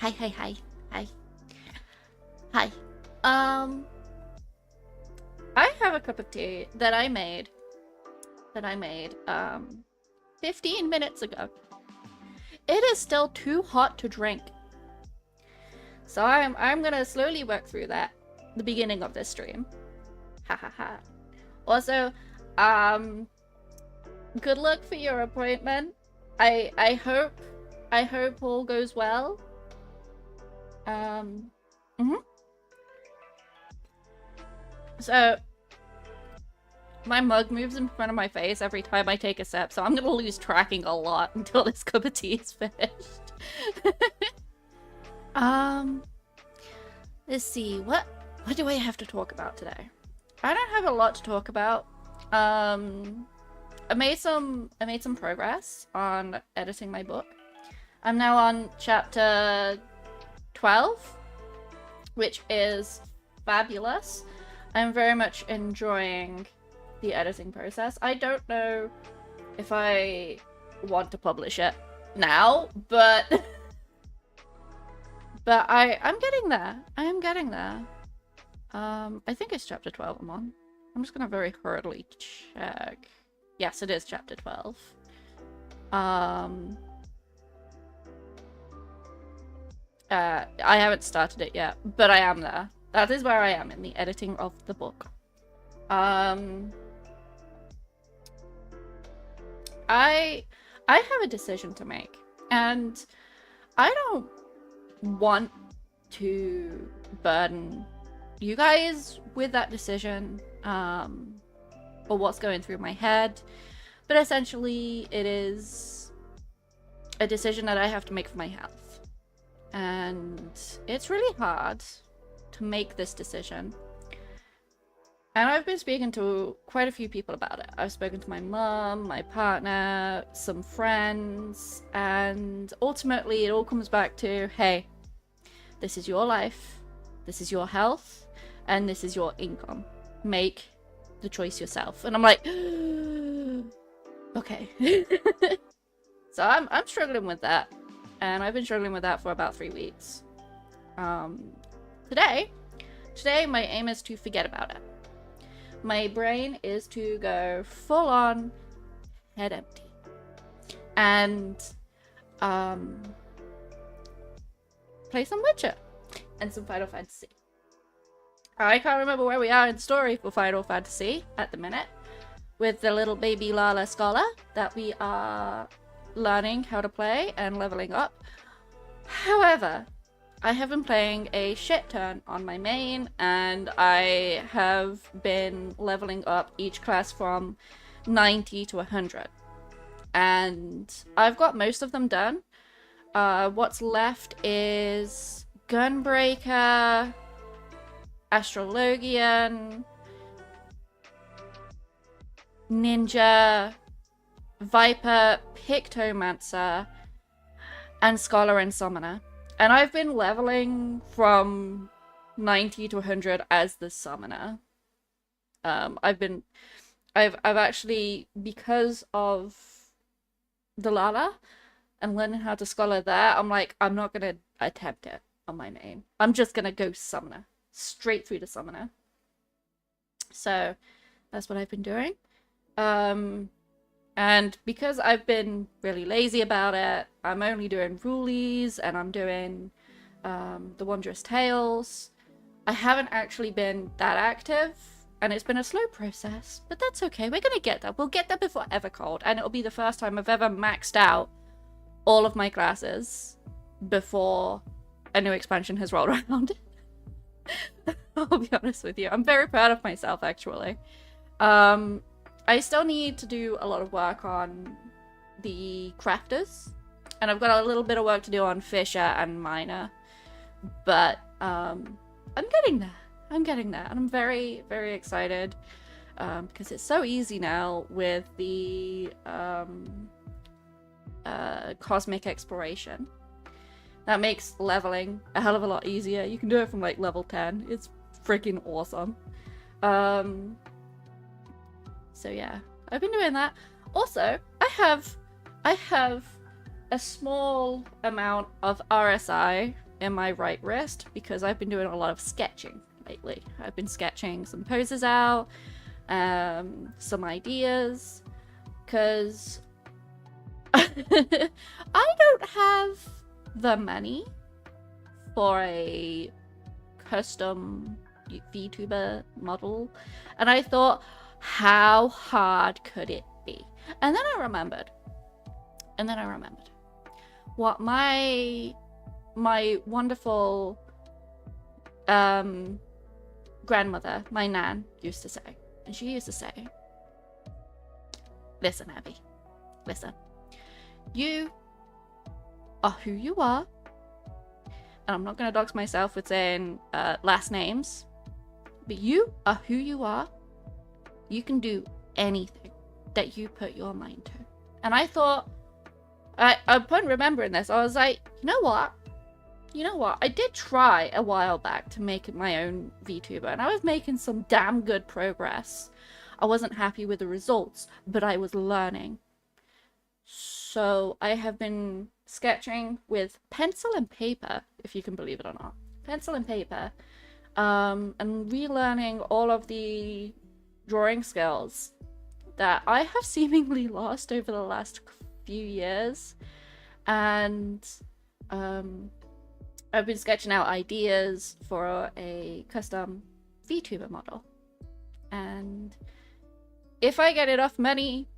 Hi. Hi. I have a cup of tea that I made 15 minutes ago. It is still too hot to drink. So I'm gonna slowly work through that the beginning of this stream. Ha. Also, good luck for your appointment. I hope all goes well. So my mug moves in front of my face every time I take a sip, so I'm gonna lose tracking a lot until this cup of tea is finished. Let's see, what do I have to talk about today? I don't have a lot to talk about. I made some progress on editing my book. I'm now on chapter 12, which is fabulous. I'm very much enjoying the editing process. I don't know if I want to publish it now, but I'm getting there. I am getting there. I think it's chapter 12 I'm on. I'm just gonna very hurriedly check. Yes, it is chapter 12. I haven't started it yet, but I am there. That is where I am in the editing of the book. I have a decision to make, and I don't want to burden you guys with that decision, or what's going through my head, but essentially it is a decision that I have to make for my health, and it's really hard to make this decision. And I've been speaking to quite a few people about it. I've spoken to my mum, my partner, some friends, and ultimately it all comes back to, hey, this is your life, this is your health, and this is your income. Make the choice yourself. And I'm like, okay. So I'm struggling with that. And I've been struggling with that for about 3 weeks. Today my aim is to forget about it. My brain is to go full on head empty. And play some Witcher and some Final Fantasy. I can't remember where we are in the story for Final Fantasy at the minute, with the little baby Lala Scholar that we are learning how to play and leveling up. However, I have been playing a shit ton on my main, and I have been leveling up each class from 90 to 100. And I've got most of them done. What's left is Gunbreaker, Astrologian, Ninja, Viper, Pictomancer, and Scholar and Summoner. And I've been leveling from 90 to 100 as the Summoner. I've actually, because of the Lala and learning how to Scholar there, I'm like, I'm not gonna attempt it on my main. I'm just gonna go Summoner. Straight through to Summoner. So that's what I've been doing. And because I've been really lazy about it, I'm only doing Rulies, and I'm doing the Wondrous Tales. I haven't actually been that active, and it's been a slow process, but that's okay. We're gonna get there. We'll get there before Evercold, and it'll be the first time I've ever maxed out all of my classes before a new expansion has rolled around. I'll be honest with you. I'm very proud of myself, actually. I still need to do a lot of work on the crafters, and I've got a little bit of work to do on Fisher and Miner, but I'm getting there. I'm getting there, and I'm very, very excited because it's so easy now with the cosmic exploration. That makes leveling a hell of a lot easier. You can do it from like level 10. It's freaking awesome. So yeah, I've been doing that. Also, I have a small amount of RSI in my right wrist because I've been doing a lot of sketching lately. I've been sketching some poses out, some ideas, because I don't have the money for a custom VTuber model, and I thought, how hard could it be? And then I remembered what my wonderful grandmother, my nan, used to say. And she used to say, listen, Abby, listen, you are who you are. And I'm not going to dox myself with saying last names, but you are who you are. You can do anything that you put your mind to. And I thought, upon remembering this, I was like, you know what? I did try a while back to make my own VTuber, and I was making some damn good progress. I wasn't happy with the results, but I was learning. So I have been sketching with pencil and paper, if you can believe it or not. Pencil and paper, and relearning all of the drawing skills that I have seemingly lost over the last few years. And I've been sketching out ideas for a custom VTuber model. And if I get enough money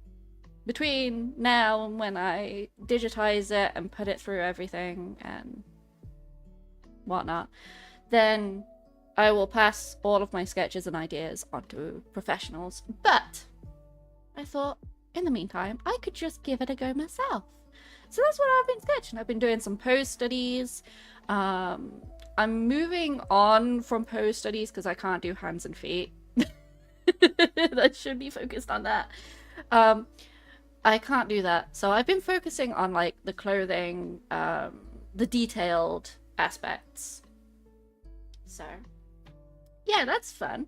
between now and when I digitize it and put it through everything and whatnot, then I will pass all of my sketches and ideas onto professionals. But I thought, in the meantime, I could just give it a go myself. So that's what I've been sketching. I've been doing some pose studies. I'm moving on from pose studies because I can't do hands and feet. I should be focused on that. I can't do that. So I've been focusing on like the clothing, the detailed aspects. So yeah, that's fun.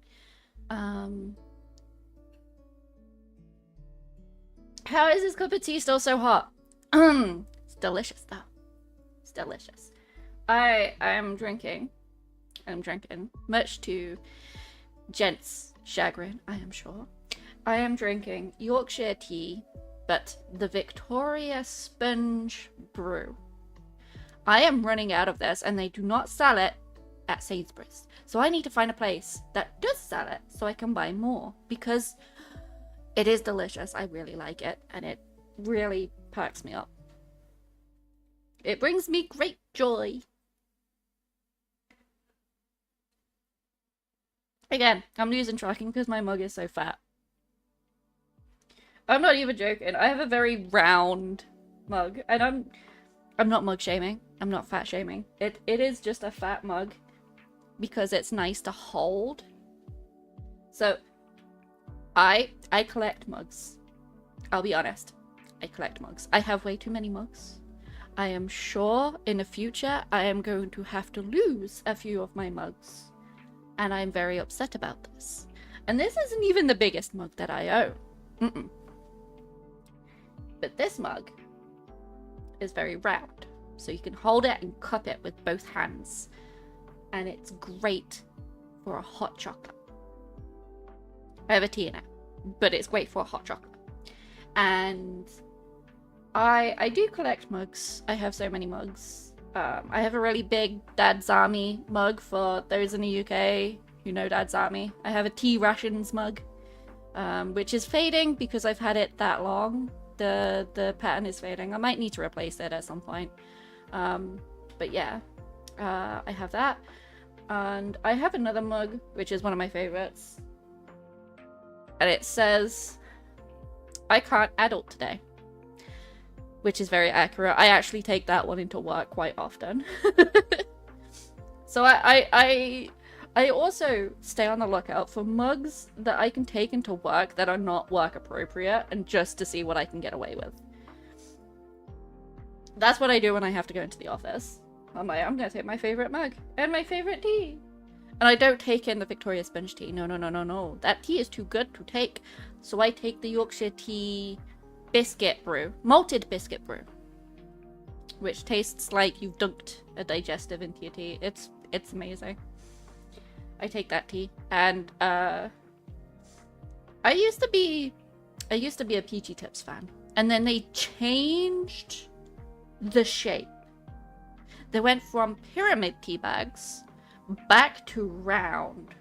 How is this cup of tea still so hot? It's delicious though. It's delicious. I'm drinking, much to Gent's chagrin, I am sure. I am drinking Yorkshire tea, but the Victoria Sponge brew. I am running out of this, and they do not sell it at Sainsbury's. So I need to find a place that does sell it so I can buy more, because it is delicious. I really like it, and it really perks me up. It brings me great joy. Again, I'm losing tracking because my mug is so fat. I'm not even joking. I have a very round mug, and I'm not mug shaming. I'm not fat shaming. It is just a fat mug because it's nice to hold. So I collect mugs. I'll be honest. I collect mugs. I have way too many mugs. I am sure in the future I am going to have to lose a few of my mugs. And I'm very upset about this. And this isn't even the biggest mug that I own. But this mug is very round. So you can hold it and cup it with both hands. And it's great for a hot chocolate. I have a tea in it, but it's great for a hot chocolate. And I do collect mugs. I have so many mugs. I have a really big Dad's Army mug for those in the UK who know Dad's Army. I have a tea rations mug, which is fading because I've had it that long. The pattern is fading. I might need to replace it at some point. But yeah, I have that. And I have another mug, which is one of my favorites. And it says, "I can't adult today." Which is very accurate. I actually take that one into work quite often. So I also stay on the lookout for mugs that I can take into work that are not work appropriate, and just to see what I can get away with. That's what I do when I have to go into the office. I'm like, I'm gonna take my favorite mug and my favorite tea. And I don't take in the Victoria Sponge tea. No. That tea is too good to take. So I take the Yorkshire tea biscuit brew, malted biscuit brew. which tastes like you've dunked a digestive into your tea. It's amazing. I take that tea, and I used to be a PG Tips fan, and then they changed the shape. They went from pyramid tea bags back to round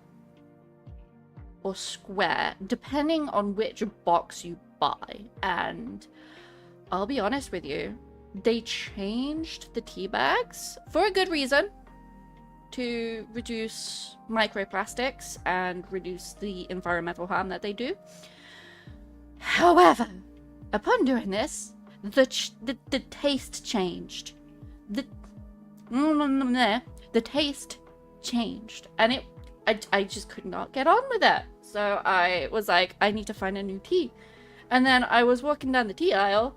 or square, depending on which box you buy. And I'll be honest with you, they changed the tea bags for a good reason, to reduce microplastics and reduce the environmental harm that they do. However, upon doing this, the taste changed. The taste changed, and I just could not get on with it. So I was like, I need to find a new tea. And then I was walking down the tea aisle,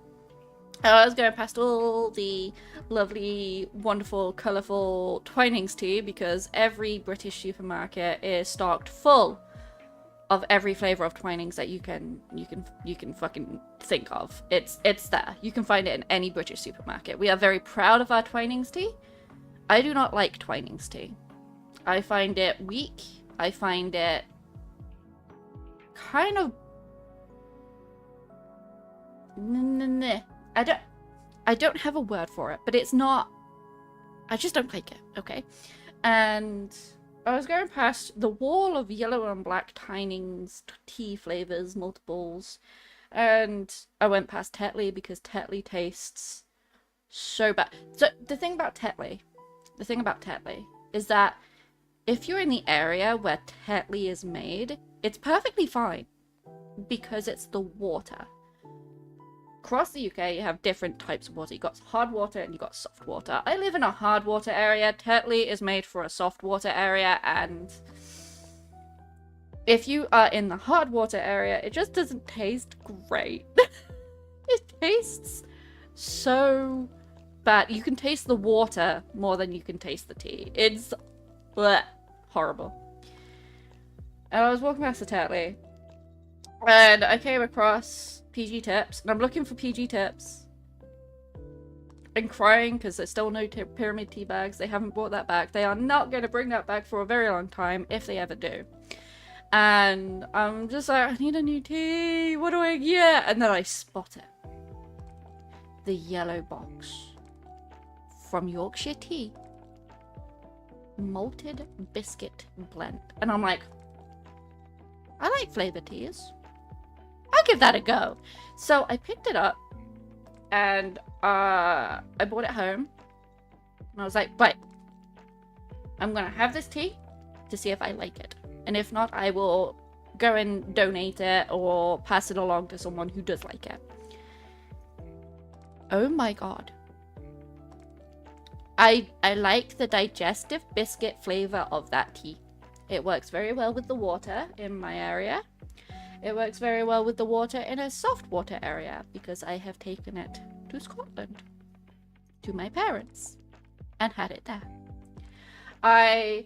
and I was going past all the lovely, wonderful, colourful Twinings tea, because every British supermarket is stocked full of every flavour of Twinings that you can fucking think of. It's there. You can find it in any British supermarket. We are very proud of our Twinings tea. I do not like Twinings tea. I find it weak. I find it kind of... I don't have a word for it, but it's not... I just don't like it, okay? And I was going past the wall of yellow and black Twinings tea flavours, multiples, and I went past Tetley because Tetley tastes so bad. So the thing about Tetley is that if you're in the area where Tetley is made, it's perfectly fine because it's the water. Across the UK, you have different types of water. You've got hard water and you've got soft water. I live in a hard water area. Tetley is made for a soft water area, and if you are in the hard water area, it just doesn't taste great. It tastes so bad. You can taste the water more than you can taste the tea. It's bleh, horrible. And I was walking past the Tetley, and I came across PG Tips, and I'm looking for PG Tips and crying because there's still no pyramid tea bags. They haven't brought that back. They are not going to bring that back for a very long time, if they ever do. And I'm just like, I need a new tea. What do I get? And then I spot it. The yellow box from Yorkshire Tea. Malted biscuit blend. And I'm like, I like flavor teas. I'll give that a go. So I picked it up, and I brought it home, and I was like, right, I'm gonna have this tea to see if I like it, and if not, I will go and donate it or pass it along to someone who does like it. Oh my god. I like the digestive biscuit flavor of that tea. It works very well with the water in my area. It works very well with the water in a soft water area, because I have taken it to Scotland, to my parents, and had it there. I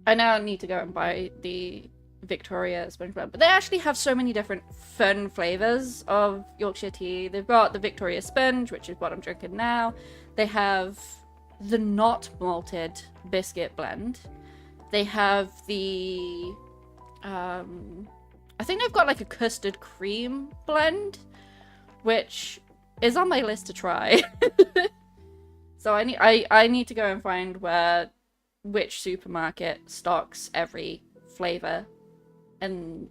now need to go and buy the Victoria SpongeBob, but they actually have so many different fun flavors of Yorkshire tea. They've got the Victoria Sponge, which is what I'm drinking now. They have the not malted biscuit blend. They have the I think they've got like a custard cream blend, which is on my list to try. So I need to go and find which supermarket stocks every flavor and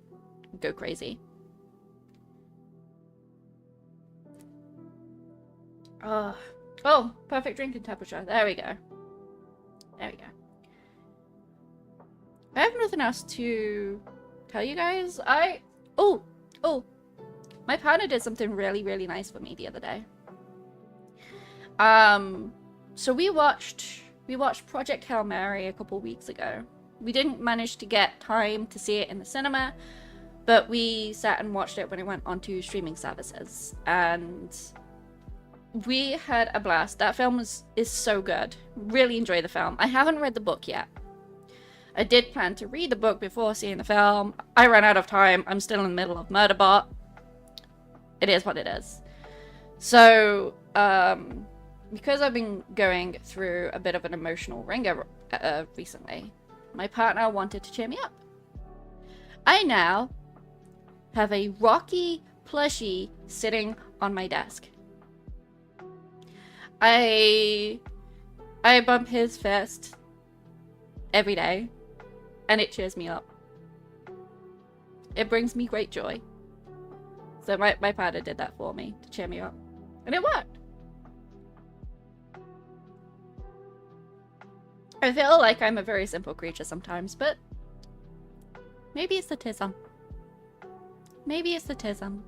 go crazy. Oh, perfect drinking temperature. There we go. There we go. I have nothing else to tell you guys. Oh, my partner did something really, really nice for me the other day. So we watched Project Hail Mary a couple weeks ago. We didn't manage to get time to see it in the cinema, but we sat and watched it when it went onto streaming services, and we had a blast. That film is so good. Really enjoy the film. I haven't read the book yet. I did plan to read the book before seeing the film. I ran out of time. I'm still in the middle of Murderbot. It is what it is. So, because I've been going through a bit of an emotional ringer recently, my partner wanted to cheer me up. I now have a Rocky plushie sitting on my desk. I bump his fist every day, and it cheers me up. It brings me great joy. So my partner did that for me to cheer me up, and it worked. I feel like I'm a very simple creature sometimes, but maybe it's the tism. Maybe it's the tism.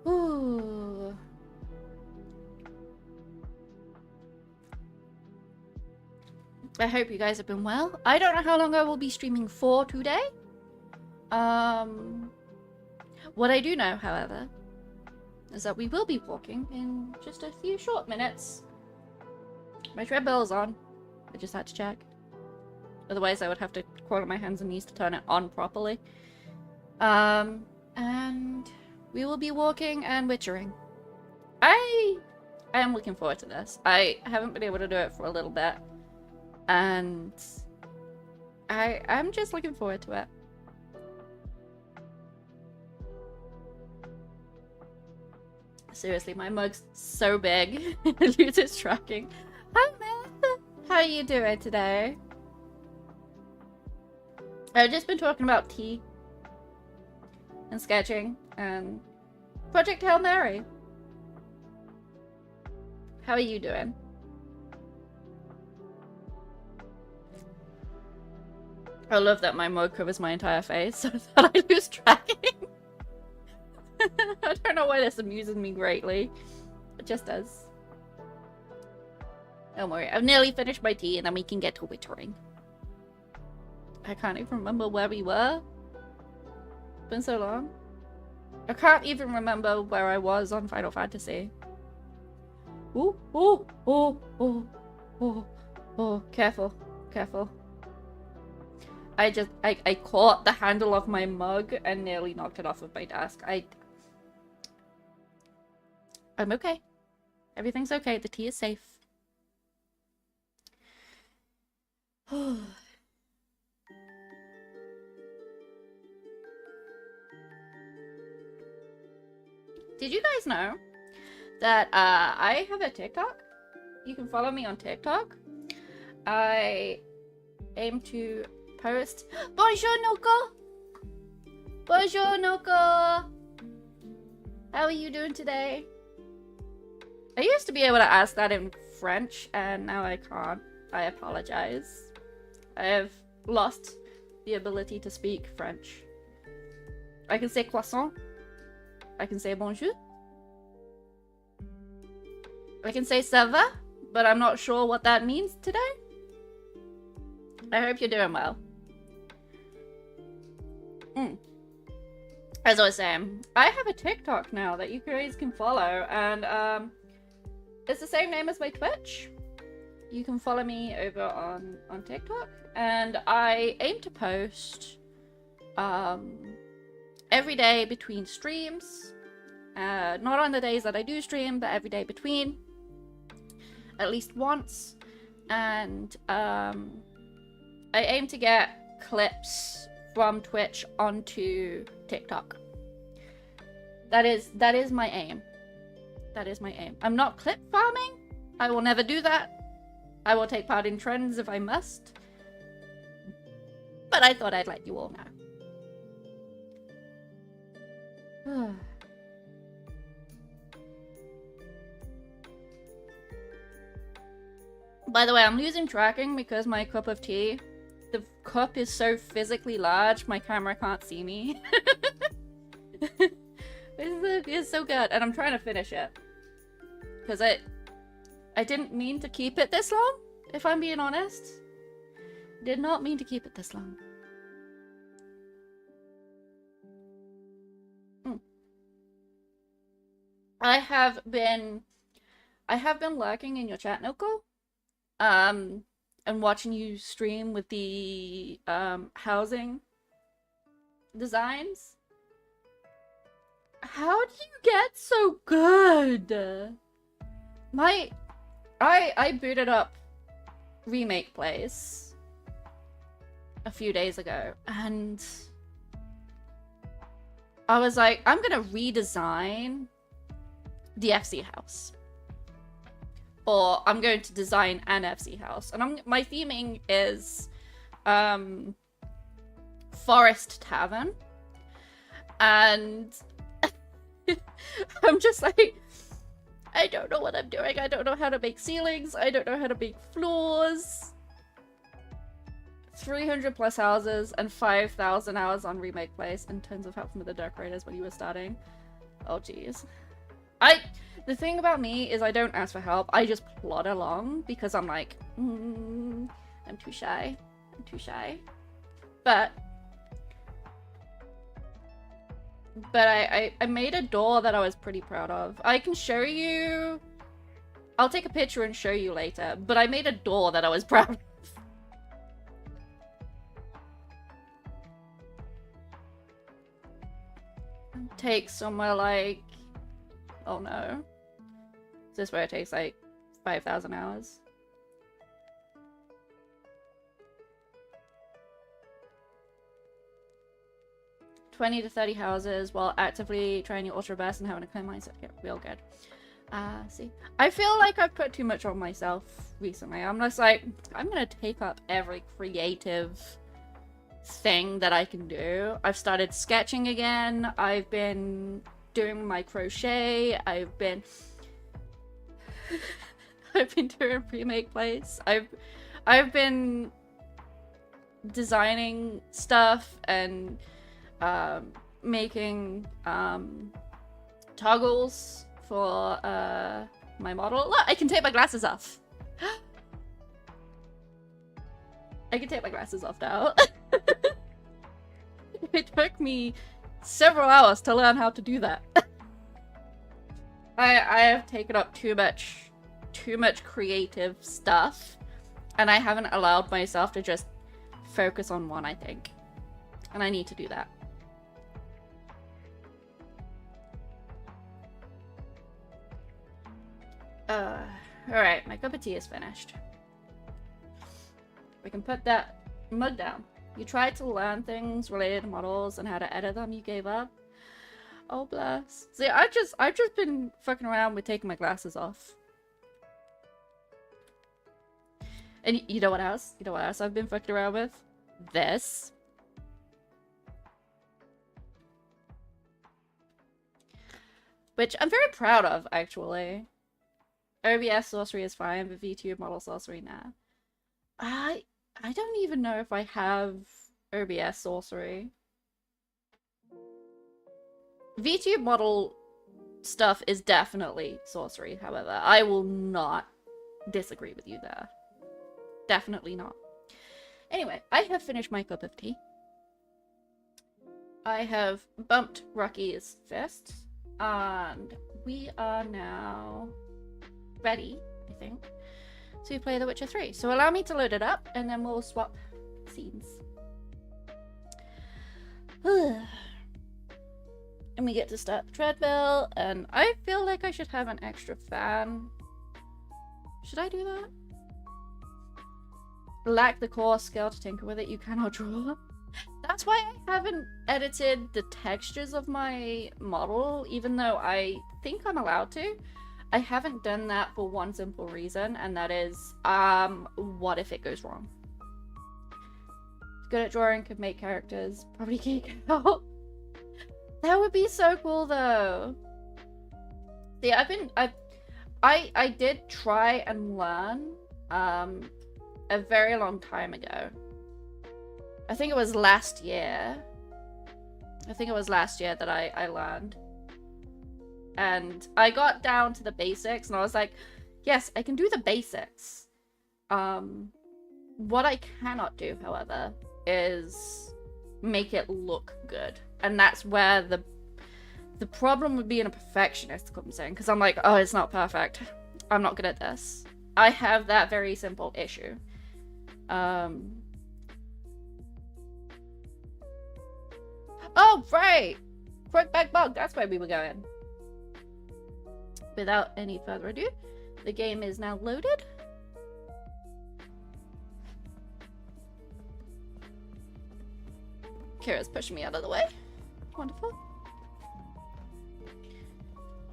Ooh. I hope you guys have been well. I don't know how long I will be streaming for today. What I do know, however, is that we will be walking in just a few short minutes. My treadmill is on. I just had to check. Otherwise, I would have to crawl on my hands and knees to turn it on properly. And we will be walking and witchering. I am looking forward to this. I haven't been able to do it for a little bit. And I'm just looking forward to it. Seriously, my mug's so big. It loses tracking. Hi, Martha. How are you doing today? I've just been talking about tea and sketching and Project Hail Mary. How are you doing? I love that my mug covers my entire face so that I lose tracking. I don't know why this amuses me greatly. It just does. Don't worry, I've nearly finished my tea and then we can get to witchering. I can't even remember where we were. It's been so long. I can't even remember where I was on Final Fantasy. Ooh, ooh, ooh, ooh, ooh, ooh, careful, careful. I caught the handle of my mug and nearly knocked it off of my desk. I'm okay. Everything's okay. The tea is safe. Did you guys know that I have a TikTok? You can follow me on TikTok. I aim to post. Bonjour, Noko! Bonjour, Noko! How are you doing today? I used to be able to ask that in French, and now I can't. I apologize. I have lost the ability to speak French. I can say croissant. I can say bonjour. I can say ça va, but I'm not sure what that means today. I hope you're doing well. As I was saying, I have a TikTok now that you guys can follow, and it's the same name as my Twitch. You can follow me over on TikTok, and I aim to post every day between streams. Not on the days that I do stream, but every day between, at least once. And I aim to get clips from Twitch onto TikTok. That is my aim. That is my aim. I'm not clip farming. I will never do that. I will take part in trends if I must. But I thought I'd let you all know. By the way, I'm losing tracking because my cup of tea, the cup is so physically large, my camera can't see me. It's so good, and I'm trying to finish it. Because I didn't mean to keep it this long, if I'm being honest. Did not mean to keep it this long. I have been lurking in your chat, Noko. And watching you stream with the housing designs. How do you get so good? I booted up Remake Place a few days ago, and I was like, I'm gonna redesign the FC house. Or I'm going to design an FC house. And my theming is Forest Tavern. And I'm just like, I don't know what I'm doing. I don't know how to make ceilings. I don't know how to make floors. 300 plus houses and 5,000 hours on Remake Place in terms of help from the decorators when you were starting. Oh, jeez. The thing about me is I don't ask for help. I just plod along because I'm like, I'm too shy. I'm too shy. But I made a door that I was pretty proud of. I can show you. I'll take a picture and show you later. But I made a door that I was proud of. Takes somewhere like, oh no. Is this where it takes like 5,000 hours? $20 to 30 houses while actively trying your ultra best and having a clear mindset. Yeah, real good. See, I feel like I've put too much on myself recently. I'm just like, I'm gonna take up every creative thing that I can do. I've started sketching again. I've been doing my crochet. I've been doing Remake Place. I've been designing stuff and making toggles for my model. Look, I can take my glasses off. I can take my glasses off now. It took me several hours to learn how to do that. I have taken up too much creative stuff, and I haven't allowed myself to just focus on one, I think. And I need to do that. Alright, my cup of tea is finished. We can put that mug down. You tried to learn things related to models and how to edit them, you gave up? Oh, bless. See, I've just been fucking around with taking my glasses off. And you know what else? You know what else I've been fucking around with? This. Which I'm very proud of, actually. OBS sorcery is fine, but VTube model sorcery, nah. I don't even know if I have OBS sorcery. VTube model stuff is definitely sorcery, however. I will not disagree with you there. Definitely not. Anyway, I have finished my cup of tea. I have bumped Rocky's fist, and we are now ready, I think, to play The Witcher 3. So allow me to load it up, and then we'll swap scenes. And we get to start the treadmill, and I feel like I should have an extra fan. Should I do that? Lack the core skill to tinker with it, you cannot draw. That's why I haven't edited the textures of my model, even though I think I'm allowed to. I haven't done that for one simple reason, and that is, what if it goes wrong? Good at drawing, could make characters, probably geek out. That would be so cool, though. See, I did try and learn, a very long time ago. I think it was last year. I think it was last year that I learned. And I got down to the basics, and I was like, yes, I can do the basics. What I cannot do, however, is make it look good. And that's where the problem with being a perfectionist comes in, because I'm like, oh, it's not perfect. I'm not good at this. I have that very simple issue. Oh, right! Crookback Bug, that's where we were going. Without any further ado, the game is now loaded. Kira's pushing me out of the way. Wonderful.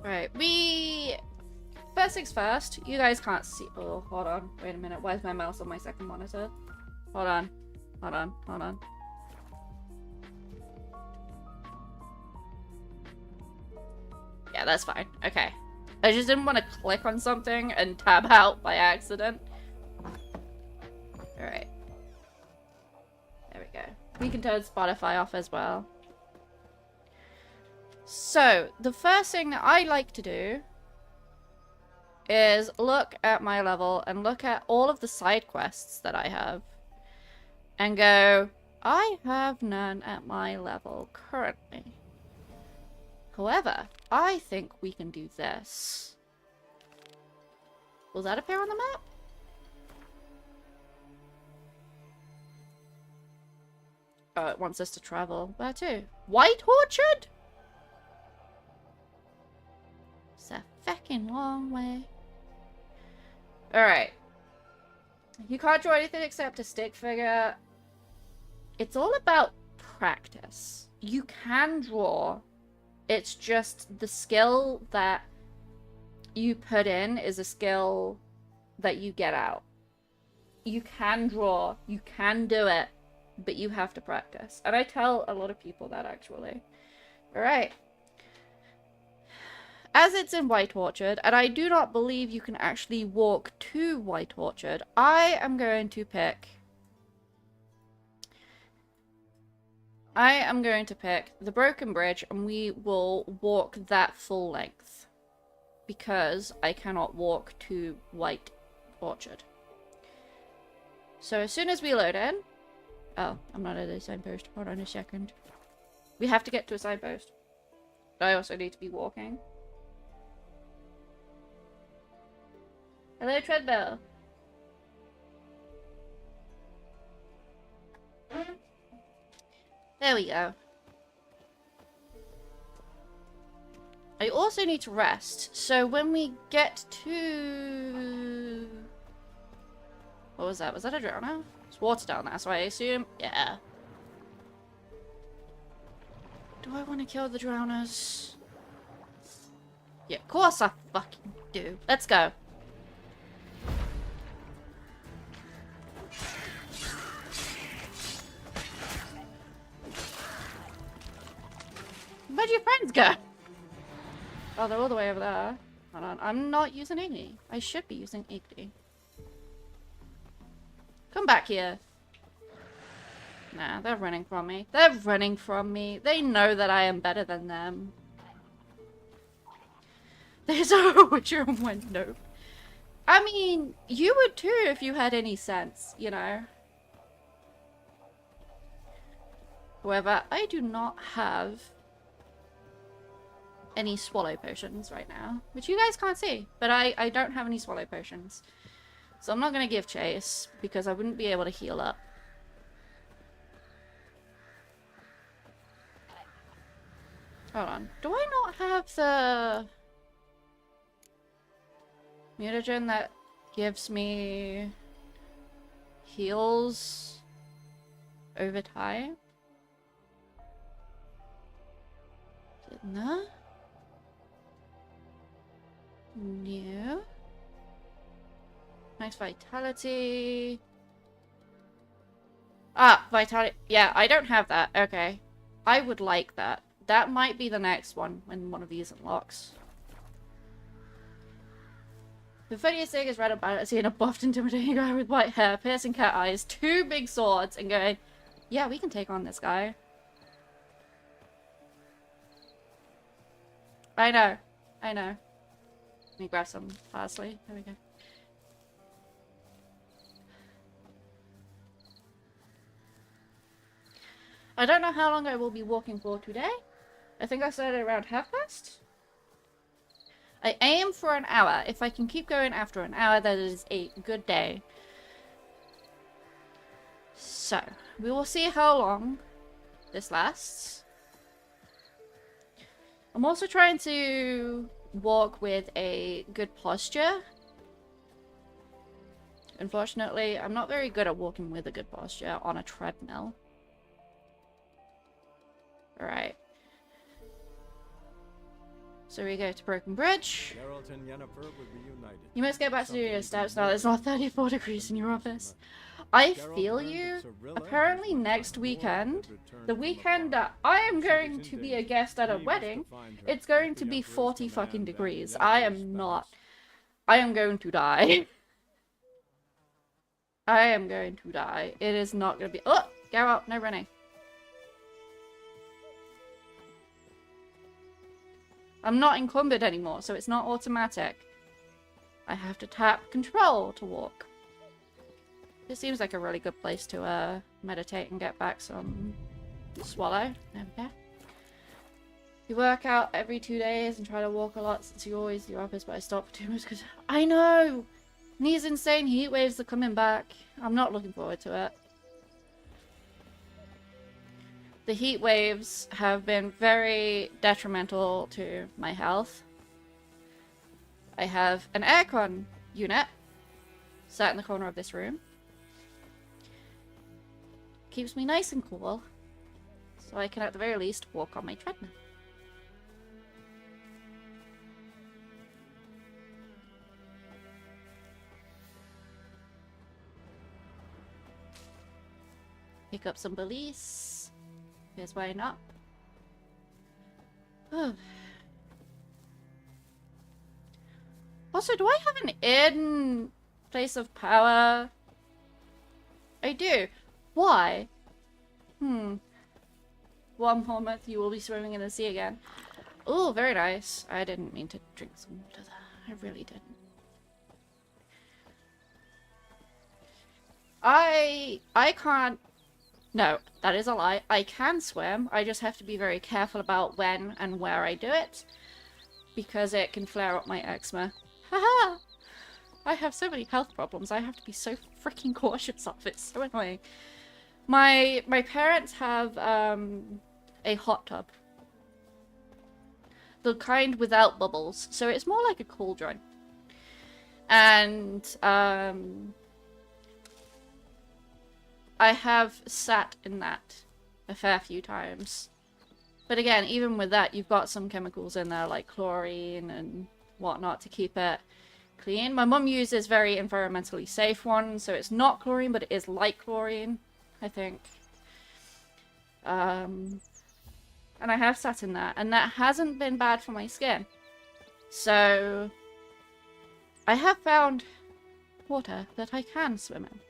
Right, first things first, you guys can't see. Oh, hold on. Wait a minute. Why is my mouse on my second monitor? Hold on. Hold on. Hold on. Yeah, that's fine. Okay. I just didn't want to click on something and tab out by accident. Alright. There we go. We can turn Spotify off as well. So, the first thing that I like to do is look at my level and look at all of the side quests that I have. And go, I have none at my level currently. However, I think we can do this. Will that appear on the map? Oh, it wants us to travel. Where to? White Orchard? It's a fucking long way. Alright. You can't draw anything except a stick figure. It's all about practice. You can draw. It's just the skill that you put in is a skill that you get out. You can draw. You can do it. But you have to practice. And I tell a lot of people that, actually. Alright. As it's in White Orchard, and I do not believe you can actually walk to White Orchard, I am going to pick... the Broken Bridge, and we will walk that full length. Because I cannot walk to White Orchard. So as soon as we load in... Oh, I'm not at a signpost. Hold on a second. We have to get to a signpost. But I also need to be walking. Hello, treadmill. There we go. I also need to rest. So when we get to... What was that? Was that a drowner? There's water down there, so I assume... Yeah. Do I want to kill the drowners? Yeah, of course I fucking do. Let's go. Where'd your friends go? Oh, they're all the way over there. Hold on. I'm not using Iggy. I should be using Iggy. Come back here. Nah, they're running from me. They're running from me. They know that I am better than them. There's a Witcher window. I mean, you would too if you had any sense, you know. However, I do not have any swallow potions right now, which you guys can't see, but I don't have any swallow potions. So I'm not going to give chase, because I wouldn't be able to heal up. Hold on. Do I not have the mutagen that gives me heals over time? No? No. Max vitality. Ah, vitality. Yeah, I don't have that. Okay. I would like that. That might be the next one when one of these unlocks. The funniest thing is right about it, seeing a buffed, intimidating guy with white hair, piercing cat eyes, 2 big swords, and going, yeah, we can take on this guy. I know. I know. Let me grab some parsley. There we go. I don't know how long I will be walking for today. I think I started around 1:30. I aim for an hour. If I can keep going after an hour, that is a good day. So, we will see how long this lasts. I'm also trying to walk with a good posture unfortunately. I'm not very good at walking with a good posture on a treadmill. Alright. So we go to Broken Bridge. You must get back to your steps now. It's not 34 degrees in your office. I feel you. Apparently next weekend, the weekend that I am going to be a guest at a wedding, it's going to be 40 fucking degrees. I am going to die. I am going to die. It is not going to be... Oh! Go out. No running. I'm not encumbered anymore, so it's not automatic. I have to tap control to walk. This seems like a really good place to meditate and get back some swallow. There we go. You work out every 2 days and try to walk a lot since you always do your office, but I stopped for 2 months because... I know! And these insane heat waves are coming back. I'm not looking forward to it. The heat waves have been very detrimental to my health. I have an aircon unit sat in the corner of this room. Keeps me nice and cool, so I can at the very least walk on my treadmill. Pick up some beliefs. Here's why not. Oh. Also, do I have an in place of power? I do. Why? One more month you will be swimming in the sea again. Oh, very nice. I didn't mean to drink some water there. I really didn't. I can't... No, that is a lie. I can swim. I just have to be very careful about when and where I do it, because it can flare up my eczema. Haha! I have so many health problems. I have to be so freaking cautious of it. It's so annoying. My parents have a hot tub. The kind without bubbles. So it's more like a cauldron. And I have sat in that a fair few times. But again, even with that, you've got some chemicals in there like chlorine and whatnot to keep it clean. My mum uses very environmentally safe ones, so it's not chlorine, but it is like chlorine, I think. And I have sat in that, and that hasn't been bad for my skin. So I have found water that I can swim in.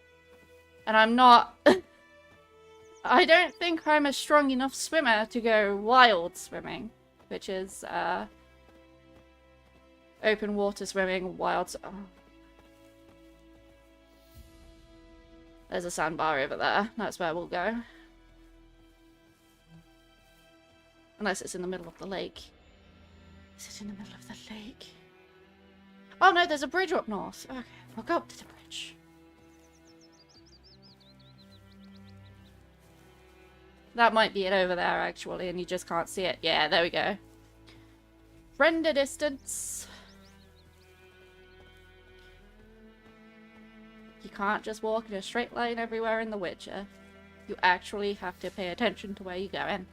And I'm not... I don't think I'm a strong enough swimmer to go wild swimming, which is open water swimming, wild... Oh. There's a sandbar over there. That's where we'll go. Unless it's in the middle of the lake. Is it in the middle of the lake? Oh no, there's a bridge up north. Okay, we'll go up to the bridge. That might be it over there, actually, and you just can't see it. Yeah, there we go. Render distance. You can't just walk in a straight line everywhere in The Witcher. You actually have to pay attention to where you're going.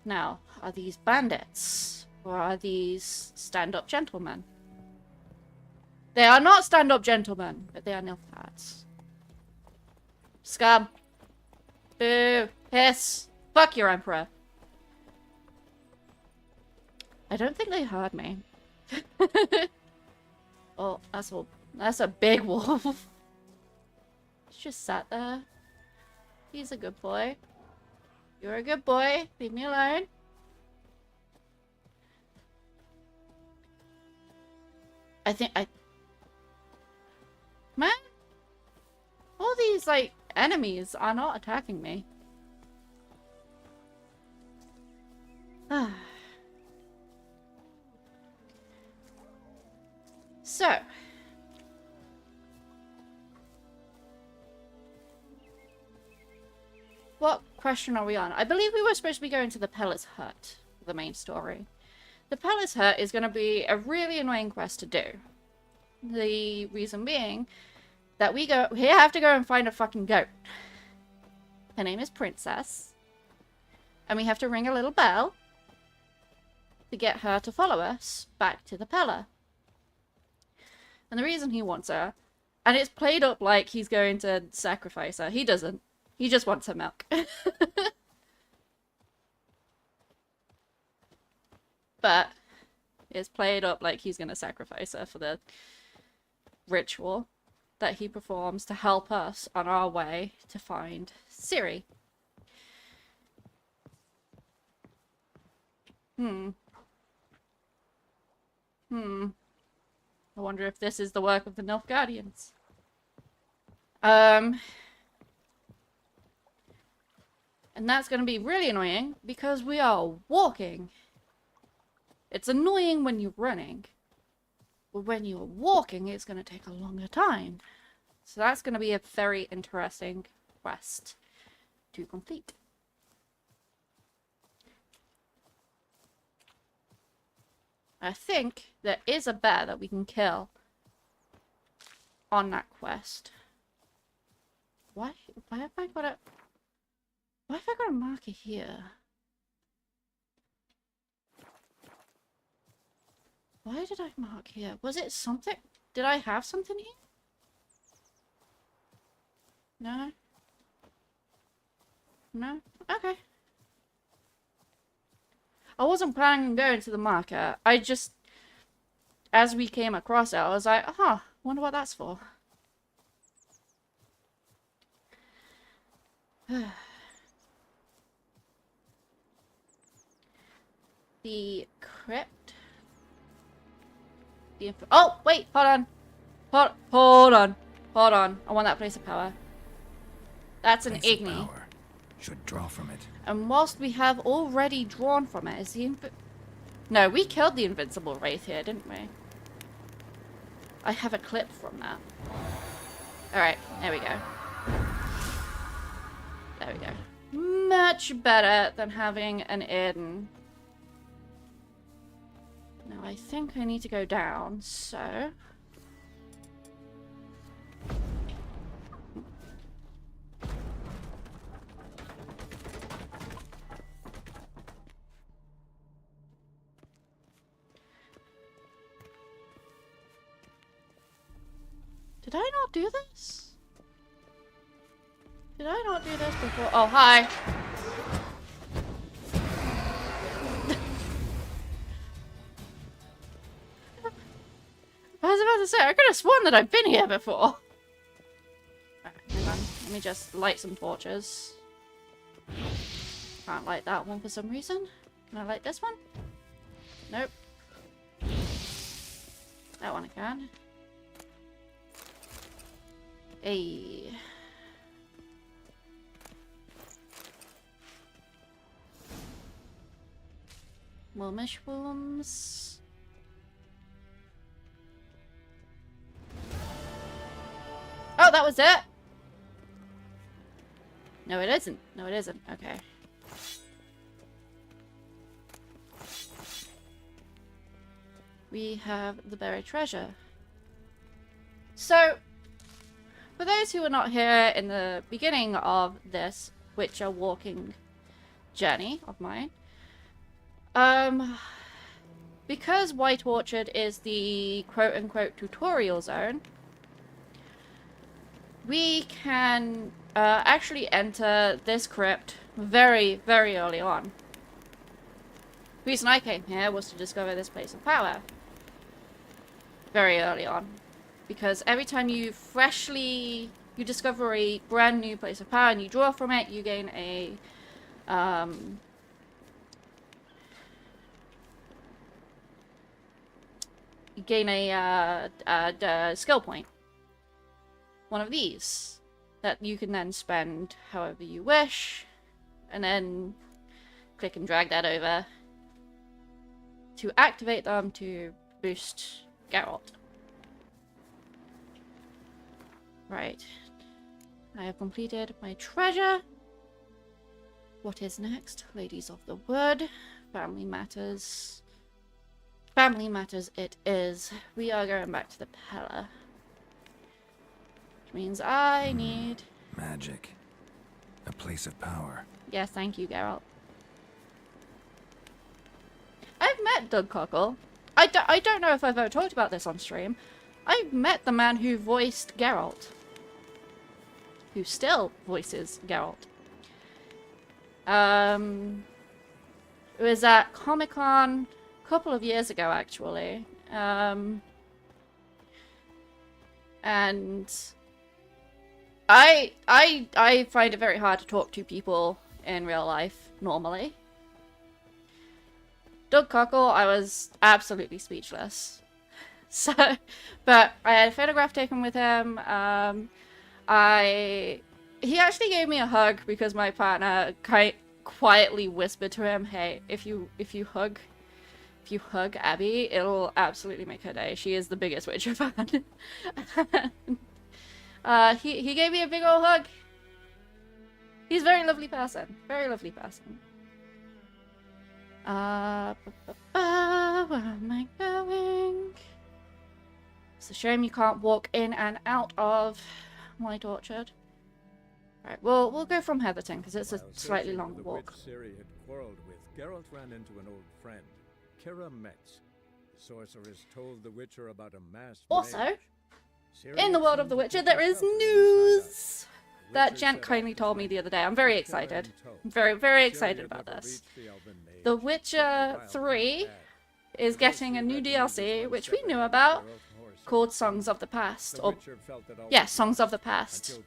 Now, are these bandits? Or are these stand-up gentlemen? They are not stand-up gentlemen, but they are nilfgaards. Scum. Boo. Hiss. Fuck your emperor. I don't think they heard me. Oh, that's a big wolf. He's just sat there. He's a good boy. You're a good boy. Leave me alone. Man? All these, like, enemies are not attacking me. So. What question are we on? I believe we were supposed to be going to the Pellet's Hut, the main story. The Pellet's Hut is going to be a really annoying quest to do. The reason being that we have to go and find a fucking goat. Her name is Princess. And we have to ring a little bell to get her to follow us back to the Pella. And the reason he wants her, and it's played up like he's going to sacrifice her. He doesn't. He just wants her milk. But it's played up like he's going to sacrifice her for the ritual that he performs to help us on our way to find Ciri. I wonder if this is the work of the Nilfgaardians. And that's going to be really annoying because we are walking. It's annoying when you're running. But when you're walking, it's going to take a longer time. So that's going to be a very interesting quest to complete. I think there is a bear that we can kill on that quest. Why have I got a marker here? Why did I mark here? Was it something? Did I have something here? No? No? Okay. I wasn't planning on going to the market. I just, as we came across it, I was like, huh, wonder what that's for. The crypt. Oh, wait, hold on. Hold on. I want that place of power. That's an Igni. Should draw from it. And whilst we have already drawn from it, is the No, we killed the invincible wraith here, didn't we? I have a clip from that. Alright, there we go. There we go. Much better than having an Erden. Now I think I need to go down, so... Did I not do this? Did I not do this before? Oh, hi! I was about to say, I could have sworn that I've been here before. Alright, hang on. Let me just light some torches. Can't light that one for some reason. Can I light this one? Nope. That one I can. Hey. More mushrooms. Oh, that was it? No, it isn't. No, it isn't. Okay. We have the buried treasure. So, for those who are not here in the beginning of this Witcher walking journey of mine, because White Orchard is the quote-unquote tutorial zone, we can actually enter this crypt very, very early on. The reason I came here was to discover this place of power very early on. Because every time you discover a brand new place of power and you draw from it, you gain a skill point. One of these that you can then spend however you wish, and then click and drag that over to activate them to boost Geralt. Right. I have completed my treasure. What is next? Ladies of the Wood. Family matters. Family matters it is. We are going back to the Pella. Which means I need... Magic. A place of power. Yes, thank you, Geralt. I've met Doug Cockle. I don't know if I've ever talked about this on stream. I've met the man who voiced Geralt. Who still voices Geralt. It was at Comic-Con a couple of years ago, actually. And I find it very hard to talk to people in real life, normally. Doug Cockle, I was absolutely speechless. So, but I had a photograph taken with him. He actually gave me a hug because my partner quietly whispered to him, "Hey, if you hug Abby, it'll absolutely make her day. She is the biggest Witcher fan." He gave me a big old hug. He's a very lovely person. Very lovely person. Where am I going? It's a shame you can't walk in and out of White Orchard. Right, we'll go from Heatherton because it's a slightly long walk. Ciri had quarreled with, Geralt ran into an old friend, Kira Metz. The sorceress told the Witcher about a masked Also, mage. in the world of The Witcher, there is news that Gent kindly told me the other day. I'm very excited. I'm very, very excited about this. The Witcher 3 is getting a new DLC, which we knew about, called Songs of the Past. Or, yeah, Songs of the Past.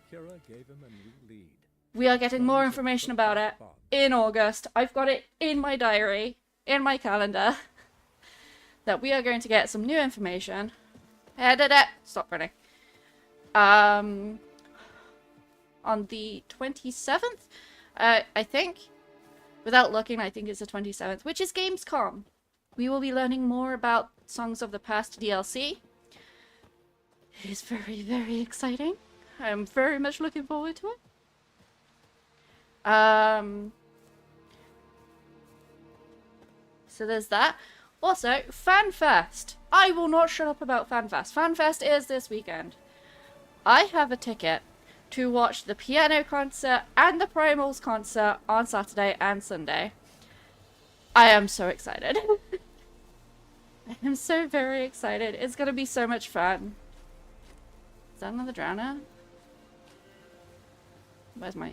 We are getting more information about it in August. I've got it in my diary, in my calendar, that we are going to get some new information. Stop running. On the 27th, I think. Without looking, I think it's the 27th, which is Gamescom. We will be learning more about Songs of the Past DLC. It is very, very exciting. I am very much looking forward to it. So there's that. Also, FanFest. I will not shut up about FanFest. FanFest is this weekend. I have a ticket to watch the piano concert and the Primals concert on Saturday and Sunday. I am so excited. I am so very excited. It's gonna be so much fun. Is that another drowner? Where's my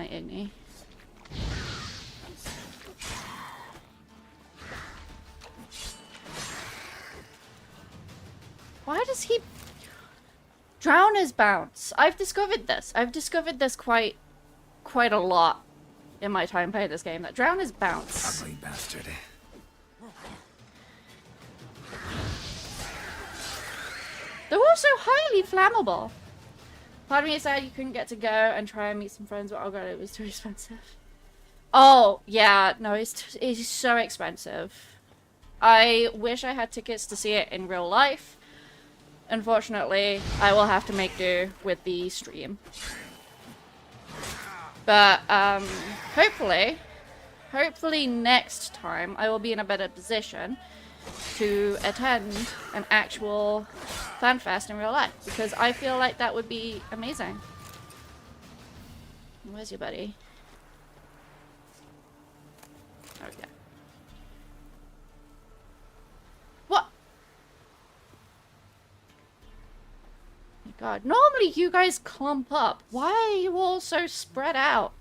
Igni? Why does he... Drowners bounce. I've discovered this. I've discovered this quite a lot in my time playing this game. That drowners bounce. Ugly bastard. They're also highly flammable. Part of me is sad you couldn't get to go and try and meet some friends, but oh god, it was too expensive. Oh, yeah, no, it's so expensive. I wish I had tickets to see it in real life. Unfortunately, I will have to make do with the stream. But, hopefully next time I will be in a better position to attend an actual FanFest in real life, because I feel like that would be amazing. Where's your buddy? Okay. What? My god, normally you guys clump up. Why are you all so spread out?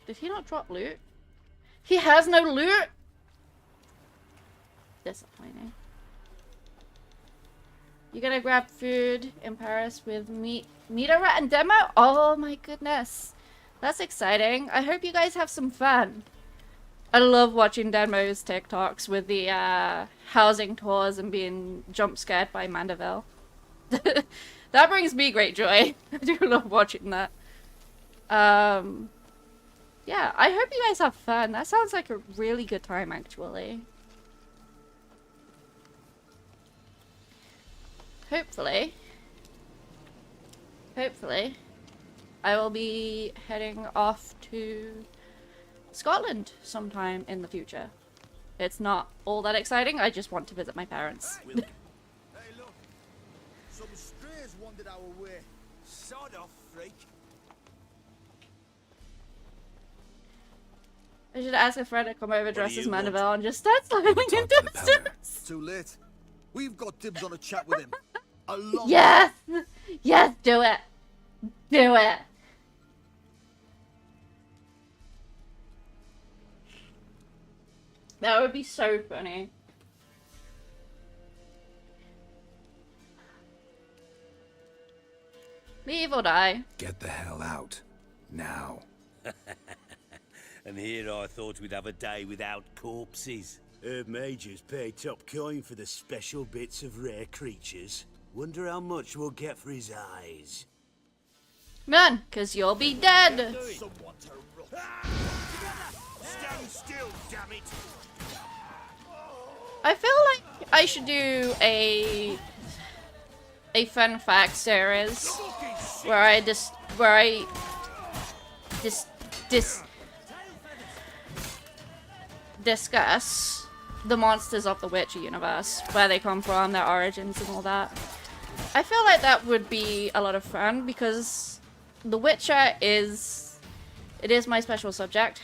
Did he not drop loot? He has no loot? Disappointing. You gonna grab food in Paris with Meter Rat and Demo? Oh my goodness. That's exciting. I hope you guys have some fun. I love watching Demo's TikToks with the housing tours and being jump scared by Mandeville. That brings me great joy. I do love watching that. Yeah, I hope you guys have fun. That sounds like a really good time, actually. Hopefully, hopefully, I will be heading off to Scotland sometime in the future. It's not all that exciting, I just want to visit my parents. Hey, look. Some strays wandered our way. Sod off, freak. I should ask a friend to come over dressed do as you want? Mandeville and just start slamming Talk into to the powder. stairs. Too late. We've got dibs on a chat with him. A long Yes! Yes, do it! Do it! That would be so funny. Leave or die. Get the hell out. Now. And here I thought we'd have a day without corpses. Herb Majors pay top coin for the special bits of rare creatures. Wonder how much we'll get for his eyes. Run, cause you'll be dead. someone to rough. Stand still, damn it! I feel like I should do a fun fact series where I discuss the monsters of the Witcher universe, where they come from, their origins, and all that. I feel like that would be a lot of fun because The Witcher is my special subject.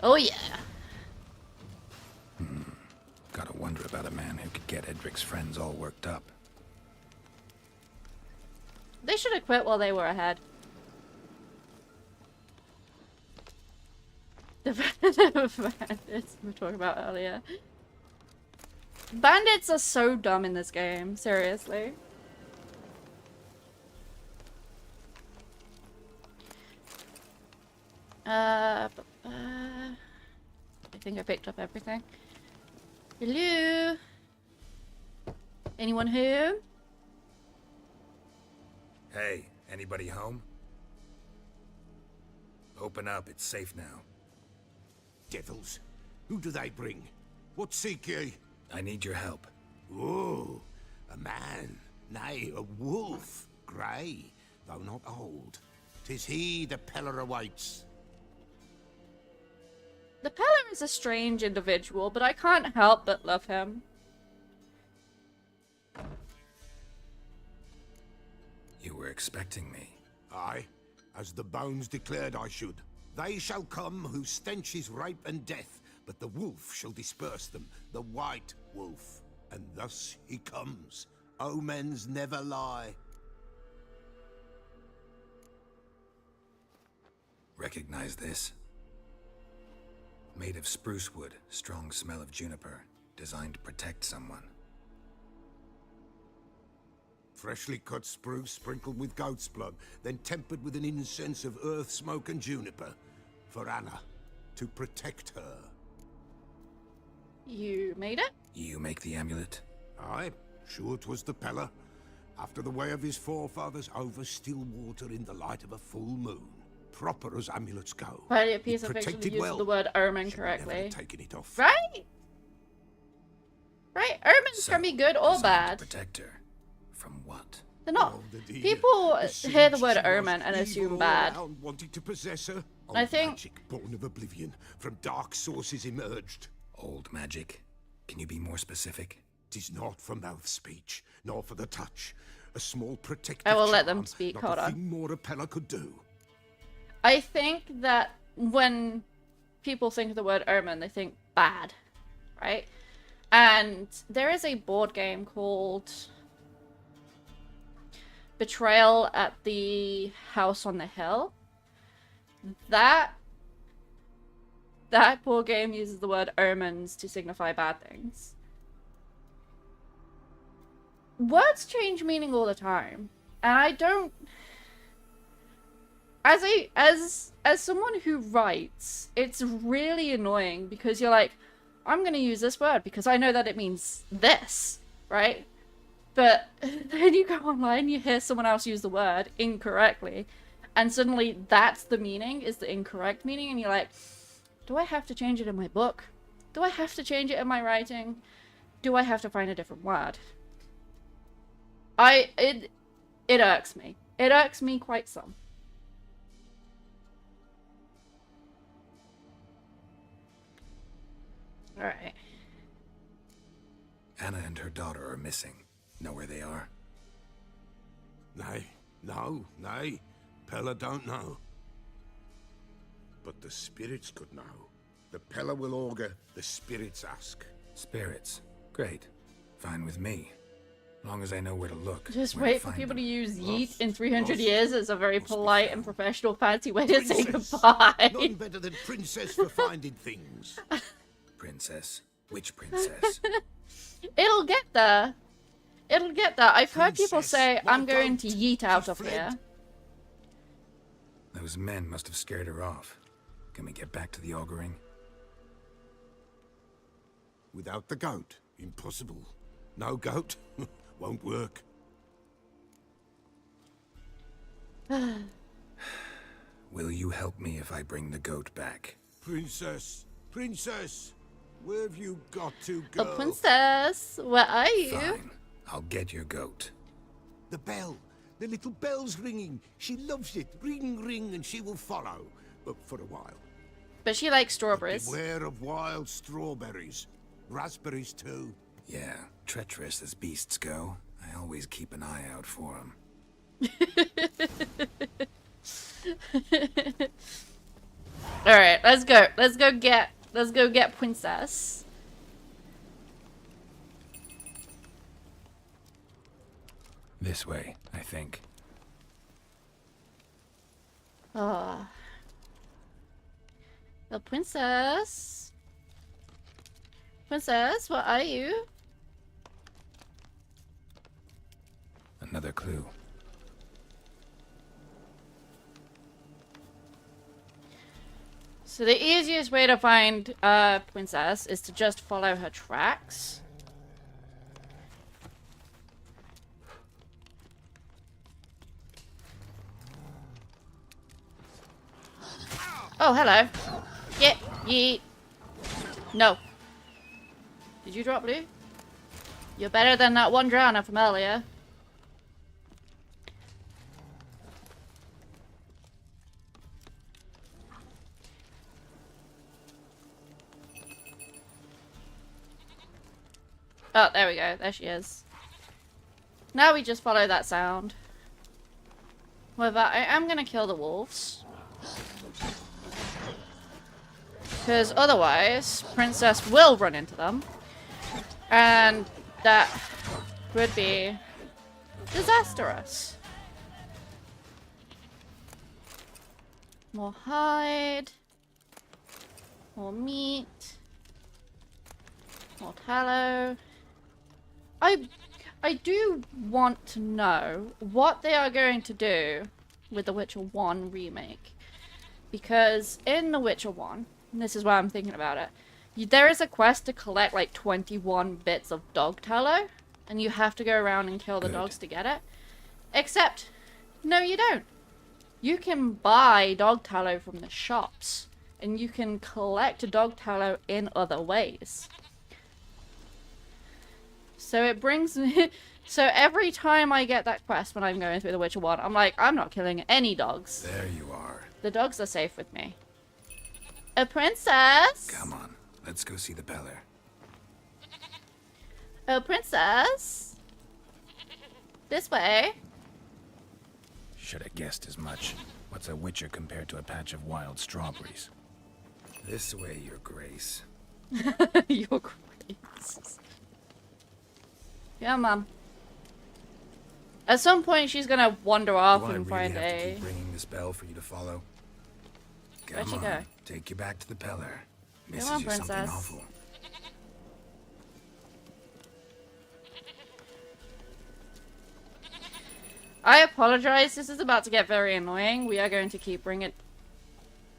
Oh yeah. Gotta wonder about a man who could get Edric's friends all worked up. They should have quit while they were ahead. The bandits we were talking about earlier. Bandits are so dumb in this game, seriously. I think I picked up everything. Hello? Anyone home? Hey, anybody home? Open up, it's safe now. Devils. Who do they bring? What seek ye? I need your help. Oh, a man. Nay, a wolf. Grey, though not old. 'Tis he the Peller awaits. The Peller is a strange individual, but I can't help but love him. You were expecting me. Aye, as the bones declared I should. They shall come whose stench is rape and death, but the wolf shall disperse them, the white wolf. And thus he comes. Omens never lie. Recognize this? Made of spruce wood, strong smell of juniper, designed to protect someone. Freshly cut spruce sprinkled with goat's blood, then tempered with an incense of earth, smoke, and juniper. For Anna, to protect her. You made it? You make the amulet? Aye, sure 'twas the Peller. After the way of his forefathers, over still water in the light of a full moon. Proper as amulets go. Probably a piece It of fiction protected that uses well. the word omen Should never correctly. have taken it off. Right? Right? Omens So, can be good or designed bad. to protect her. From what? They're not. Oh, the dear. People The hear the siege word she was, omen and evil assume all bad. around, wanted to possess her. I Old think- magic born of oblivion, from dark sources emerged. Old magic? Can you be more specific? 'Tis not for mouth speech, nor for the touch. A small protective I will let them charm, speak, not hold a on. thing more a Peller could do. I think that when people think of the word omen, they think bad, right? And there is a board game called Betrayal at the House on the Hill. That board game uses the word omens to signify bad things. Words change meaning all the time, and I don't. As someone who writes, it's really annoying because you're like, I'm gonna use this word because I know that it means this, right? But then you go online, you hear someone else use the word incorrectly, and suddenly that's the meaning, is the incorrect meaning, and you're like, do I have to change it in my book? Do I have to change it in my writing? Do I have to find a different word? It irks me. It irks me quite some. Alright. Anna and her daughter are missing. Know where they are? Nay, nay. Pella don't know. But the spirits could know. The Pella will augur, the spirits ask. Spirits. Great. Fine with me. Long as I know where to look. Just where to wait for find people them. to use yeet Lost, in 300 lost, years as a very must be polite and found. professional fancy way to say Princess. goodbye. None better than princess for finding things. Princess? Which princess? It'll get there. It'll get there. I've heard people Princess, say, my I'm going to goat. yeet out She of fled. here. Those men must have scared her off. Can we get back to the auguring? Without the goat, impossible. No goat, won't work. Will you help me if I bring the goat back? Princess, princess, where have you got to A go? princess, where are you? Fine. I'll get your goat. The bell, the little bell's ringing. She loves it. Ring, ring, and she will follow. But for a while. But she likes strawberries. Beware of wild strawberries. Raspberries too. Yeah, treacherous as beasts go. I always keep an eye out for them. Alright, let's go. Let's go get princess. This way, I think. Oh. The princess. Princess, where are you? Another clue. So the easiest way to find princess is to just follow her tracks. Oh, hello. Get yeet. No. Did you drop blue? You're better than that one drowner from earlier. Oh, there we go. There she is. Now we just follow that sound. However, I am gonna kill the wolves. Because otherwise, Princess will run into them. And that would be disastrous. More hide. More meat. More tallow. I do want to know what they are going to do with the Witcher 1 remake. Because in The Witcher 1, and this is why I'm thinking about it, there is a quest to collect like 21 bits of dog tallow, and you have to go around and kill the Good. dogs to get it. Except, no you don't. You can buy dog tallow from the shops, and you can collect dog tallow in other ways. So it brings me... So every time I get that quest when I'm going through The Witcher 1, I'm like, I'm not killing any dogs. There you are. The dogs are safe with me. A princess? Come on, let's go see the Beller. A princess? This way. Should have guessed as much. What's a witcher compared to a patch of wild strawberries? This way, your grace. Your grace. Yeah, Mum. At some point, she's gonna wander off Do I and really find have to a... keep ringing this bell for you to follow? Where'd Come she on, go? take you back to the Peller. Misses on, you something princess. awful. I apologize. This is about to get very annoying. We are going to keep bringing...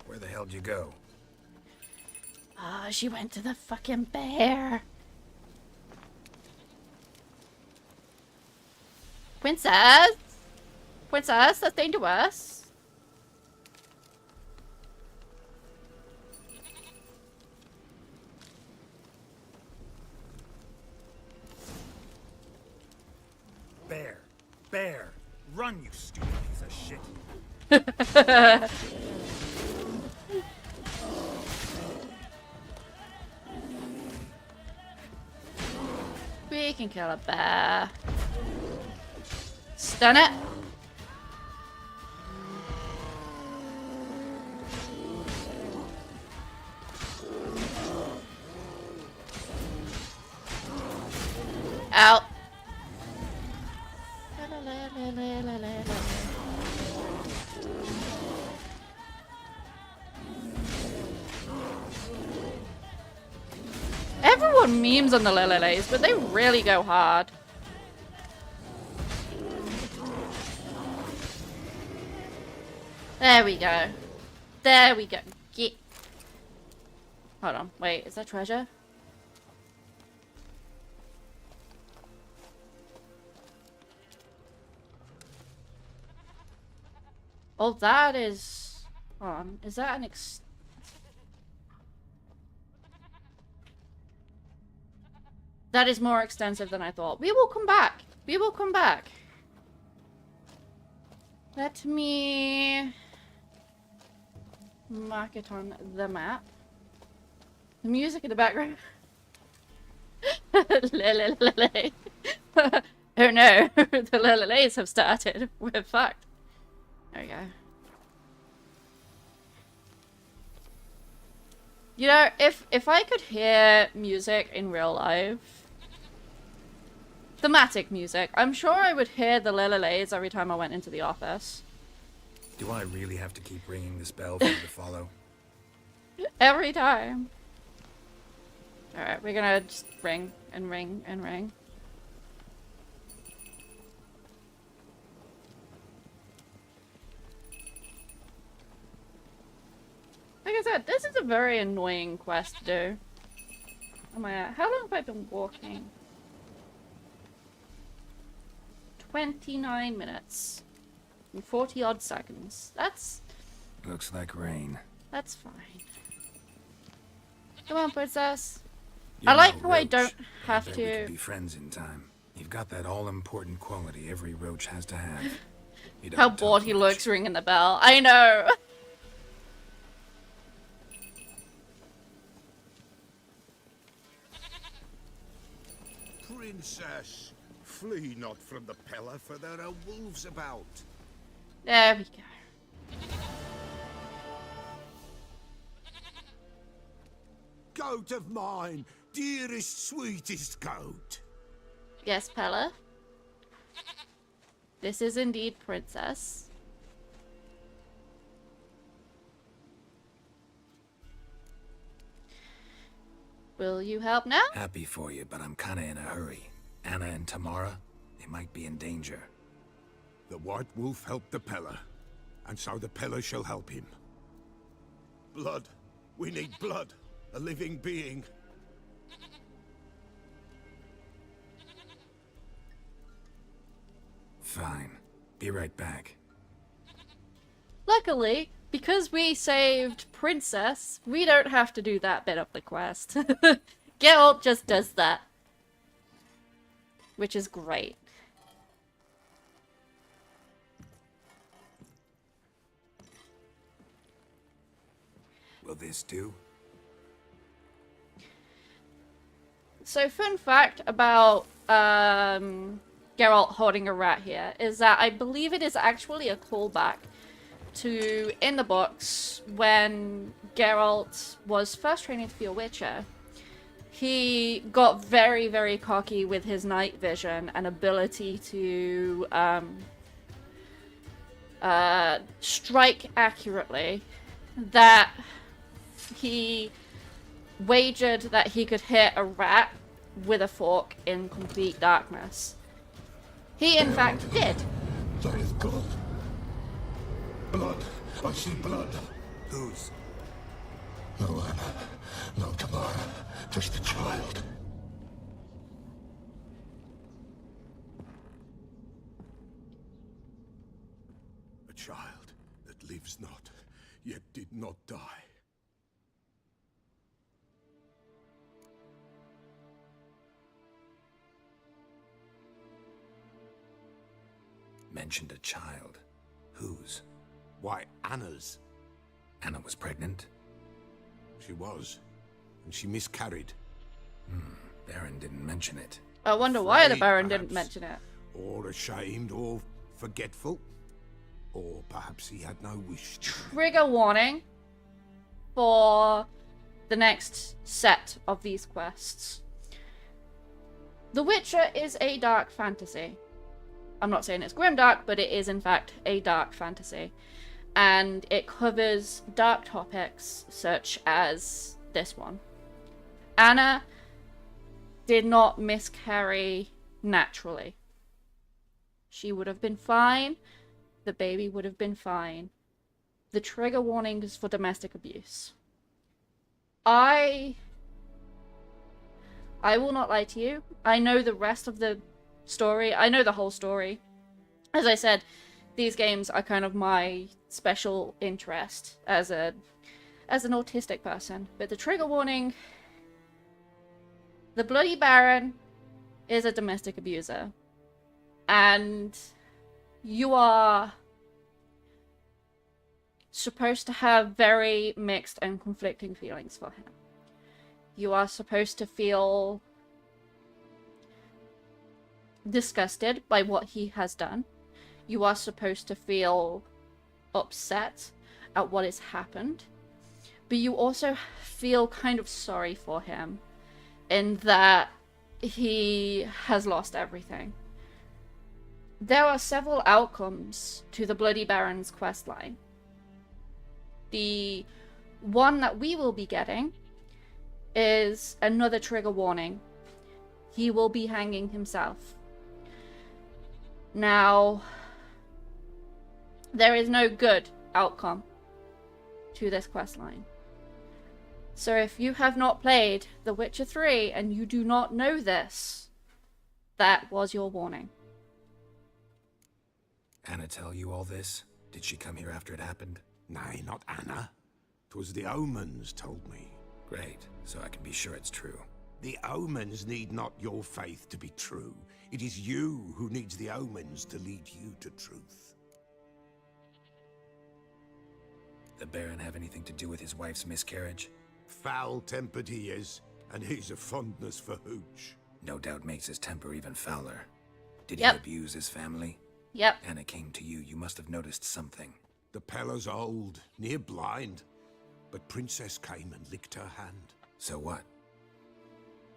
Where the hell did you go? Ah, she went to the fucking bear. Princess? Princess, that's dangerous. bear. Run, you stupid piece of shit. We can kill a bear. Stun it. Out. Everyone memes on the Leleles, but they really go hard. There we go. There we go. Get. Hold on. Wait, is that treasure? Oh, that is... Hold on. Is that an That is more extensive than I thought. We will come back. We will come back. Let me mark it on the map. The music in the background. Lelelele. Oh no, the Leleles have started. We're fucked. There we go. You know, if I could hear music in real life, thematic music, I'm sure I would hear the Leleles every time I went into the office. Do I really have to keep ringing this bell for you to follow? Every time. Alright, we're gonna just ring and ring and ring. Like I said, this is a very annoying quest to do. Oh my god, how long have I been walking? 29 minutes. And 40 odd seconds. That's... Looks like rain. That's fine. Come on, princess. You're I like no how I roach. don't have bet we to... could be friends in time. You've got that all-important quality every roach has to have. You don't How talk bored he much. looks ringing the bell. I know! Princess, flee not from the pillar, for there are wolves about. There we go. Goat of mine, dearest, sweetest goat. Yes, Pella. This is indeed Princess. Will you help now? Happy for you, but I'm kinda in a hurry. Anna and Tamara, they might be in danger. The White Wolf helped the Peller, and so the Peller shall help him. Blood. We need blood. A living being. Fine. Be right back. Luckily, because we saved Princess, we don't have to do that bit of the quest. Geralt just does that. Which is great. Will this do? So, fun fact about Geralt holding a rat here is that I believe it is actually a callback to, in the books, when Geralt was first training to be a Witcher. He got very, very cocky with his night vision and ability to strike accurately, that he wagered that he could hit a rat with a fork in complete darkness. He, in fact, did. That is good. Blood. I see blood. Whose? No Anna. No Tamara. Just a child. A child that lives not, yet did not die. Mentioned a child. Whose? Why, Anna's. Anna was pregnant? She was. And she miscarried. Baron didn't mention it. I wonder why the Afraid, Baron didn't perhaps. mention it. Or ashamed, or forgetful. Or perhaps he had no wish to. Trigger warning for the next set of these quests. The Witcher is a dark fantasy. I'm not saying it's grimdark, but it is in fact a dark fantasy. And it covers dark topics such as this one. Anna did not miscarry naturally. She would have been fine. The baby would have been fine. The trigger warning is for domestic abuse. I will not lie to you. I know the rest of the story. I know the whole story. As I said, these games are kind of my special interest as an autistic person. But the trigger warning, the Bloody Baron is a domestic abuser. And you are supposed to have very mixed and conflicting feelings for him. You are supposed to feel disgusted by what he has done. You are supposed to feel upset at what has happened. But you also feel kind of sorry for him in that he has lost everything. There are several outcomes to the Bloody Baron's questline. The one that we will be getting is another trigger warning. He will be hanging himself. Now, there is no good outcome to this questline. So if you have not played The Witcher 3 and you do not know this, that was your warning. Anna tell you all this? Did she come here after it happened? Nay, not Anna. 'Twas the omens told me. Great, so I can be sure it's true. The omens need not your faith to be true. It is you who needs the omens to lead you to truth. The Baron have anything to do with his wife's miscarriage? Foul-tempered he is, and he's a fondness for hooch. No doubt makes his temper even fouler. Did Yep. he abuse his family? Yep. Anna came to you. You must have noticed something. The Pella's old, near blind, but Princess came and licked her hand. So what?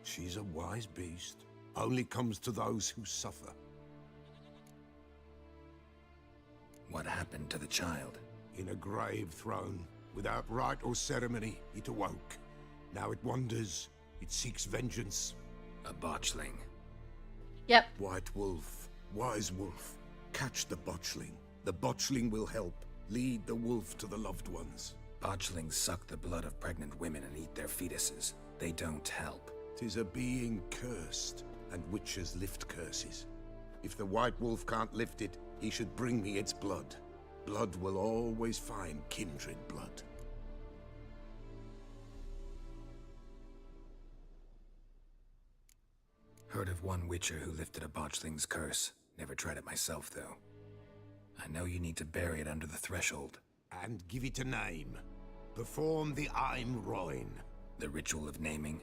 She's a wise beast. Only comes to those who suffer. What happened to the child? In a grave thrown, without rite or ceremony, it awoke. Now it wanders, it seeks vengeance. A botchling. Yep. White wolf, wise wolf, catch the botchling. The botchling will help, lead the wolf to the loved ones. Botchlings suck the blood of pregnant women and eat their fetuses. They don't help. 'Tis a being cursed, and witches lift curses. If the white wolf can't lift it, he should bring me its blood. Blood will always find kindred blood. Heard of one witcher who lifted a botchling's curse. Never tried it myself, though. I know you need to bury it under the threshold. And give it a name. Perform the Aim Roin. The ritual of naming?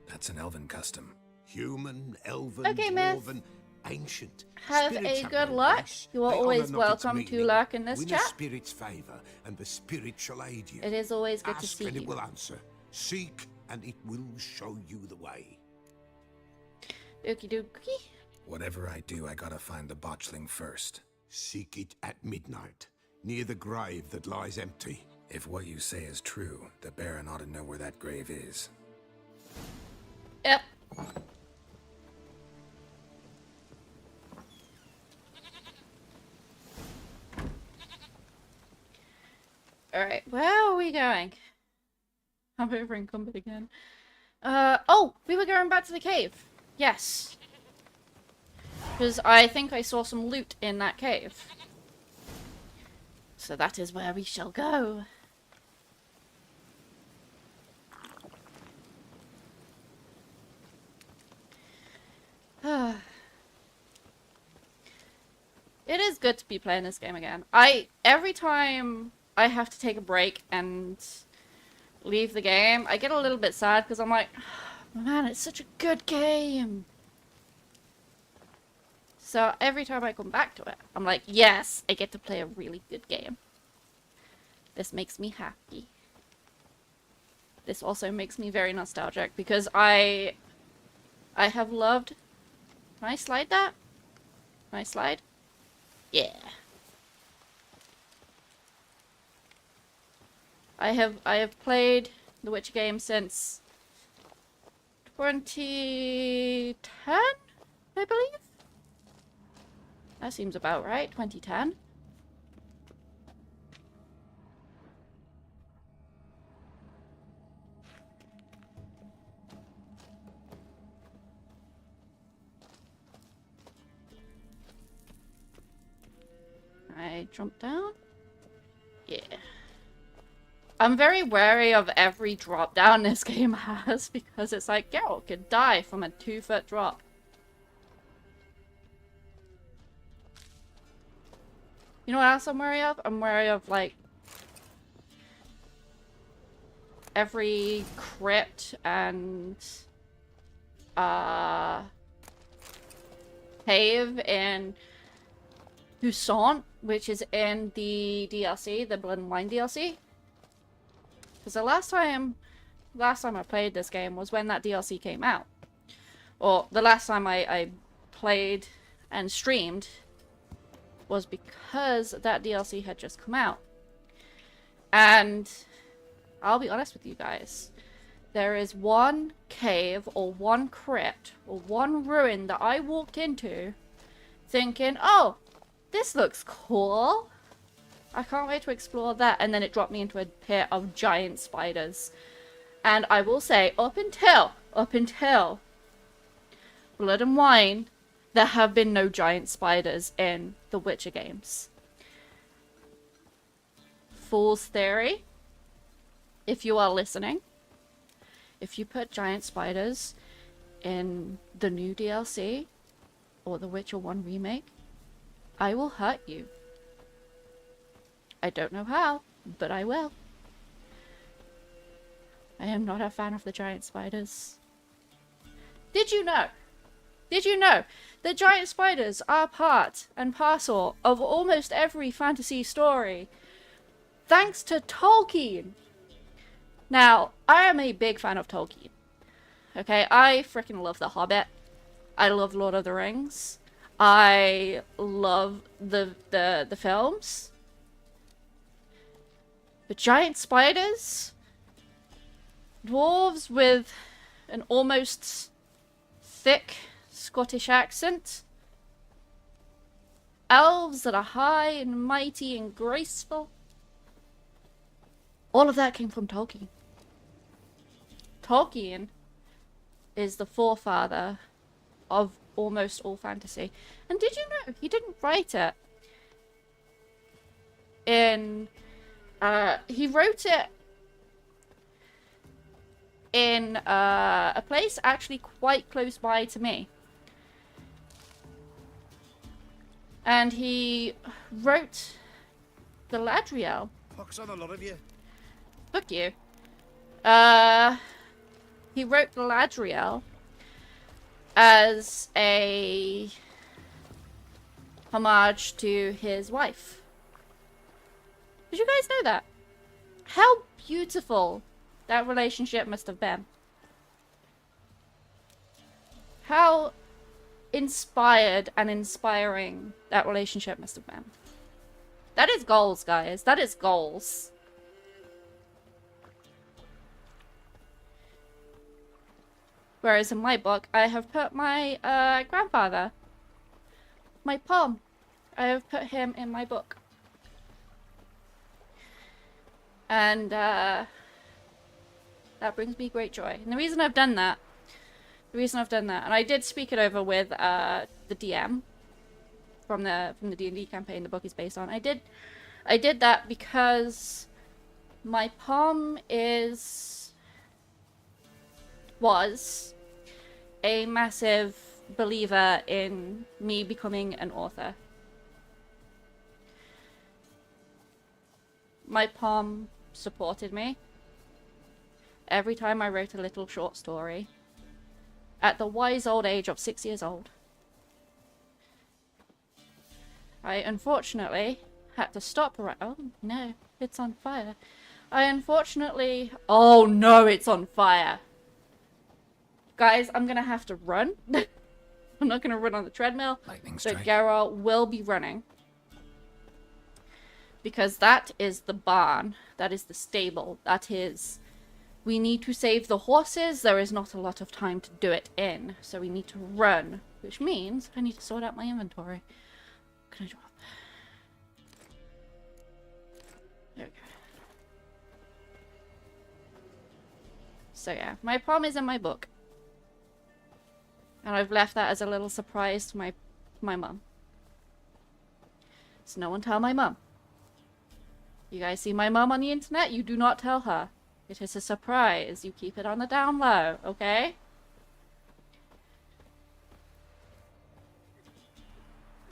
That's an elven custom. Human, elven, Okay, Myth. dwarven, ancient. Have Spirits a have good no luck. race. You are They always honour not its welcome to meaning. lurk in this Win chat. a spirit's favour, and the spirit shall aid you. It is always good to Ask see and it you. will answer. Seek, and it will show you the way. Okie dokie. Whatever I do, I gotta find the botchling first. Seek it at midnight, near the grave that lies empty. If what you say is true, the Baron ought to know where that grave is. Yep. Alright, where are we going? I'm over encumbered again. Oh, we were going back to the cave. Yes. Because I think I saw some loot in that cave. So that is where we shall go. It is good to be playing this game again. Every time I have to take a break and leave the game, I get a little bit sad because I'm like, oh, man, it's such a good game. So every time I come back to it, I'm like, yes, I get to play a really good game. This makes me happy. This also makes me very nostalgic because I have loved... Can I slide that? Can I slide? Yeah. I have played the Witcher game since 2010, I believe. That seems about right, 2010. I jump down. Yeah. I'm very wary of every drop down this game has because it's like Geralt could die from a 2-foot drop. You know what else I'm wary of? I'm wary of like every crypt and cave in Toussaint, which is in the DLC, the Blood and Wine DLC. Because the last time I played this game was when that DLC came out. Or the last time I played and streamed was because that DLC had just come out. And I'll be honest with you guys. There is one cave or one crypt or one ruin that I walked into thinking, oh, this looks cool. I can't wait to explore that. And then it dropped me into a pit of giant spiders. And I will say, up until Blood and Wine, there have been no giant spiders in the Witcher games. Fool's theory, if you are listening, if you put giant spiders in the new DLC or the Witcher 1 remake, I will hurt you. I don't know how, but I will. I am not a fan of the giant spiders. Did you know? Did you know that giant spiders are part and parcel of almost every fantasy story? Thanks to Tolkien! Now, I am a big fan of Tolkien. Okay, I freaking love The Hobbit. I love Lord of the Rings. I love the films. But giant spiders? Dwarves with an almost thick Scottish accent? Elves that are high and mighty and graceful? All of that came from Tolkien. Tolkien is the forefather of almost all fantasy. And did you know he didn't write it in... he wrote it in a place actually quite close by to me. And he wrote Galadriel. Pox on a lot of you. Fuck you. He wrote Galadriel as a homage to his wife. Did you guys know that? How beautiful that relationship must have been. How inspired and inspiring that relationship must have been. That is goals, guys. That is goals. Whereas in my book, I have put my grandfather, my Pom, I have put him in my book. And that brings me great joy. And the reason I've done that, and I did speak it over with the DM from the D&D campaign the book is based on. I did that because my Pom was a massive believer in me becoming an author. my palm supported me every time I wrote a little short story at the wise old age of 6 years old. I unfortunately had to stop right. Oh no, it's on fire. I unfortunately. Oh no, it's on fire. Guys, I'm gonna have to run. I'm not gonna run on the treadmill. Lightning So strike. Geralt will be running. Because that is the barn. That is the stable. That is... We need to save the horses. There is not a lot of time to do it in. So we need to run. Which means I need to sort out my inventory. Can I drop? Okay. So yeah, my palm is in my book. And I've left that as a little surprise to my mum. So no one tell my mum. You guys see my mum on the internet? You do not tell her. It is a surprise. You keep it on the down low, okay?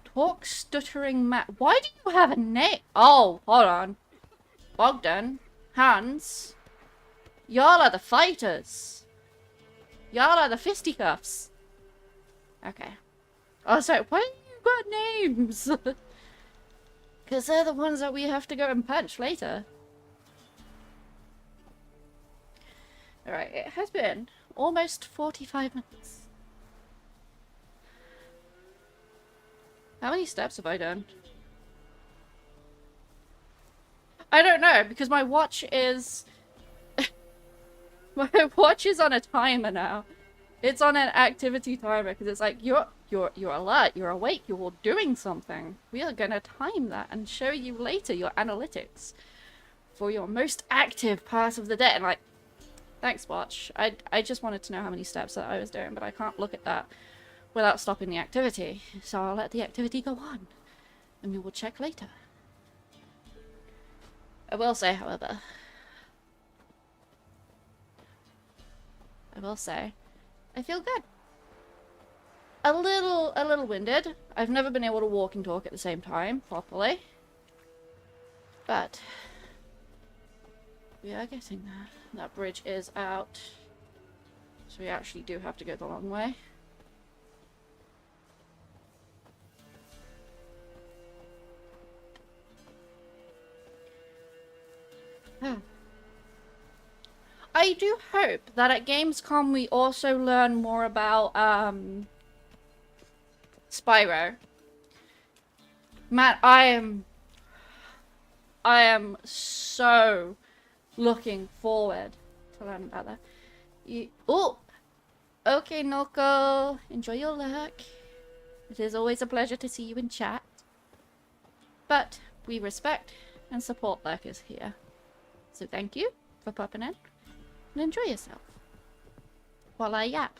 Talk stuttering Matt. Why do you have a name? Oh, hold on. Bogdan, Hans, y'all are the fighters. Y'all are the fisticuffs. Okay. Oh, sorry. Why do you got names? Because they're the ones that we have to go and punch later. Alright, it has been almost 45 minutes. How many steps have I done? I don't know, because my watch is... my watch is on a timer now. It's on an activity timer, because it's like, you're alert, you're awake, you're doing something. We are going to time that and show you later your analytics for your most active part of the day. And like, thanks, watch. I just wanted to know how many steps that I was doing, but I can't look at that without stopping the activity. So I'll let the activity go on, and we will check later. I will say, however, I feel good. A little winded. I've never been able to walk and talk at the same time properly. But we are getting there. That bridge is out. So we actually do have to go the long way. I do hope that at Gamescom we also learn more about Spyro. Matt, I am so looking forward to learning about that. Oh, okay, Noko. Enjoy your luck. It is always a pleasure to see you in chat. But we respect and support lurkers here. So thank you for popping in. And enjoy yourself. While I yap.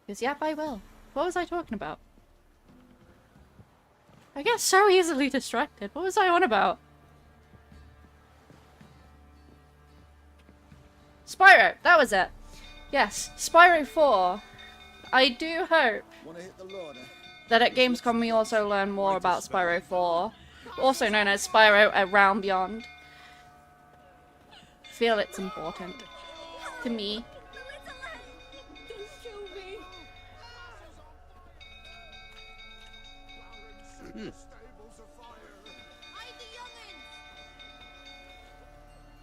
Because yap I will. What was I talking about? I get so easily distracted. What was I on about? Spyro! That was it. Yes, Spyro 4. I do hope that at Gamescom we also learn more about Spyro 4. Also known as Spyro A Realm Beyond. Feel it's important to me.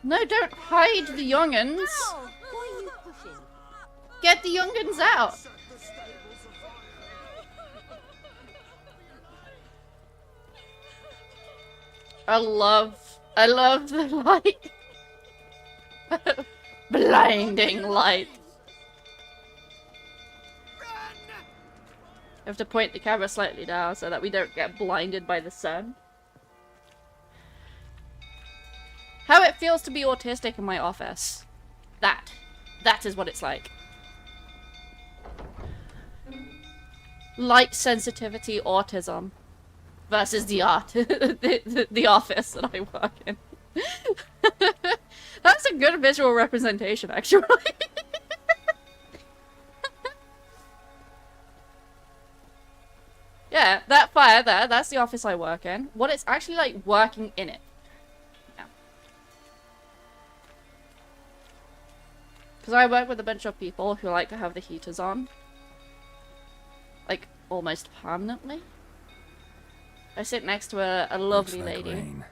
No, don't hide the young'uns. Get the young'uns out. I love the light. Blinding light. I have to point the camera slightly down so that we don't get blinded by the sun. How it feels to be autistic in my office. That is what it's like. Light sensitivity autism versus the the office that I work in. That's a good visual representation, actually. Yeah, that fire there, that's the office I work in. What it's actually like working in it. Because I work with a bunch of people who like to have the heaters on. Like, almost permanently. I sit next to a lovely Looks like lady rain.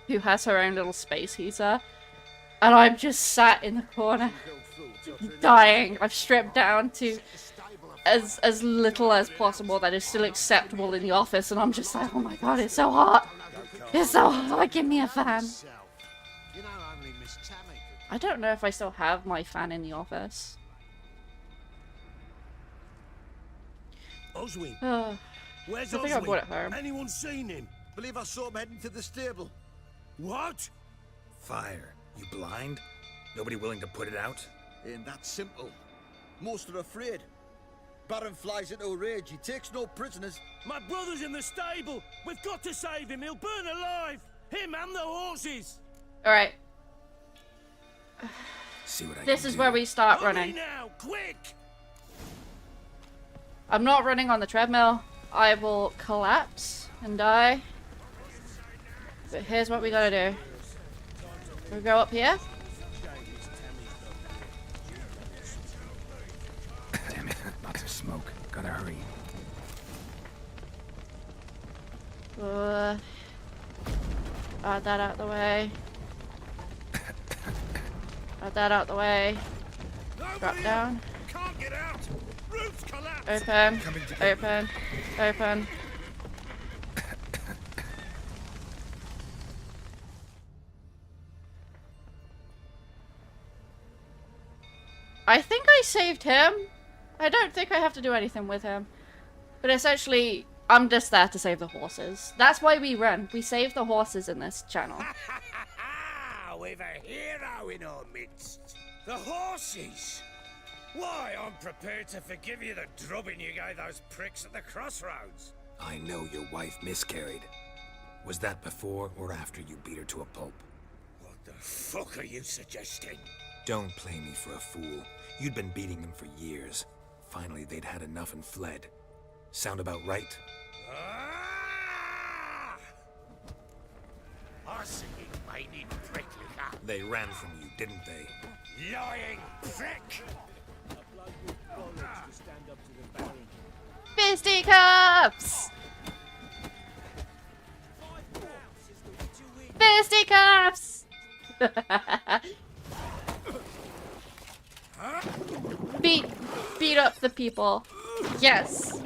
who has her own little space heater. And I'm just sat in the corner, dying. I've stripped down to as little as possible that is still acceptable in the office, and I'm just like, oh my god, it's so hot. It's so hot, give me a fan. I don't know if I still have my fan in the office. Oswin, I where's think I brought it home. Anyone seen him? Believe I saw him heading to the stable. What? Fire. You blind? Nobody willing to put it out? Ain't that simple. Most are afraid. Baron flies into a rage. He takes no prisoners. My brother's in the stable. We've got to save him. He'll burn alive. Him and the horses. Alright, See what I this can is do. where we start Hurry running. now, quick! I'm not running on the treadmill. I will collapse and die. But here's what we gotta do. We go up here. Damn it, lots of smoke. Gotta hurry. Add that out the way. Add that out the way. Drop down. Can't get out. Roof's collapsed. Open. Open. Open. I think I saved him. I don't think I have to do anything with him. But essentially, I'm just there to save the horses. That's why we run. We save the horses in this channel. We've a hero in our midst. The horses. Why, I'm prepared to forgive you the drubbing you gave those pricks at the crossroads. I know your wife miscarried. Was that before or after you beat her to a pulp? What the fuck are you suggesting? Don't play me for a fool. You'd been beating them for years. Finally, they'd had enough and fled. Sound about right? Ah! Arsening mighty prick you got. They ran from you, didn't they? Lying prick! Fisticuffs! Fisticuffs! Beat up the people. Yes.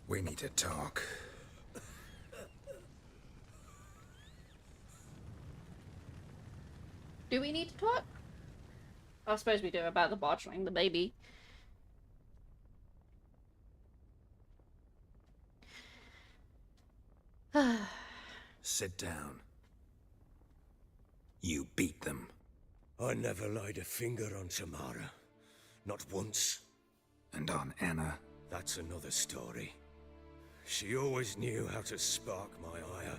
We need to talk. Do we need to talk? I suppose we do, about the botchling the baby. Sit down. You beat them. I never laid a finger on Tamara. Not once. And on Anna. That's another story. She always knew how to spark my ire.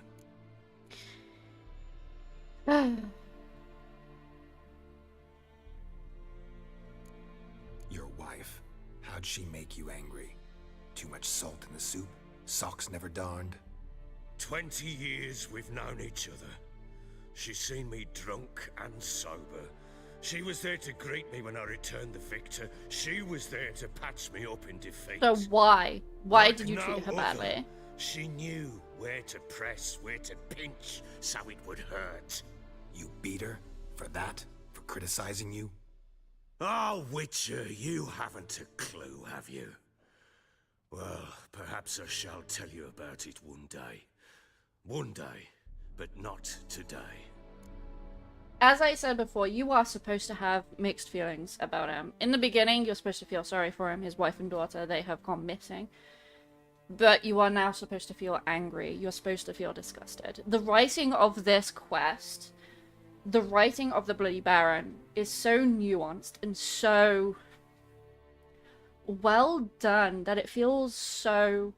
Your wife. How'd she make you angry? Too much salt in the soup? Socks never darned? 20 years we've known each other. She's seen me drunk and sober. She was there to greet me when I returned the victor. She was there to patch me up in defeat. So why? Why Like did you treat her no badly? other. She knew where to press, where to pinch, so it would hurt. You beat her? For that? For criticizing you? Oh, Witcher, you haven't a clue, have you? Well, perhaps I shall tell you about it one day. One day, but not today. As I said before, you are supposed to have mixed feelings about him. In the beginning, you're supposed to feel sorry for him. His wife and daughter, they have gone missing. But you are now supposed to feel angry. You're supposed to feel disgusted. The writing of this quest, the writing of the Bloody Baron, is so nuanced and so well done that it feels so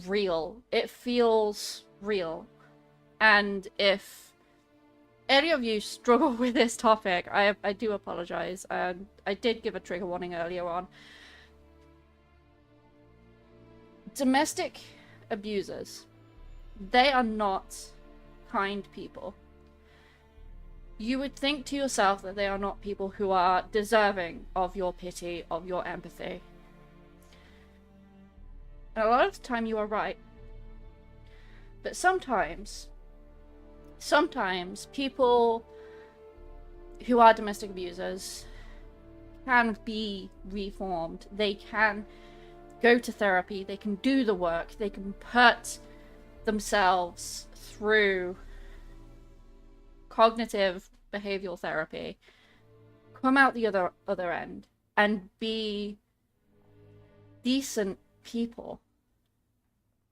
real. It feels real. And if any of you struggle with this topic, I do apologize. I did give a trigger warning earlier on. Domestic abusers, they are not kind people. You would think to yourself that they are not people who are deserving of your pity, of your empathy. And a lot of the time you are right. But sometimes people who are domestic abusers can be reformed. They can go to therapy. They can do the work. They can put themselves through cognitive behavioral therapy, come out the other end, and be decent people.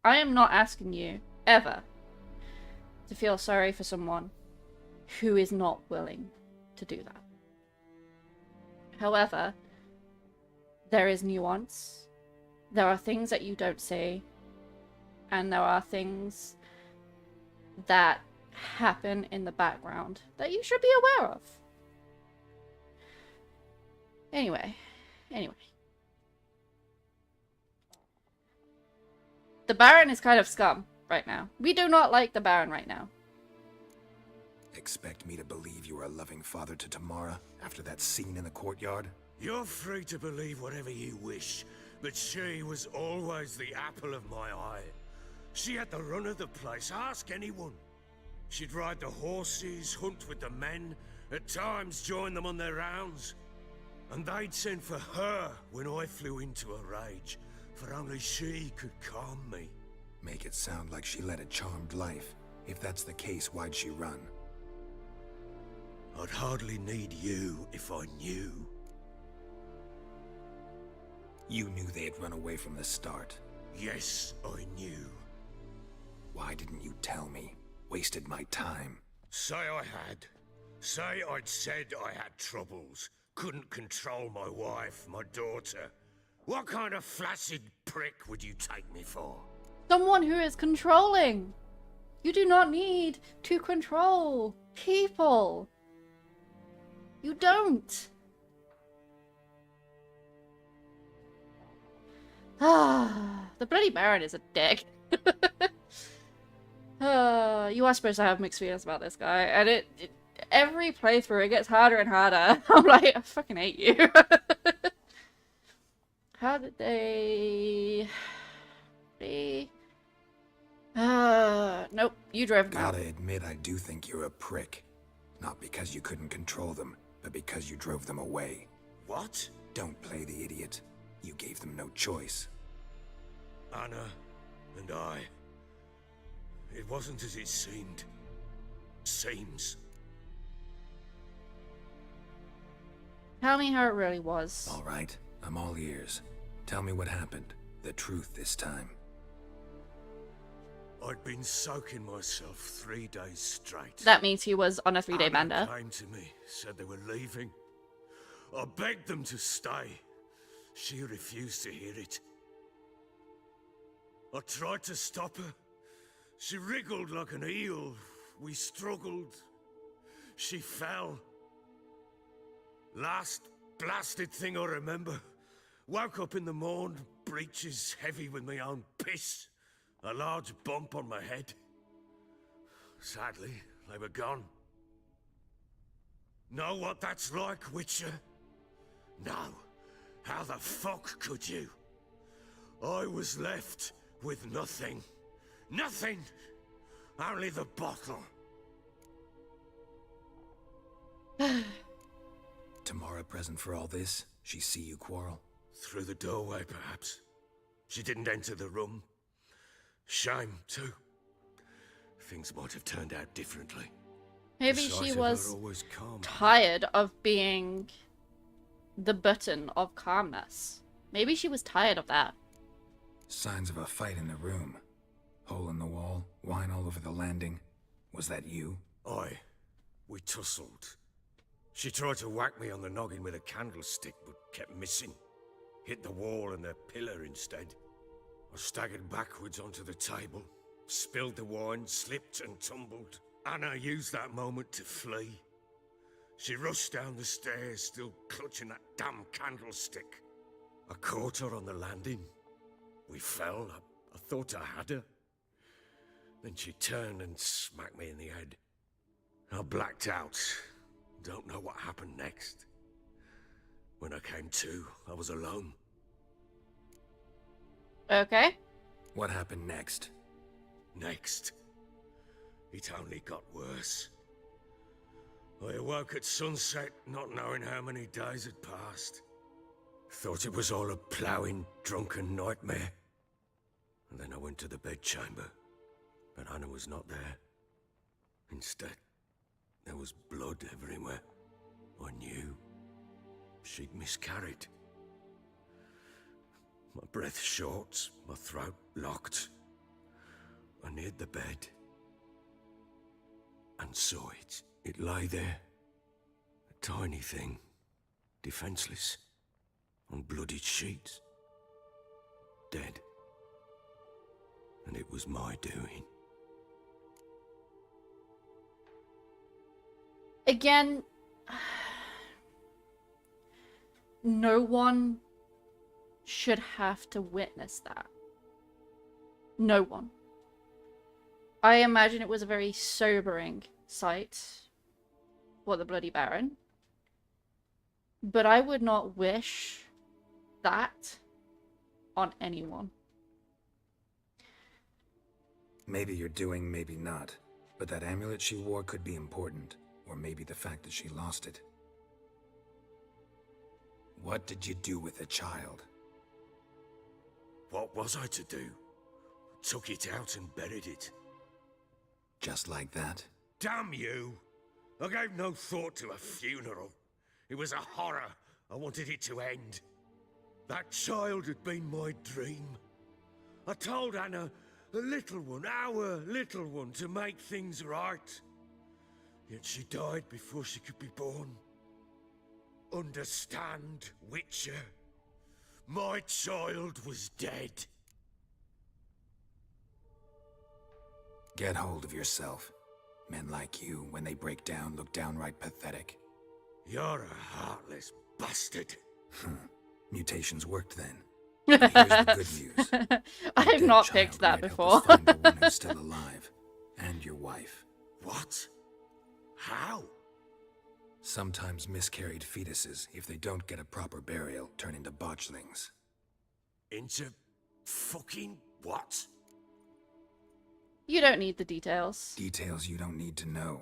I am not asking you ever to feel sorry for someone who is not willing to do that. However, there is nuance. There are things that you don't see, and there are things that happen in the background that you should be aware of. Anyway. The Baron is kind of scum right now. We do not like the Baron right now. Expect me to believe you are a loving father to Tamara after that scene in the courtyard? You're free to believe whatever you wish, but she was always the apple of my eye. She had the run of the place, ask anyone. She'd ride the horses, hunt with the men, at times join them on their rounds. And they'd send for her when I flew into a rage, for only she could calm me. Make it sound like she led a charmed life. If that's the case, why'd she run? I'd hardly need you if I knew. You knew they had run away from the start. Yes, I knew. Why didn't you tell me? Wasted my time. Say I had. Say I'd said I had troubles. Couldn't control my wife, my daughter. What kind of flaccid prick would you take me for? Someone who is controlling. You do not need to control people. You don't. The bloody Baron is a dick. You are supposed to have mixed feelings about this guy, and every playthrough it gets harder and harder. I'm like, I fucking hate you. How did they... Nope, you drove him out. Gotta admit, I do think you're a prick. Not because you couldn't control them, but because you drove them away. What? Don't play the idiot. You gave them no choice. Anna and I... It wasn't as it seemed. Seems. Tell me how it really was. All right, I'm all ears. Tell me what happened. The truth this time. I'd been soaking myself 3 days straight. That means he was on a 3-day bender. Anna came to me, said they were leaving. I begged them to stay. She refused to hear it. I tried to stop her. She wriggled like an eel. We struggled. She fell. Last blasted thing I remember. Woke up in the morn, breeches heavy with my own piss. A large bump on my head. Sadly, they were gone. Know what that's like, Witcher? No. How the fuck could you? I was left with nothing. Nothing! Only the bottle. Tamara present for all this? She see you quarrel? Through the doorway, perhaps. She didn't enter the room. Shame, too. Things might have turned out differently. Maybe she was tired of being the button of calmness. Maybe she was tired of that. Signs of a fight in the room. Hole in the wall, wine all over the landing. Was that you? Aye. We tussled. She tried to whack me on the noggin with a candlestick, but kept missing. Hit the wall and a pillar instead. I staggered backwards onto the table, spilled the wine, slipped and tumbled. Anna used that moment to flee. She rushed down the stairs, still clutching that damn candlestick. I caught her on the landing. We fell. I thought I had her. Then she turned and smacked me in the head. I blacked out. Don't know what happened next. When I came to, I was alone. Okay. What happened next? Next, it only got worse. I awoke at sunset, not knowing how many days had passed. Thought it was all a ploughing, drunken nightmare. And then I went to the bedchamber, but Anna was not there. Instead, there was blood everywhere. I knew she'd miscarried. My breath short, my throat locked. I neared the bed and saw it. It lay there, a tiny thing, defenseless, on bloodied sheets, dead. And it was my doing. Again, no one should have to witness that. No one. I imagine it was a very sobering sight for the Bloody Baron. But I would not wish that on anyone. Maybe you're doing, maybe not. But that amulet she wore could be important. Or maybe the fact that she lost it. What did you do with the child? What was I to do? Took it out and buried it. Just like that? Damn you! I gave no thought to a funeral. It was a horror. I wanted it to end. That child had been my dream. I told Anna, the little one, our little one, to make things right. Yet she died before she could be born. Understand, Witcher? My child was dead. Get hold of yourself. Men like you, when they break down, look downright pathetic. You're a heartless bastard. Mutations worked then. And here's the good news. I have Your not dead picked child that might before. help us find the one who's still alive. And your wife. What? How? Sometimes miscarried fetuses, if they don't get a proper burial, turn into botchlings. Into fucking what? You don't need the details. Details you don't need to know.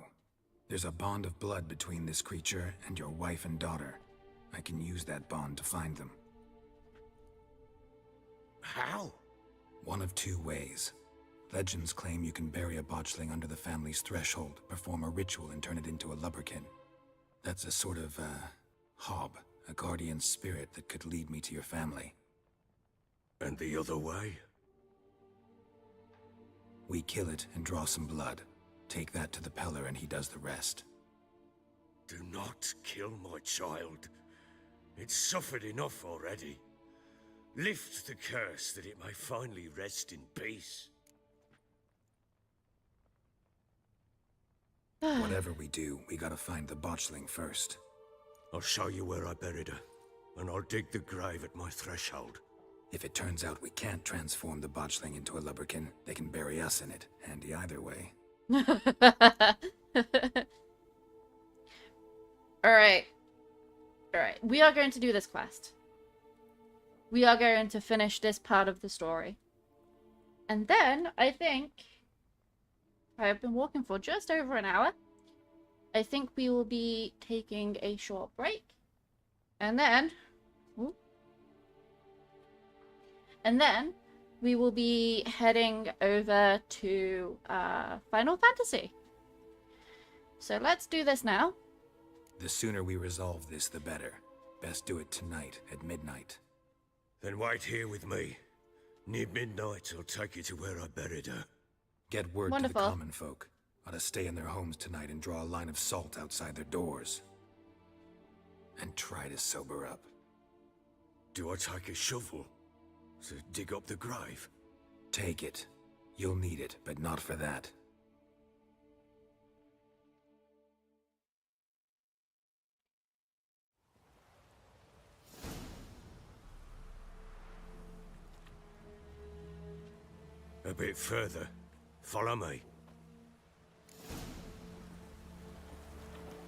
There's a bond of blood between this creature and your wife and daughter. I can use that bond to find them. How? One of two ways. Legends claim you can bury a botchling under the family's threshold, perform a ritual, and turn it into a lubberkin. That's a sort of, hob, a guardian spirit that could lead me to your family. And the other way? We kill it and draw some blood. Take that to the Peller and he does the rest. Do not kill my child. It's suffered enough already. Lift the curse that it may finally rest in peace. Whatever we do, we gotta find the botchling first. I'll show you where I buried her, and I'll dig the grave at my threshold. If it turns out we can't transform the botchling into a lubberkin, they can bury us in it. Handy either way. Alright. Alright. We are going to do this quest. We are going to finish this part of the story. And then, I think... I have been walking for just over an hour. I think we will be taking a short break. And then... Ooh. And then, we will be heading over to Final Fantasy. So let's do this now. The sooner we resolve this, the better. Best do it tonight, at midnight. Then wait here with me. Near midnight, I'll take you to where I buried her. Get word Wonderful. to the common folk. Ought to stay in their homes tonight and draw a line of salt outside their doors. And try to sober up. Do I take a shovel to dig up the grave? Take it. You'll need it, but not for that. A bit further. Follow me.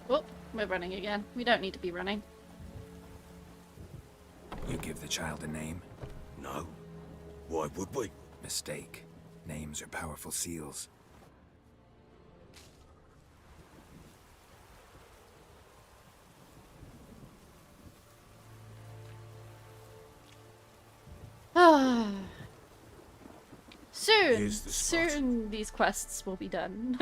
Oh, we're running again. We don't need to be running. You give the child a name? No. Why would we? Mistake. Names are powerful seals. Here's the spot. Soon these quests will be done.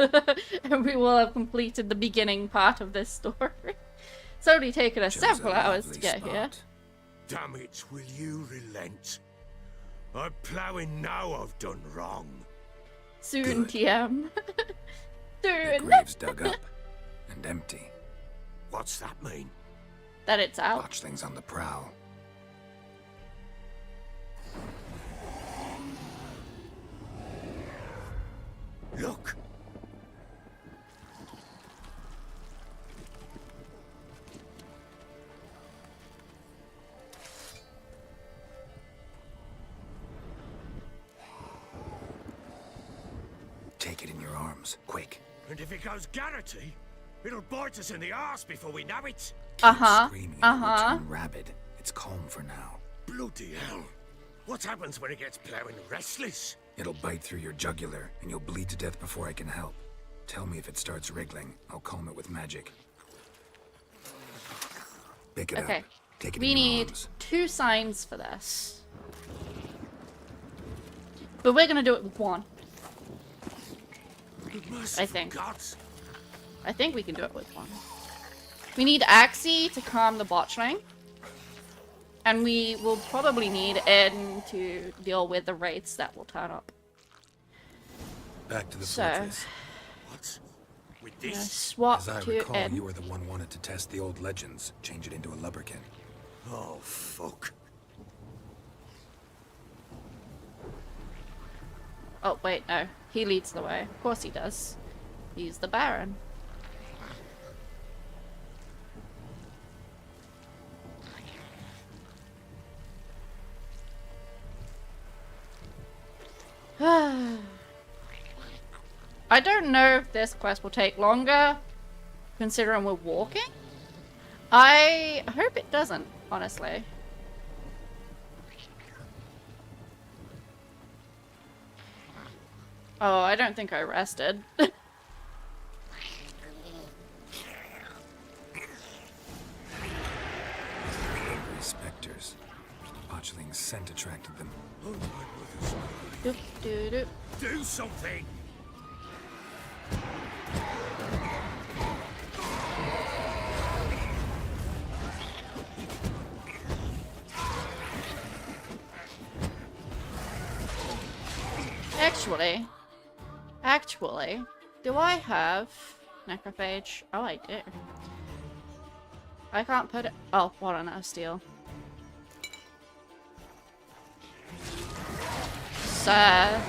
And we will have completed the beginning part of this story. It's only taken us Chose several a hours to lovely get here. spot. Damn it, will you relent? I'm ploughing now I've done wrong. Soon, Good. TM. The Soon. grave's dug up and empty. What's that mean? That it's out. Botchlings on the prowl. Look! Take it in your arms, quick. And if it goes Garrity, it'll bite us in the arse before we know it. Uh-huh. Screaming and it will Uh-huh. turn rabid. It's calm for now. Bloody hell. What happens when it gets ploughing restless? It'll bite through your jugular, and you'll bleed to death before I can help. Tell me if it starts wriggling. I'll calm it with magic. Pick it Okay. up. Take it We in your need arms. 2 signs for this. But we're gonna do it with 1. I think. Gods. I think we can do it with 1. We need Axie to calm the botchling. And we will probably need Eden to deal with the wraiths that will turn up. Back to the So, fortress. What? With I'm gonna this? swap As I to recall, Eden. you were the one wanted to test the old legends, change it into a lubberkin. Oh, fuck. Oh, wait, no. He leads the way. Of course he does. He's the Baron. I don't know if this quest will take longer, considering we're walking. I hope it doesn't, honestly. Oh, I don't think I rested. Angry specters. Botchling's scent attracted them. Oh, my mother's... Doop, doo, doop. Do something! Actually, do I have necrophage? Oh, I do. I can't put it. Oh, what on earth, steel? So,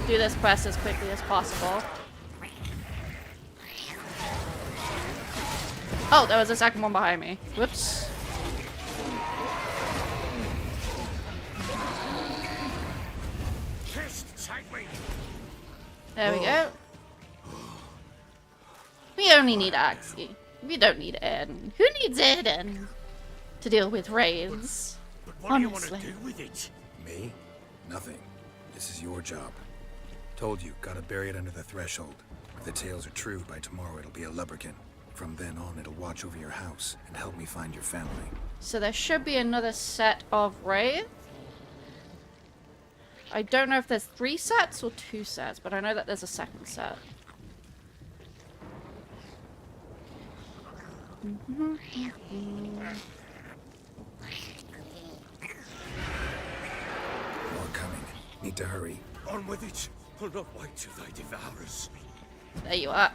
do this quest as quickly as possible. Oh, there was a second one behind me. Whoops. Fist, take me! There we go. We only need Axie. We don't need Eden. Who needs Eden to deal with raids? But what do you want Honestly. to do with it? Me? Nothing. This is your job. Told you, gotta bury it under the threshold. If the tales are true, by tomorrow it'll be a lubberkin. From then on, it'll watch over your house and help me find your family. So there should be another set of raids. I don't know if there's 3 sets or 2 sets, but I know that there's a second set. More coming. Need to hurry. On with it. I'll not wait till they devour us. There you are.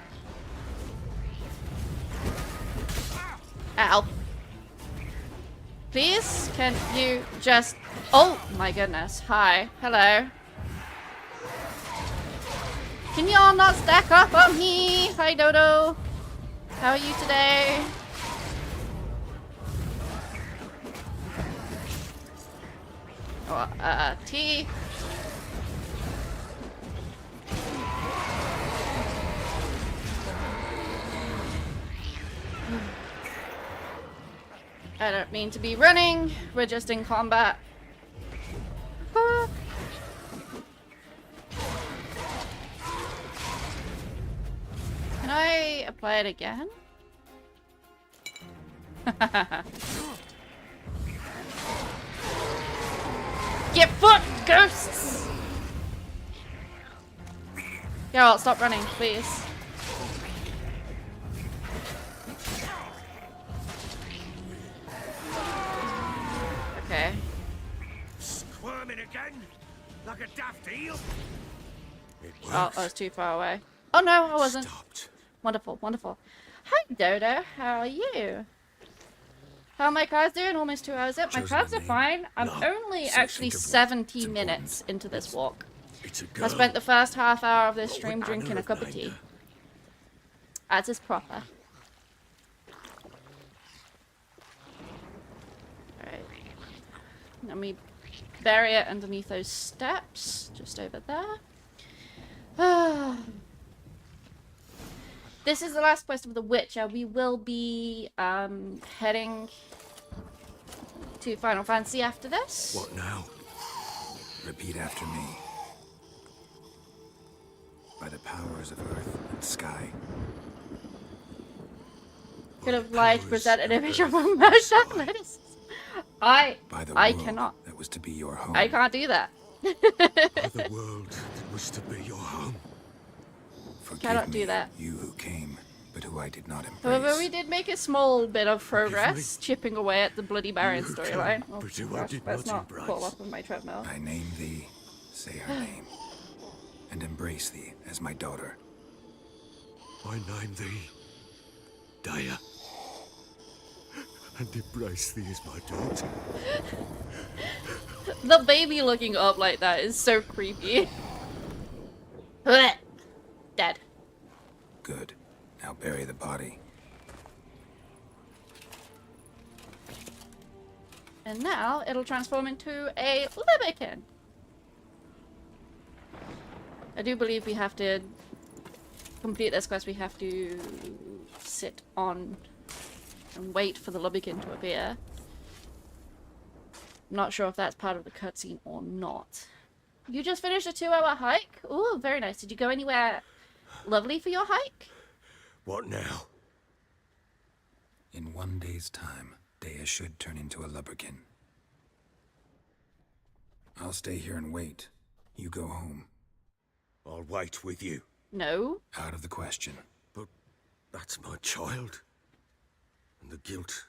Ow. Please, can you just... Oh my goodness. Hi. Hello. Can y'all not stack up on me? Hi, Dodo. How are you today? Oh, T. I don't mean to be running. We're just in combat. Ah. Can I apply it again? Get fucked, ghosts! Geralt, stop running, please. Okay. Squirming again? Like a daft eel? It Oh, works. I was too far away. Oh no, I wasn't. Stopped. Wonderful, wonderful. Hi, Dodo. How are you? How are my cards doing? Almost 2 hours in. My Chosen cards a are name? fine. I'm No. only So actually think of what? 70 It's minutes into this walk. It's a girl. I spent the first half hour of this What stream would drinking Anna a cup have of named tea. her? As is proper. Alright. Let me bury it underneath those steps. Just over there. This is the last quest of the Witcher. We will be heading to Final Fantasy after this. What now? Repeat after me. By the powers of earth and sky. Could have lied to present an image of a merged athletics. By the I world cannot. that was to be your home. I can't do that. By the world that was to be your home. Forgive Cannot me, do that. you who came, but who I did not embrace. However, we did make a small bit of progress, me. chipping away at the Bloody Baron You storyline. can, Oh, but who I gosh, did let's not not embrace. fall off of my treadmill. I name thee, say her name, and embrace thee as my daughter. I name thee Daya. And embrace thee as my daughter. The baby looking up like that is so creepy. Blech. Dead. Good. Now bury the body. And now it'll transform into a Libbykin. I do believe we have to complete this quest. We have to sit on and wait for the Libbykin to appear. I'm not sure if that's part of the cutscene or not. You just finished a 2-hour hike? Ooh, very nice. Did you go anywhere lovely for your hike? What now? In 1 day's time, Dea should turn into a lubberkin. I'll stay here and wait. You go home. I'll wait with you. No. Out of the question. But that's my child. And the guilt,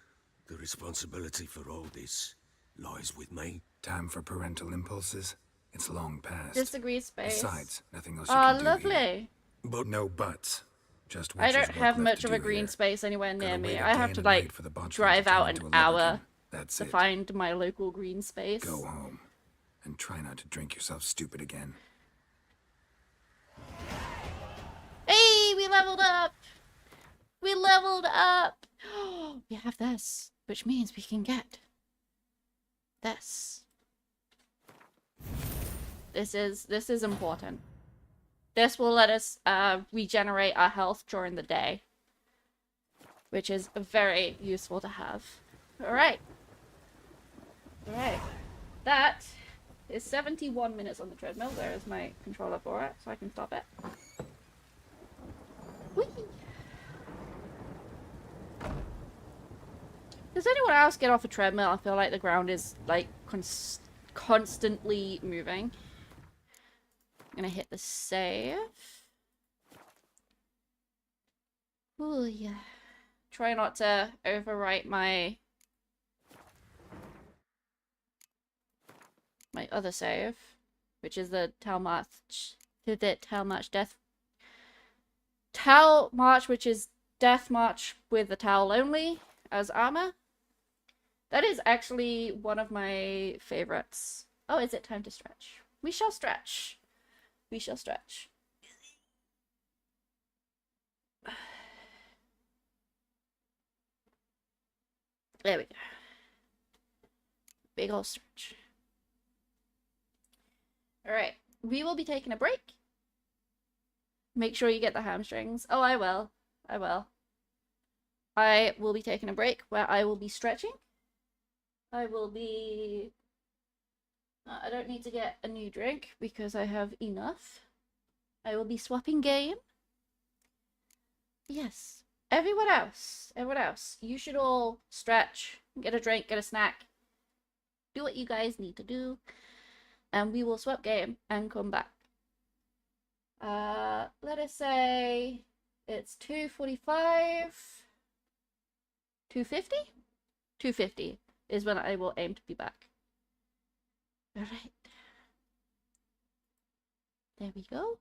the responsibility for all this lies with me. Time for parental impulses? It's long past. Disagree space. Besides, nothing else you Oh, can do lovely. here. But No buts. Just I witches' don't work have left much to of a do green here. space anywhere near Gotta me. wait a I day have and to a like night for the botchling to drive turn out into an a hour lubberkin. That's to it. find my local green space. Go home. And try not to drink yourself stupid again. Hey, we leveled up! We leveled up! We have this, which means we can get this. This is important. This will let us regenerate our health during the day, which is very useful to have. Alright. Alright. That is 71 minutes on the treadmill. There is my controller for it, so I can stop it. Whee! Does anyone else get off a treadmill? I feel like the ground is like constantly moving. I'm gonna hit the save. Oh yeah. Try not to overwrite my other save, which is the Tal March March, which is Death March with the towel only as armor. That is actually one of my favorites. Oh, is it time to stretch? We shall stretch. We shall stretch. There we go. Big ol' stretch. Alright, we will be taking a break. Make sure you get the hamstrings. Oh, I will. I will. I will be taking a break where I will be stretching. I will be... I don't need to get a new drink because I have enough. I will be swapping game. Yes. Everyone else, you should all stretch, get a drink, get a snack. Do what you guys need to do. And we will swap game and come back. Let us say it's 2:45. 2:50? 2:50 is when I will aim to be back. Alright. There we go.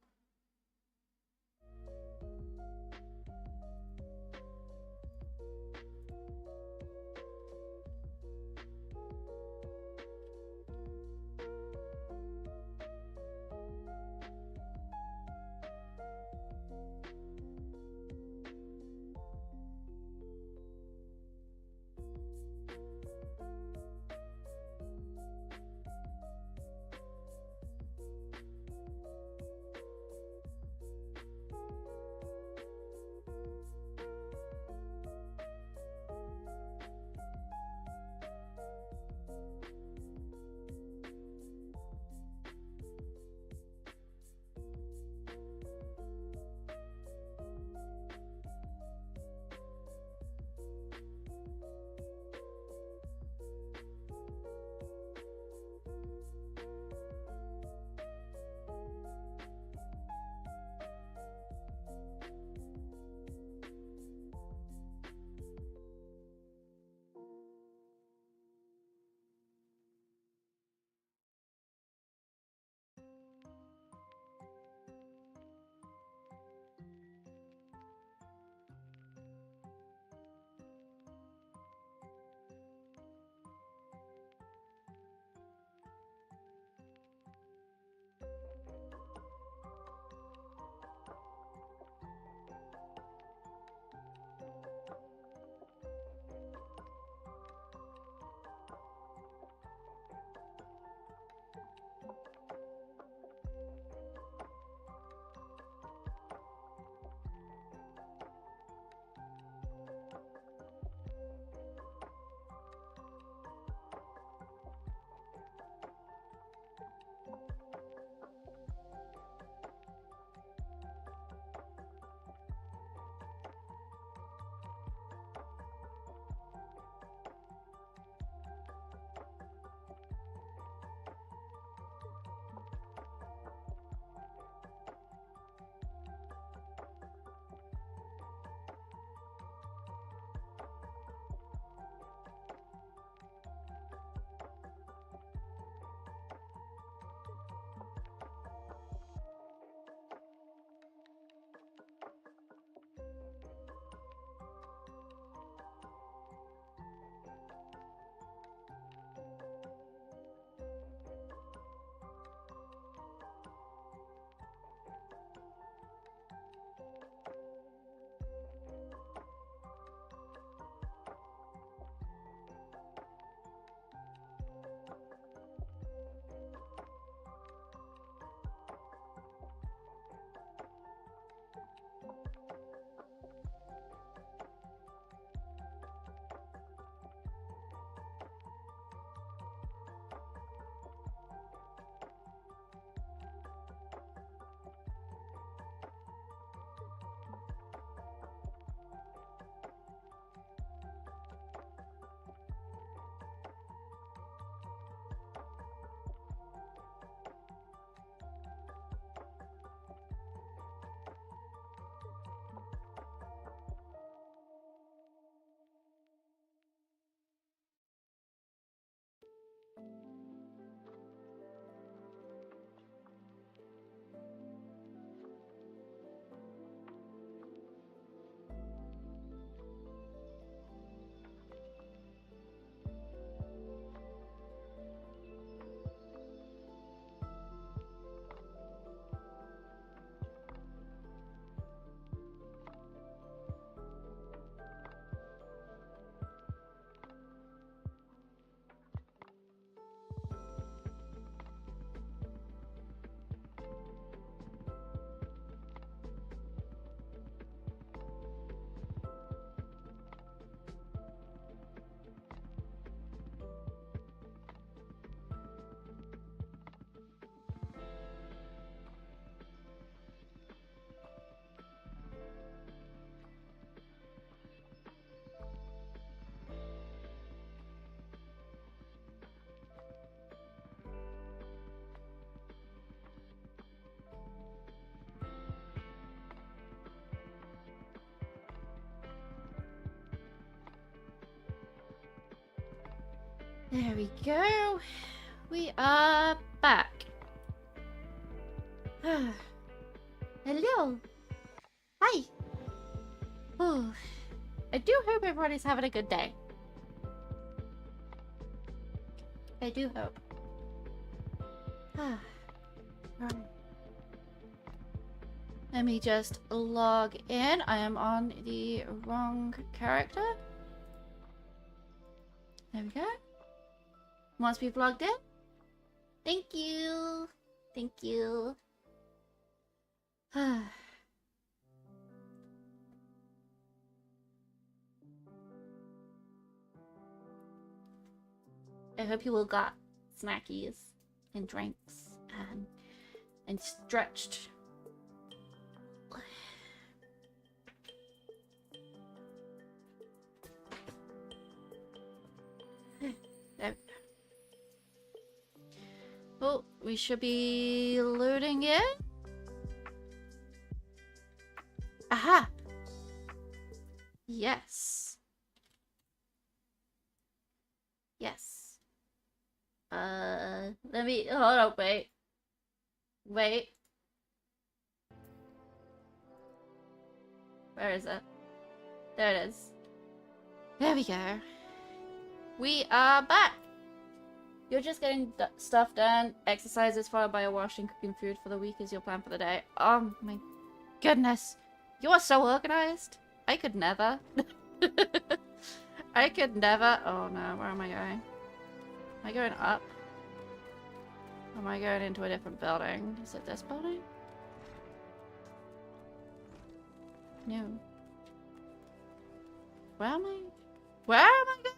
There we go. We are back. Hello. Hi. Oh, I do hope everybody's having a good day. I do hope. Let me just log in. I am on the wrong character. There we go. Once we've logged in. Thank you. Thank you. I hope you all got snackies and drinks and stretched. There. Oh, we should be loading in. Aha! Yes. Yes. Let me, hold on, wait. Wait. Where is it? There it is. There we go. We are back! You're just getting stuff done. Exercises followed by a washing, cooking food for the week is your plan for the day. Oh my goodness. You are so organized. I could never. I could never. Oh no, where am I going? Am I going up? Or am I going into a different building? Is it this building? No. Where am I? Where am I going?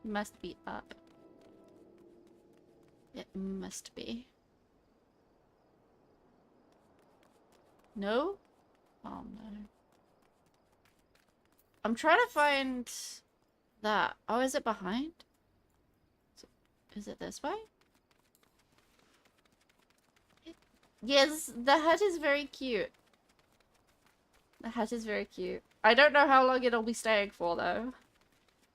Must be up. It must be. No? Oh no. I'm trying to find that. Oh, is it behind? Is it this way? Yes, the hut is very cute. The hut is very cute. I don't know how long it'll be staying for though.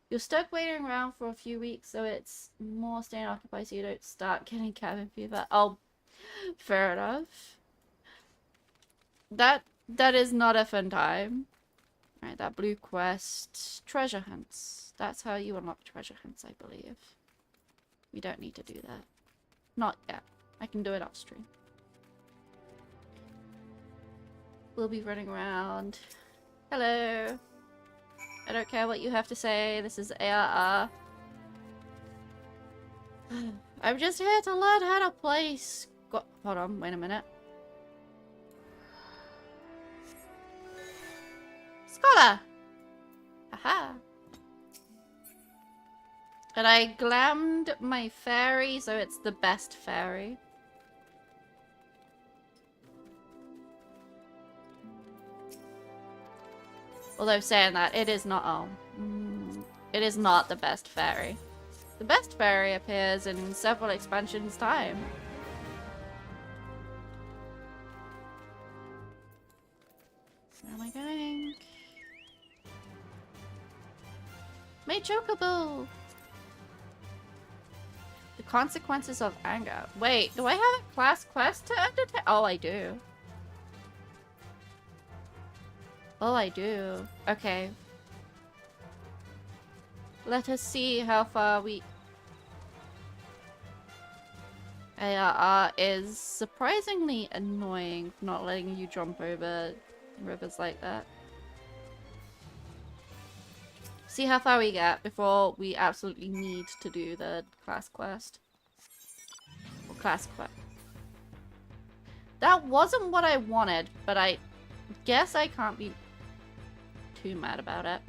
You're stuck waiting around for a few weeks, so it's more staying occupied so you don't start getting cabin fever. Oh, fair enough. That is not a fun time. Right, that blue quest. Treasure hunts. That's how you unlock treasure hunts, I believe. We don't need to do that. Not yet. I can do it off stream. We'll be running around. Hello. I don't care what you have to say. This is ARR. I'm just here to learn how to play hold on, wait a minute. Scholar! Aha! And I glammed my fairy, so it's the best fairy. Although saying that, it is not, it is not the best fairy. The best fairy appears in several expansions' time. Where am I going? My chocobo! The consequences of anger. Wait, do I have a class quest to undertake? Oh, I do. Oh, I do. Okay. Let us see how far we... ARR is surprisingly annoying for not letting you jump over rivers like that. See how far we get before we absolutely need to do the class quest. Or class quest. That wasn't what I wanted, but I guess I can't be too mad about it.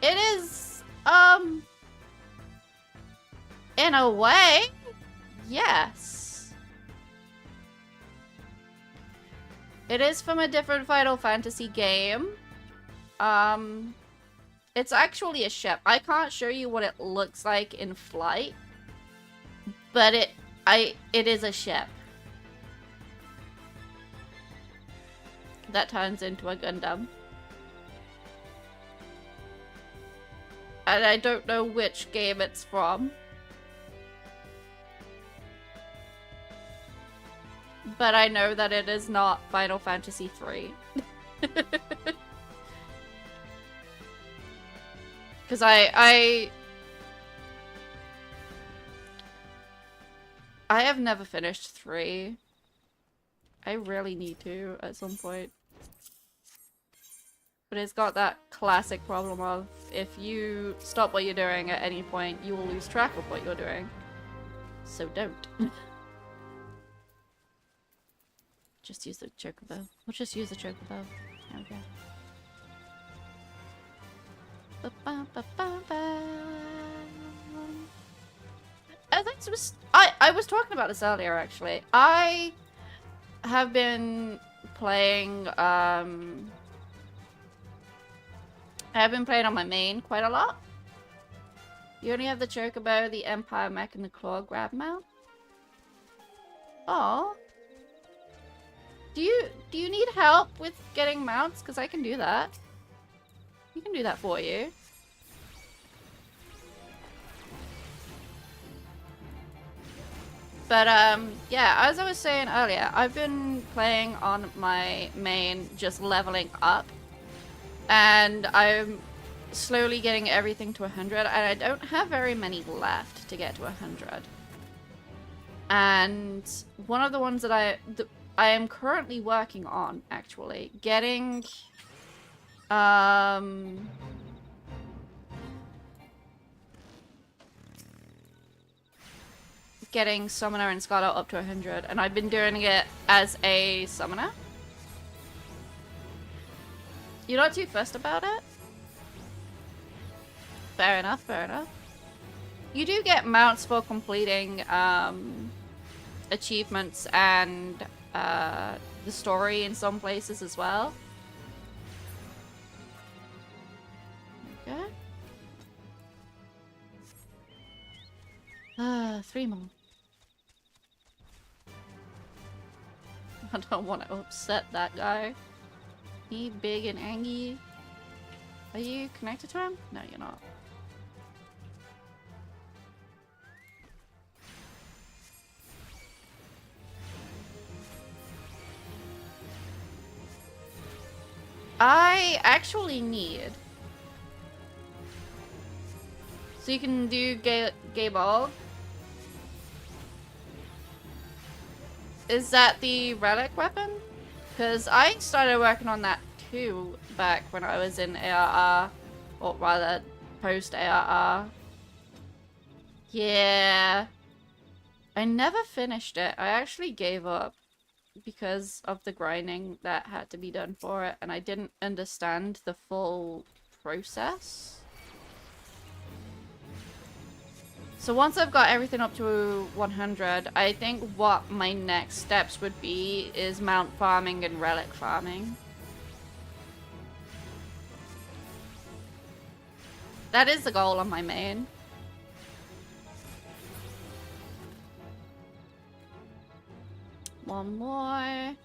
It is, in a way, yes. It is from a different Final Fantasy game. It's actually a ship. I can't show you what it looks like in flight, but it is a ship. That turns into a Gundam. And I don't know which game it's from. But I know that it is not Final Fantasy III. Because I have never finished 3. I really need to at some point. But it's got that classic problem of if you stop what you're doing at any point, you will lose track of what you're doing. So don't. Just use the chocobo. We'll just use the chocobo. There we go. I was talking about this earlier actually. I have been playing I have been playing on my main quite a lot. You only have the chocobo, the Empire mech, and the claw grab mount. Oh. Do you need help with getting mounts? Because I can do that. We can do that for you. But yeah, as I was saying earlier, I've been playing on my main, just leveling up. And I'm slowly getting everything to 100, and I don't have very many left to get to 100. And one of the ones that I am currently working on, actually, getting getting Summoner and Scholar up to 100, and I've been doing it as a Summoner. You're not too fussed about it? Fair enough, fair enough. You do get mounts for completing achievements and the story in some places as well. Okay. 3 more. I don't want to upset that guy. He big and angry. Are you connected to him? No, you're not. I actually need. So you can do gay ball. Is that the relic weapon? Because I started working on that too back when I was in ARR, or rather post ARR. Yeah, I never finished it. I actually gave up because of the grinding that had to be done for it, and I didn't understand the full process. So once I've got everything up to 100, I think what my next steps would be is mount farming and relic farming. That is the goal on my main. One more. I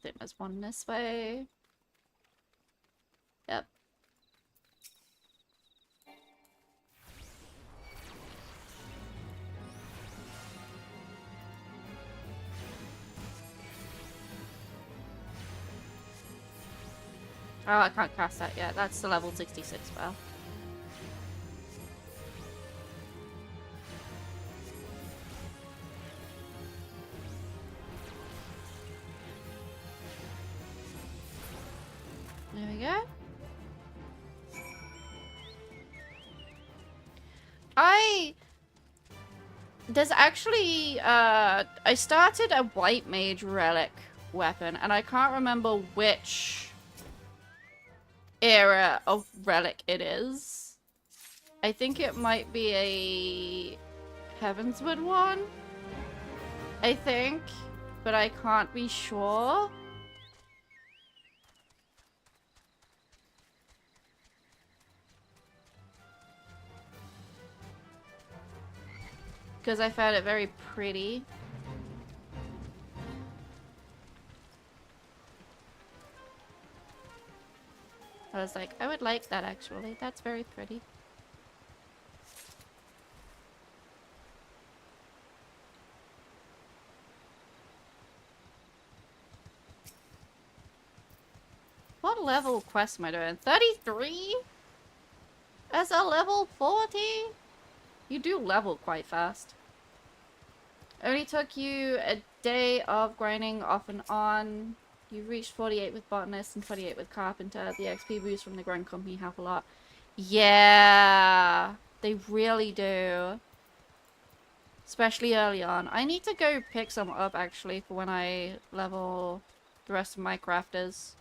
think there's one this way. Yep. Oh, I can't cast that yet. That's the level 66 spell. There we go. There's actually, I started a white mage relic weapon, and I can't remember which era of relic it is. I think it might be a Heavenswood one, I think, but I can't be sure. because I found it very pretty. I was like, I would like that actually. That's very pretty. What level quest am I doing? 33? As a level 40? You do level quite fast. Only took you a day of grinding off and on. You reached 48 with Botanist and 28 with Carpenter. The XP boosts from the Grand Company help a lot. Yeah, they really do. Especially early on. I need to go pick some up actually for when I level the rest of my crafters.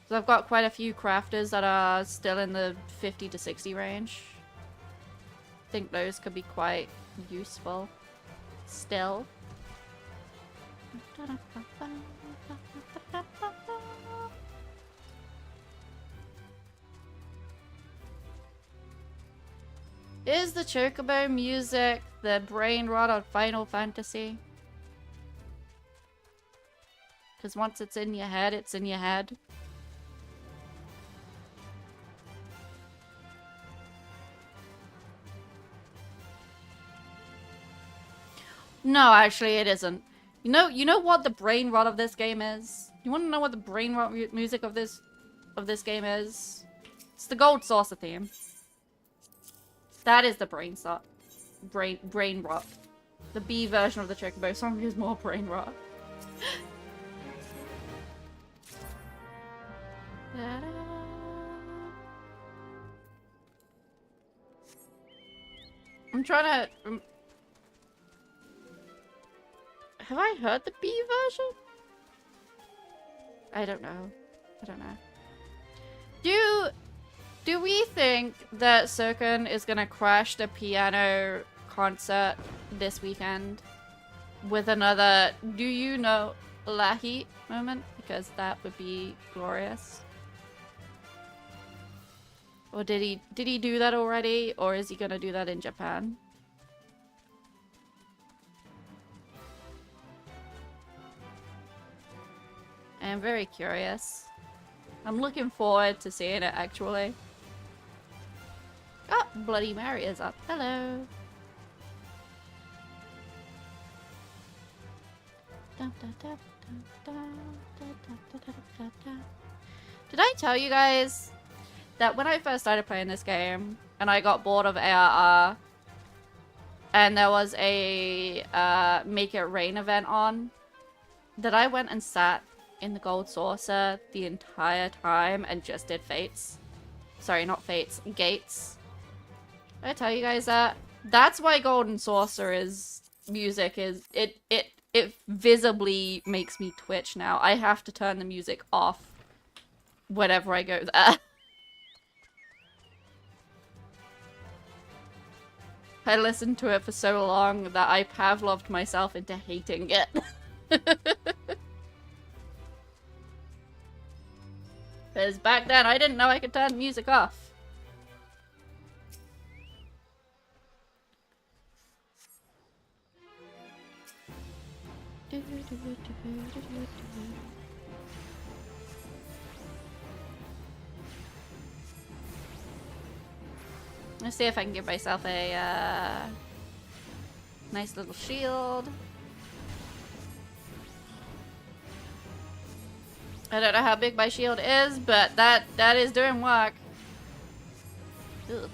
So I've got quite a few crafters that are still in the 50 to 60 range. I think those could be quite useful still. Is the Chocobo music the brain rot of Final Fantasy? Because once it's in your head, it's in your head. No, actually it isn't. You know what the brain rot of this game is? You want to know what the brain rot music of this game is? It's the Gold Saucer theme. That is the brain rot. The B version of the Chocobo song is more brain rot. I'm trying to. Have I heard the B version? I don't know. I don't know. Do we think that Sokun is gonna crash the piano concert this weekend with another "Do you know Lahi" moment? Because that would be glorious. Or did he do that already? Or is he gonna do that in Japan? I am very curious. I'm looking forward to seeing it actually. Oh, Bloody Mary is up. Hello. Did I tell you guys that when I first started playing this game and I got bored of ARR and there was a Make It Rain event on, that I went and sat in the Gold Saucer the entire time and just did Fates? Sorry, not Fates, Gates. Did I tell you guys that? That's why Golden Saucer's music is it visibly makes me twitch now. I have to turn the music off whenever I go there. I listened to it for so long that I Pavloved myself into hating it. Because back then I didn't know I could turn the music off. Let's see if I can give myself a nice little shield. I don't know how big my shield is, but that is doing work. Ugh.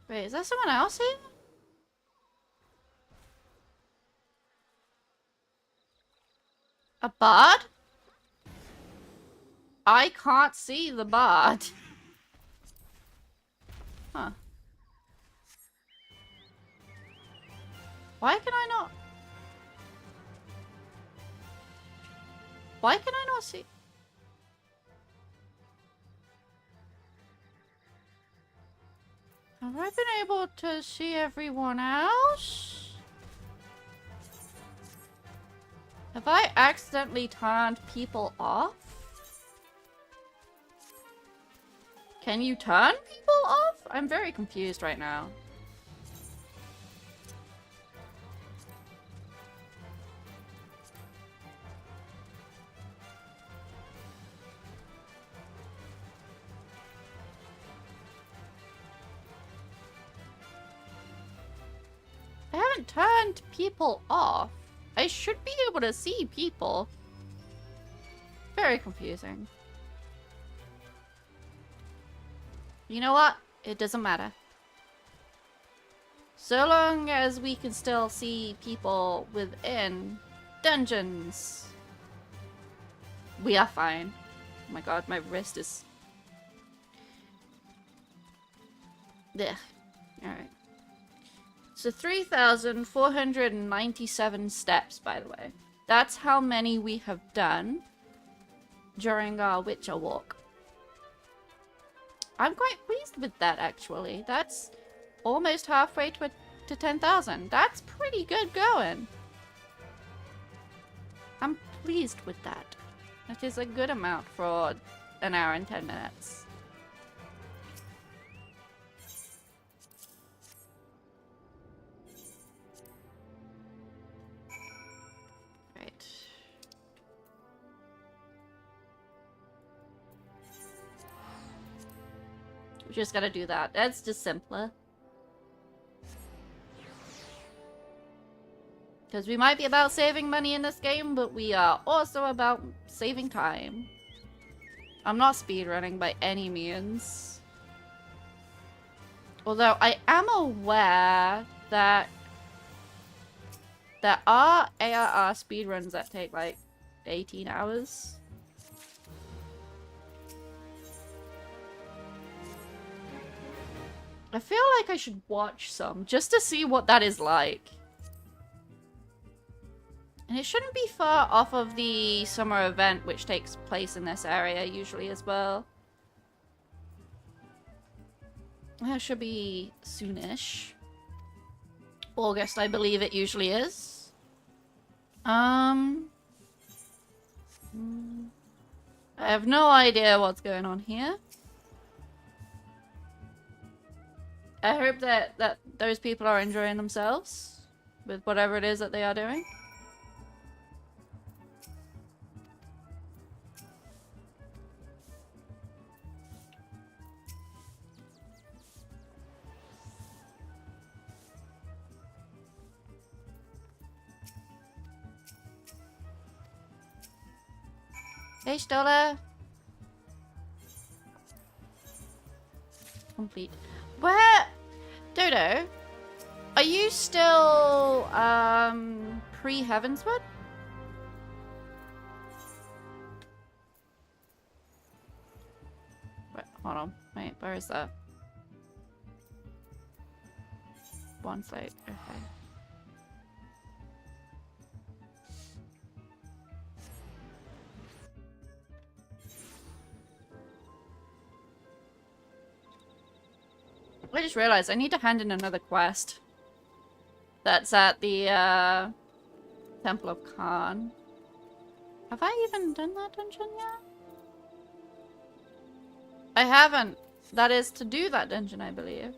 Wait, is there someone else here? A bard? I can't see the bard. Huh. Why can I not? Why can I not see? Have I been able to see everyone else? Have I accidentally turned people off? Can you turn people off? I'm very confused right now. I haven't turned people off. I should be able to see people. Very confusing. You know what? It doesn't matter. So long as we can still see people within dungeons, we are fine. Oh my god, my wrist is... Ugh. Alright. So 3,497 steps, by the way. That's how many we have done during our Witcher walk. I'm quite pleased with that, actually. That's almost halfway to 10,000. That's pretty good going. I'm pleased with that. That is a good amount for an hour and 10 minutes. Right. We just gotta do that. That's just simpler. Because we might be about saving money in this game, but we are also about saving time. I'm not speedrunning by any means. Although I am aware that there are ARR speedruns that take like 18 hours. I feel like I should watch some just to see what that is like. And it shouldn't be far off of the summer event, which takes place in this area usually as well. That should be soonish. August, I believe it usually is. I have no idea what's going on here. I hope that those people are enjoying themselves with whatever it is that they are doing. Hey, Stola. Complete. Where? Dodo, are you still, pre-Heavenswood? Wait, hold on. Wait, where is that? One slate, okay. I just realized I need to hand in another quest. That's at the, Temple of Khan. Have I even done that dungeon yet? I haven't. That is to do that dungeon, I believe.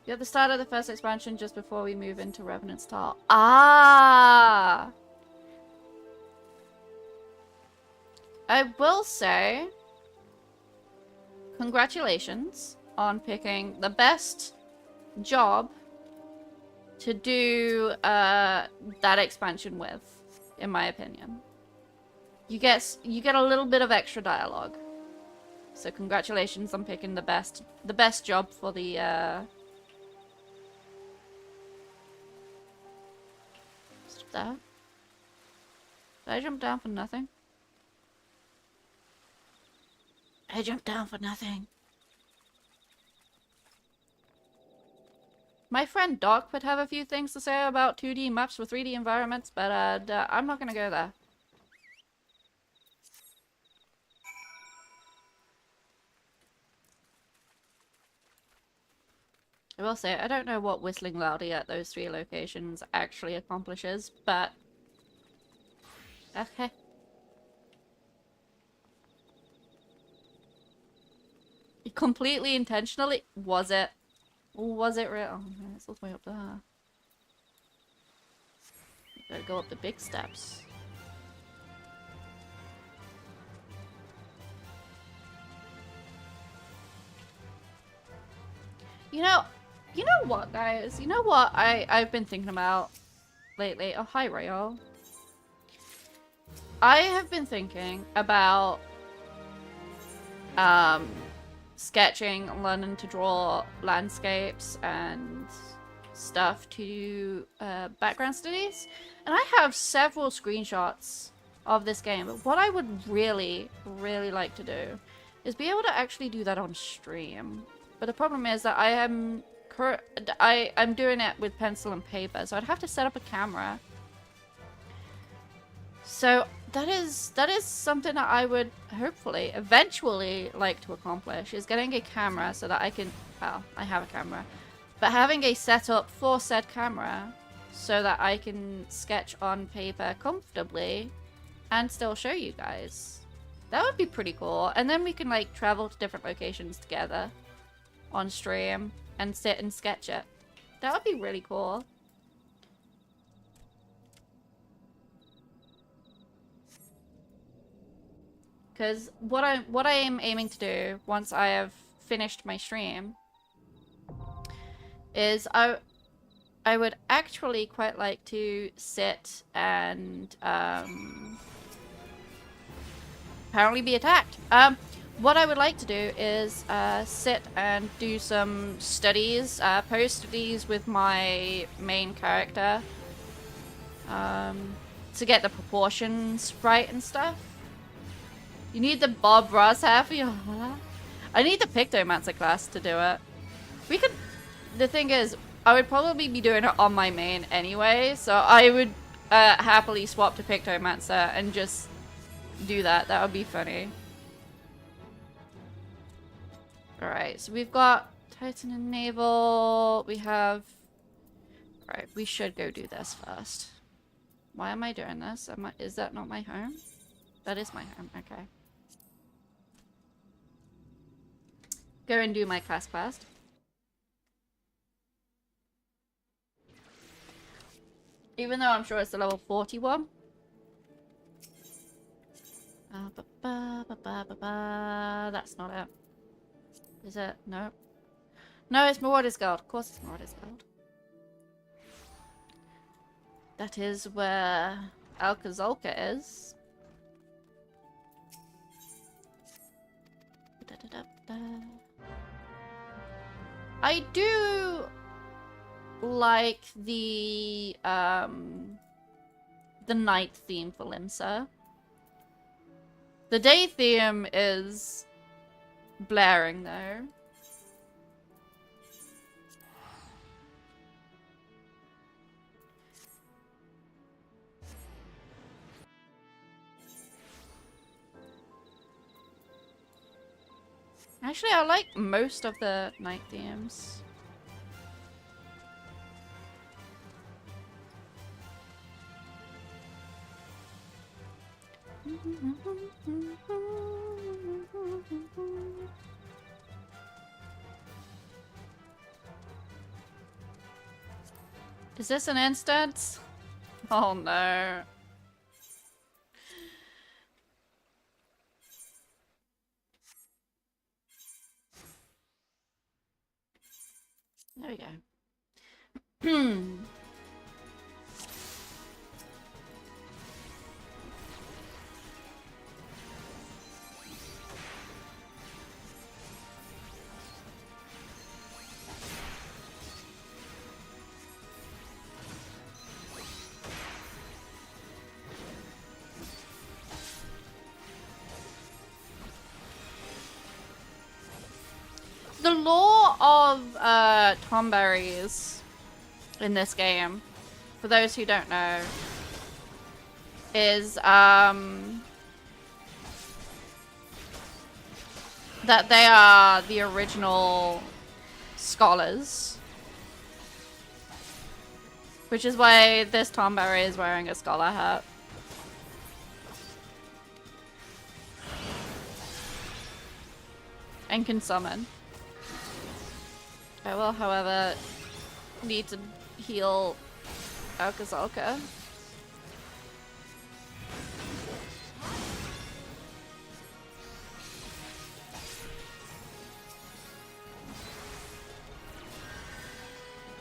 You're at the start of the first expansion just before we move into Revenant's Tower. Ah! I will say, congratulations on picking the best job to do that expansion with, in my opinion. You get a little bit of extra dialogue. So congratulations on picking the best job for the what's that? Did I jump down for nothing? I jumped down for nothing. My friend Doc would have a few things to say about 2D maps for 3D environments, but I'm not gonna go there. I will say, I don't know what whistling loudly at those 3 locations actually accomplishes, but Okay. Completely intentionally? Was it? Or was it real? Oh man, it's all the way up there. You gotta go up the big steps. You know what, guys? You know what I've been thinking about lately? Oh, hi, Rayo. I have been thinking about sketching, learning to draw landscapes and stuff to do background studies. And I have several screenshots of this game. But what I would really, really like to do is be able to actually do that on stream. But the problem is that I'm doing it with pencil and paper, so I'd have to set up a camera. So that is something that I would hopefully eventually like to accomplish, is getting a camera so that I can, well, I have a camera, but having a setup for said camera so that I can sketch on paper comfortably and still show you guys. That would be pretty cool. And then we can like travel to different locations together on stream and sit and sketch it. That would be really cool. Because what I am aiming to do once I have finished my stream is I would actually quite like to sit and apparently be attacked. What I would like to do is sit and do some studies, post studies with my main character to get the proportions right and stuff. You need the Bob Ross hair for your hair? I need the Pictomancer class to do it. We could... The thing is, I would probably be doing it on my main anyway, so I would happily swap to Pictomancer and just do that. That would be funny. Alright, so we've got Titan and Naval. We have... Alright, we should go do this first. Why am I doing this? Is that not my home? That is my home, okay. Go and do my class quest. Even though I'm sure it's a level 41. That's not it. Is it? No. No, it's Marauder's Guild. Of course it's Marauder's Guild. That is where Alcazolka is. I do like the night theme for Limsa. The day theme is blaring though. Actually, I like most of the night themes. Is this an instance? Oh no. There we go. The lore of tomberries in this game, for those who don't know, is that they are the original scholars. Which is why this tomberry is wearing a scholar hat. And can summon. I will, however, need to heal Alcazalca.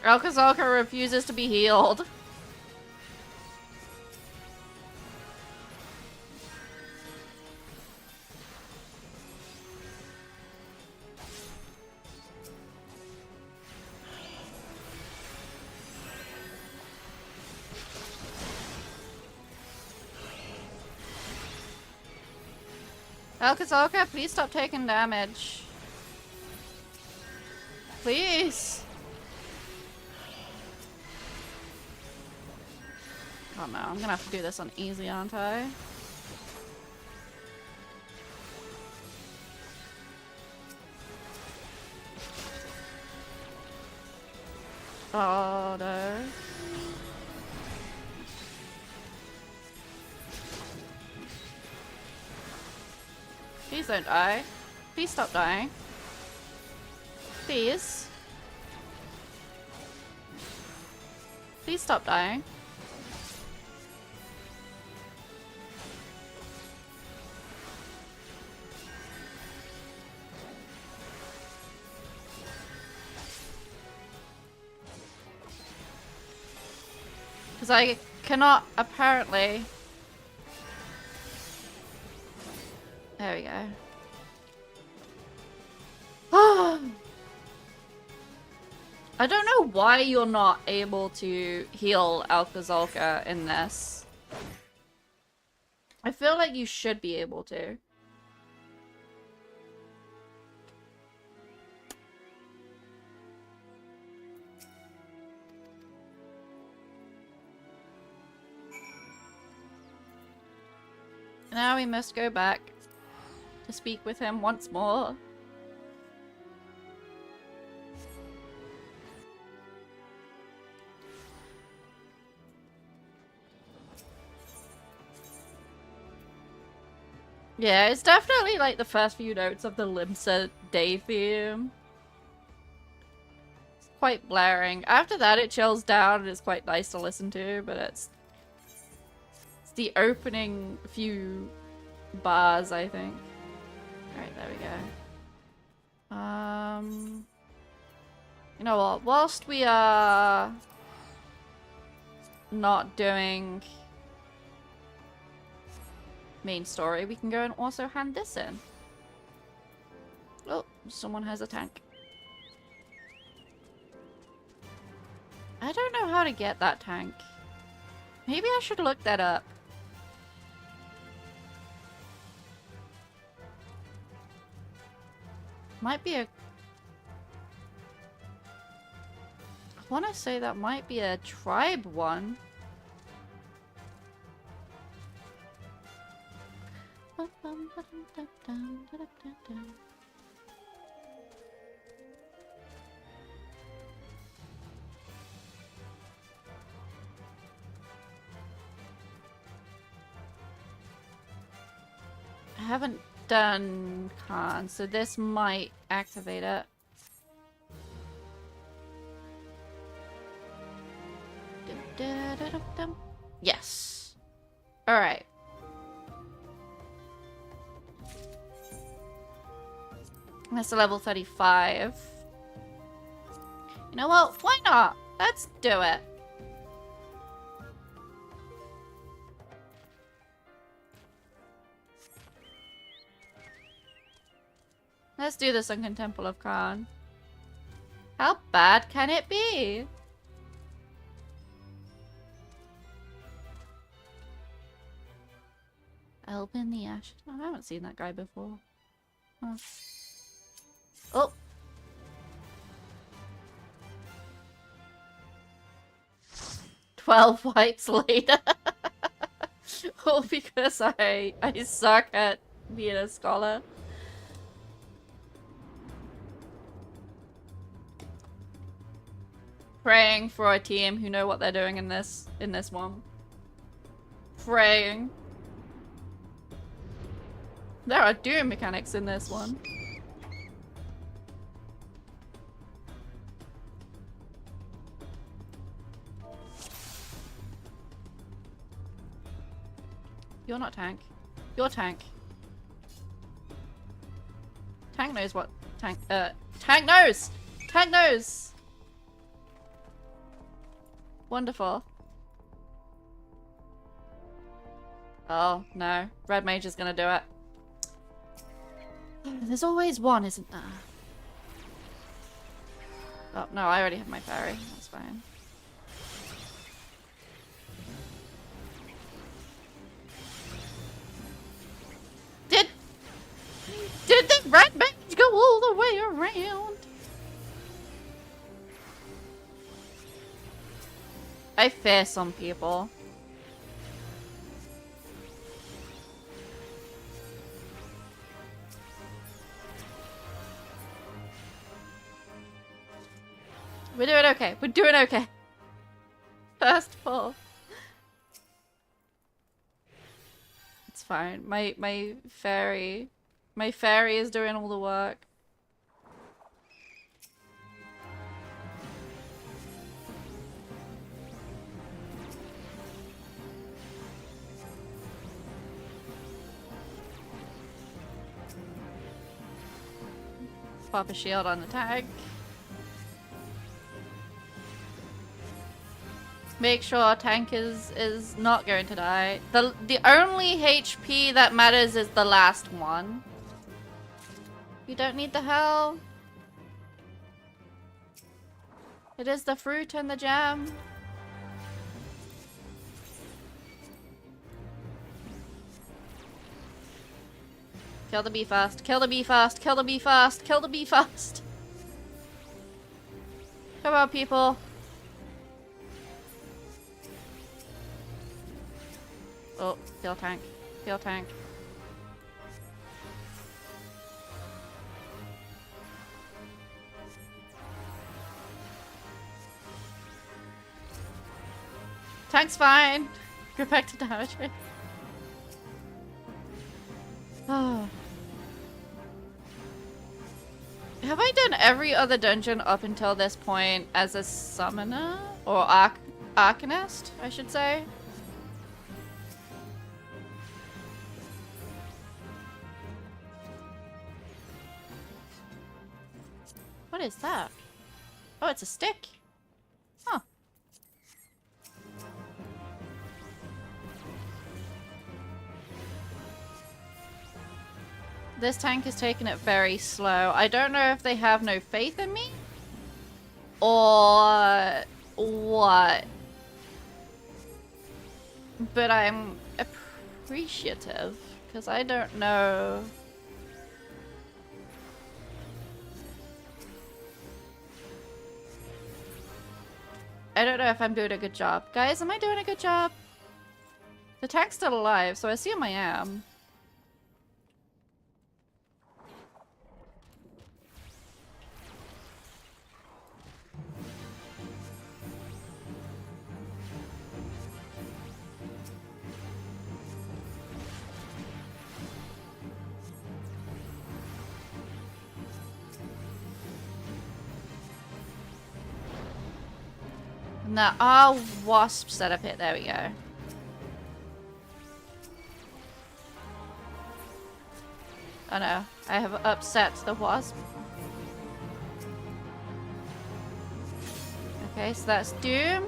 Alcazalca refuses to be healed. Alcazalca, please stop taking damage. Please. Oh no, I'm gonna have to do this on easy, aren't I? Oh no. Please don't die. Please stop dying. Please. Please stop dying. Because I cannot apparently. There we go. I don't know why you're not able to heal Alcazalca in this. I feel like you should be able to. Now we must go back to speak with him once more. Yeah, it's definitely like the first few notes of the Limsa day theme. It's quite blaring. After that it chills down and it's quite nice to listen to, but it's the opening few bars, I think. Alright, there we go. You know what? Whilst we are not doing main story, we can go and also hand this in. Oh, someone has a tank. I don't know how to get that tank. Maybe I should look that up. Might be a... I want to say that might be a tribe one. I haven't done Khan, so this might activate it. Yes. Alright. That's a level 35. You know what? Why not? Let's do it. Let's do the Sunken Temple of Khan. How bad can it be? Elbin the Ash. Oh, I haven't seen that guy before. Huh. Oh! "12 wipes later." All because I suck at being a scholar. Praying for a team who know what they're doing in this one. Praying. There are doom mechanics in this one. You're not tank. You're tank. Tank knows what tank knows! Tank knows! Wonderful. Oh, no. Red mage is gonna do it. There's always one, isn't there? Oh, no, I already have my fairy. That's fine. Did the red mage go all the way around? I fear some people. We're doing okay. We're doing okay. First pull. It's fine. My fairy is doing all the work. Pop a shield on the tag. Make sure tank is not going to die. The only HP that matters is the last one. You don't need the hell. It is the fruit and the jam. Kill the bee fast. Kill the bee fast. Kill the bee fast. Kill the bee fast. Come on, people. Oh, heal tank. Heal tank. Tank's fine. Go back to damage. Oh. Have I done every other dungeon up until this point as a summoner? Or arcanist, I should say? What is that? Oh, it's a stick. Huh. This tank is taking it very slow. I don't know if they have no faith in me or what. But I'm appreciative because I don't know. I don't know if I'm doing a good job. Guys, am I doing a good job? The tank's still alive, so I assume I am. No, our wasp setup hit. There we go. Oh no, I have upset the wasp. Okay, so that's Doom.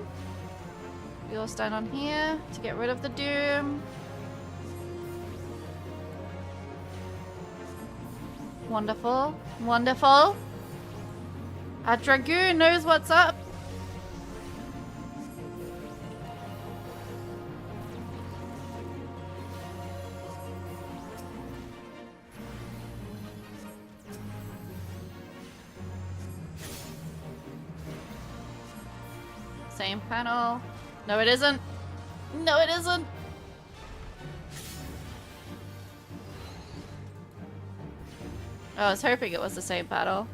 We all stand on here to get rid of the Doom. Wonderful. Wonderful. Our Dragoon knows what's up. Same panel. No, it isn't. No, it isn't. Oh, I was hoping it was the same panel.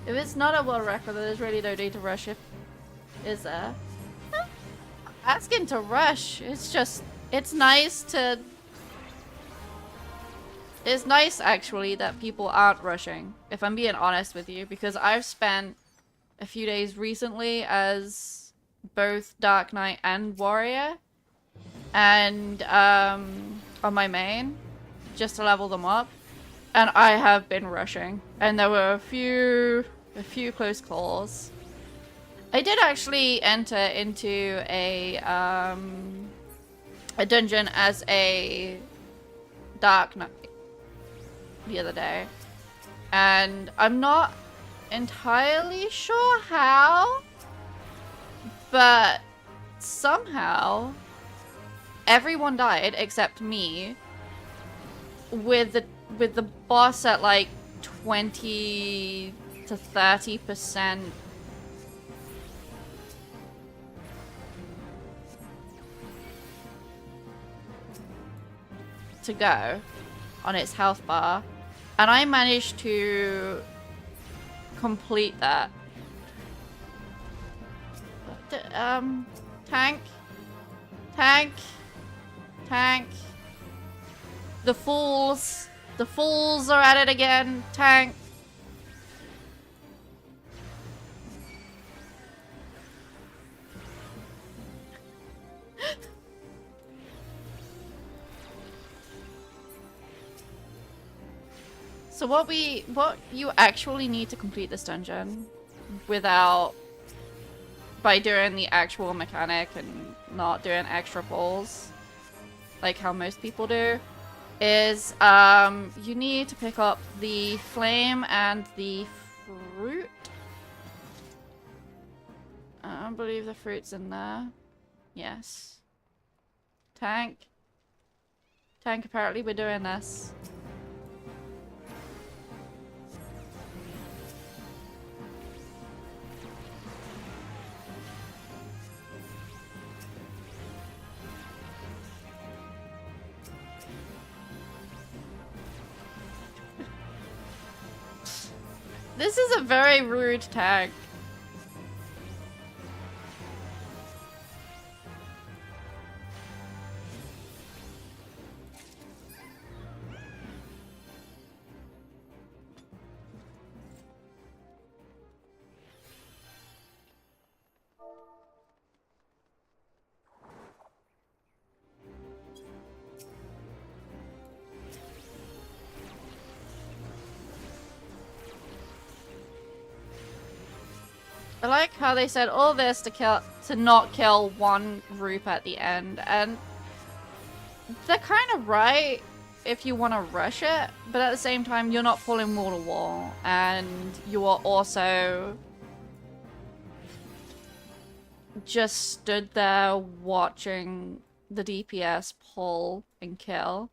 If it's not a world record, then there's really no need to rush it. Is there? Asking to rush. It's just, it's nice to... It's nice, actually, that people aren't rushing, if I'm being honest with you, because I've spent a few days recently as both Dark Knight and Warrior, and on my main, just to level them up. And I have been rushing, and there were a few close calls. I did actually enter into a dungeon as a Dark Knight the other day, and I'm not entirely sure how, but somehow everyone died except me, with the boss at like 20 to 30% to go on its health bar, and I managed to complete that. Tank. The fools are at it again. Tank. So what you actually need to complete this dungeon by doing the actual mechanic and not doing extra pulls like how most people do, is you need to pick up the flame and the fruit. I believe the fruit's in there. Yes. Tank, apparently we're doing this. This is a very rude tag. I like how they said all this to not kill one group at the end, and they're kind of right if you want to rush it, but at the same time you're not pulling wall to wall, and you are also just stood there watching the DPS pull and kill.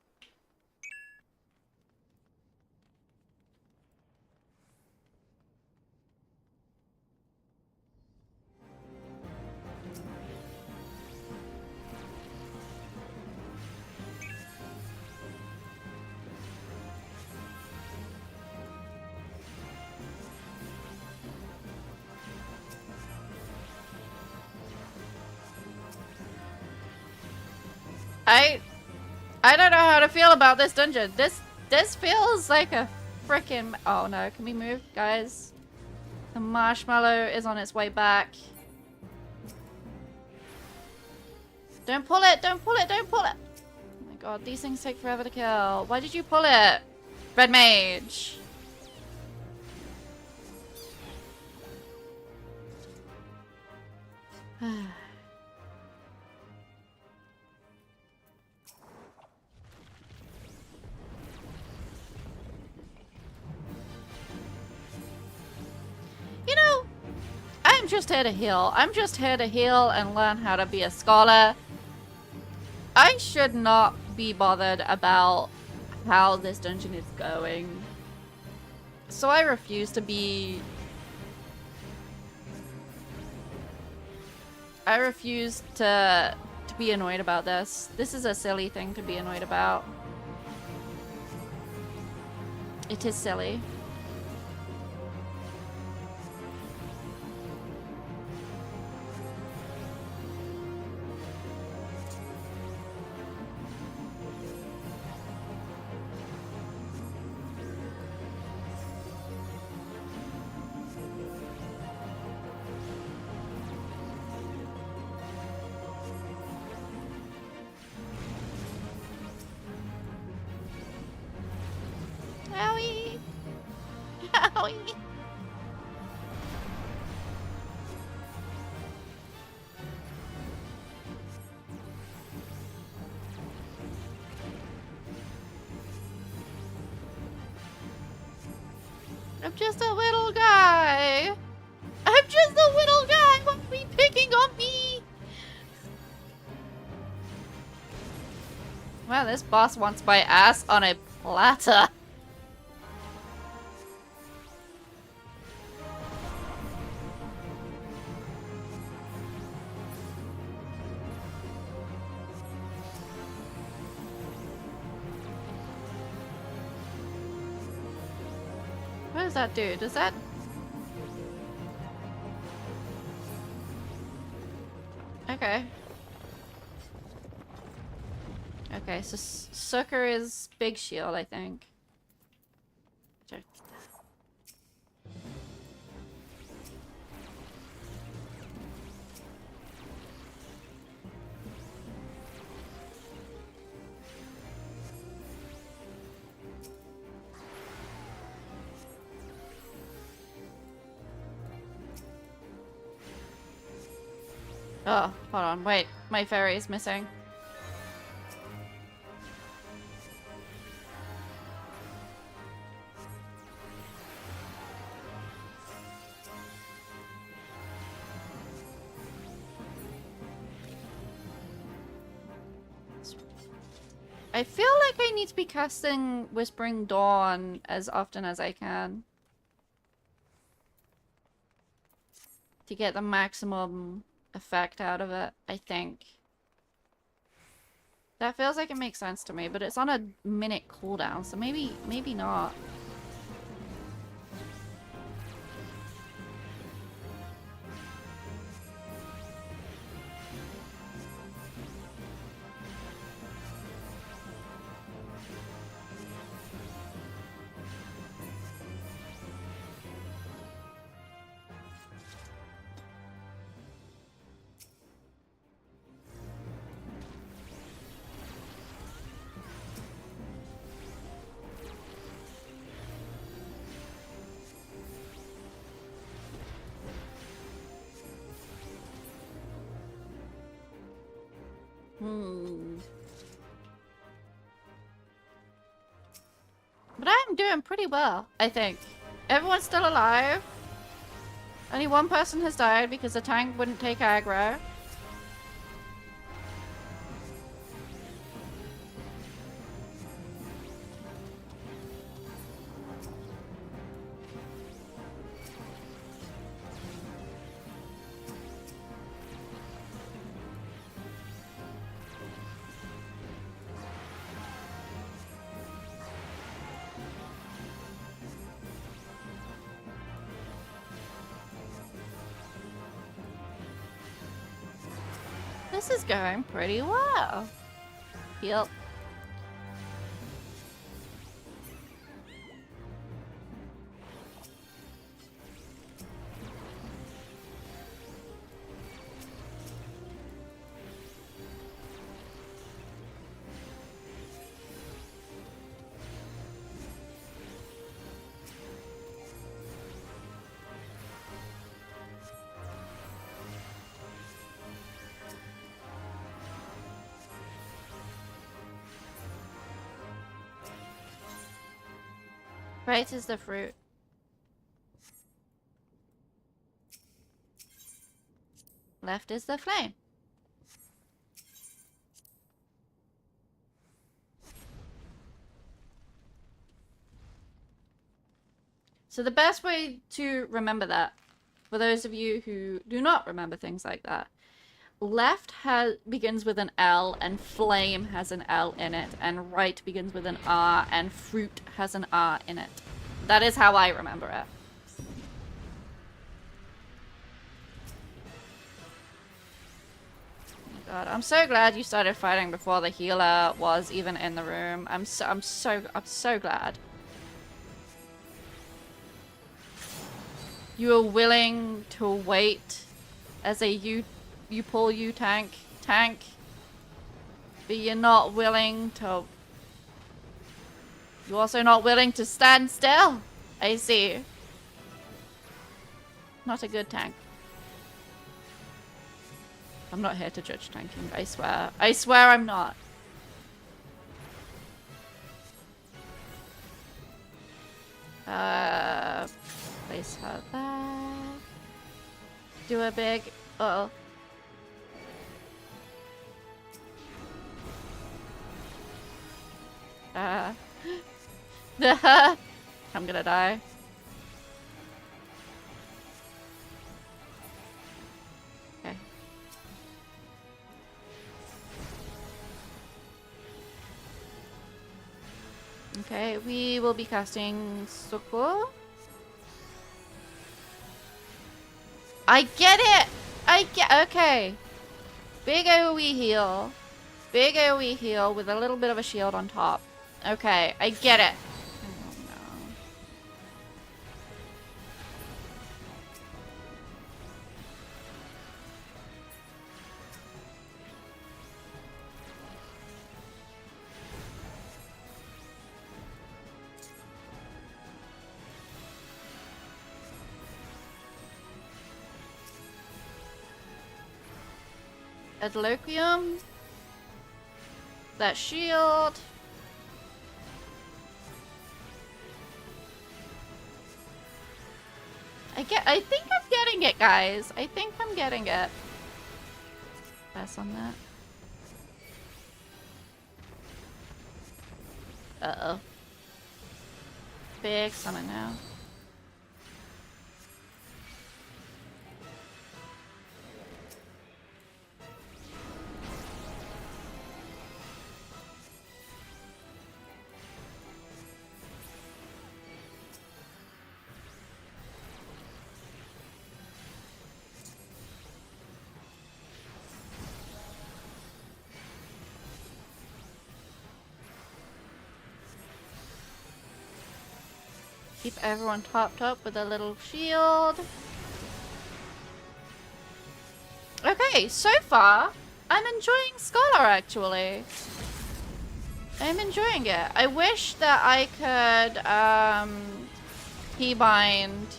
I don't know how to feel about this dungeon. This feels like a freaking... Oh no, can we move, guys? The marshmallow is on its way back. Don't pull it, don't pull it, don't pull it! Oh my god, these things take forever to kill. Why did you pull it? Red mage. You know, I'm just here to heal. I'm just here to heal and learn how to be a scholar. I should not be bothered about how this dungeon is going. So I refuse to be... I refuse to be annoyed about this. This is a silly thing to be annoyed about. It is silly. Owie. I'm just a little guy. I'm just a little guy. Why are you picking on me? Wow, this boss wants my ass on a platter. What does that do? Does that... Okay. Okay, so Sucker is big shield, I think. Check. Oh, hold on, wait, my fairy is missing. I feel like I need to be casting Whispering Dawn as often as I can. To get the maximum effect out of it, I think. That feels like it makes sense to me, but it's on a minute cooldown, so maybe not. But I'm doing pretty well, I think. Everyone's still alive. Only one person has died because the tank wouldn't take aggro. This is going pretty well. Yep. Right is the fruit. Left is the flame. So the best way to remember that, for those of you who do not remember things like that, left begins with an L and flame has an L in it, and right begins with an R and fruit has an R in it. That is how I remember it. Oh God, I'm so glad you started fighting before the healer was even in the room. I'm so glad. You were willing to wait as a you pull tank, but you're not willing to. You're also not willing to stand still. I see. Not a good tank. I'm not here to judge tanking, I swear. I swear I'm not. Place her there. Do a big... Uh-oh. I'm gonna die. Okay. Okay, we will be casting Soko. I get it! Okay. Big AoE heal. Big AoE heal with a little bit of a shield on top. Okay, I get it. Oh no. Adloquium. That shield. I think I'm getting it, guys. I think I'm getting it. Pass on that. Uh-oh. Big summon now. Keep everyone topped up with a little shield. Okay, so far, I'm enjoying Scholar, actually. I'm enjoying it. I wish that I could, keybind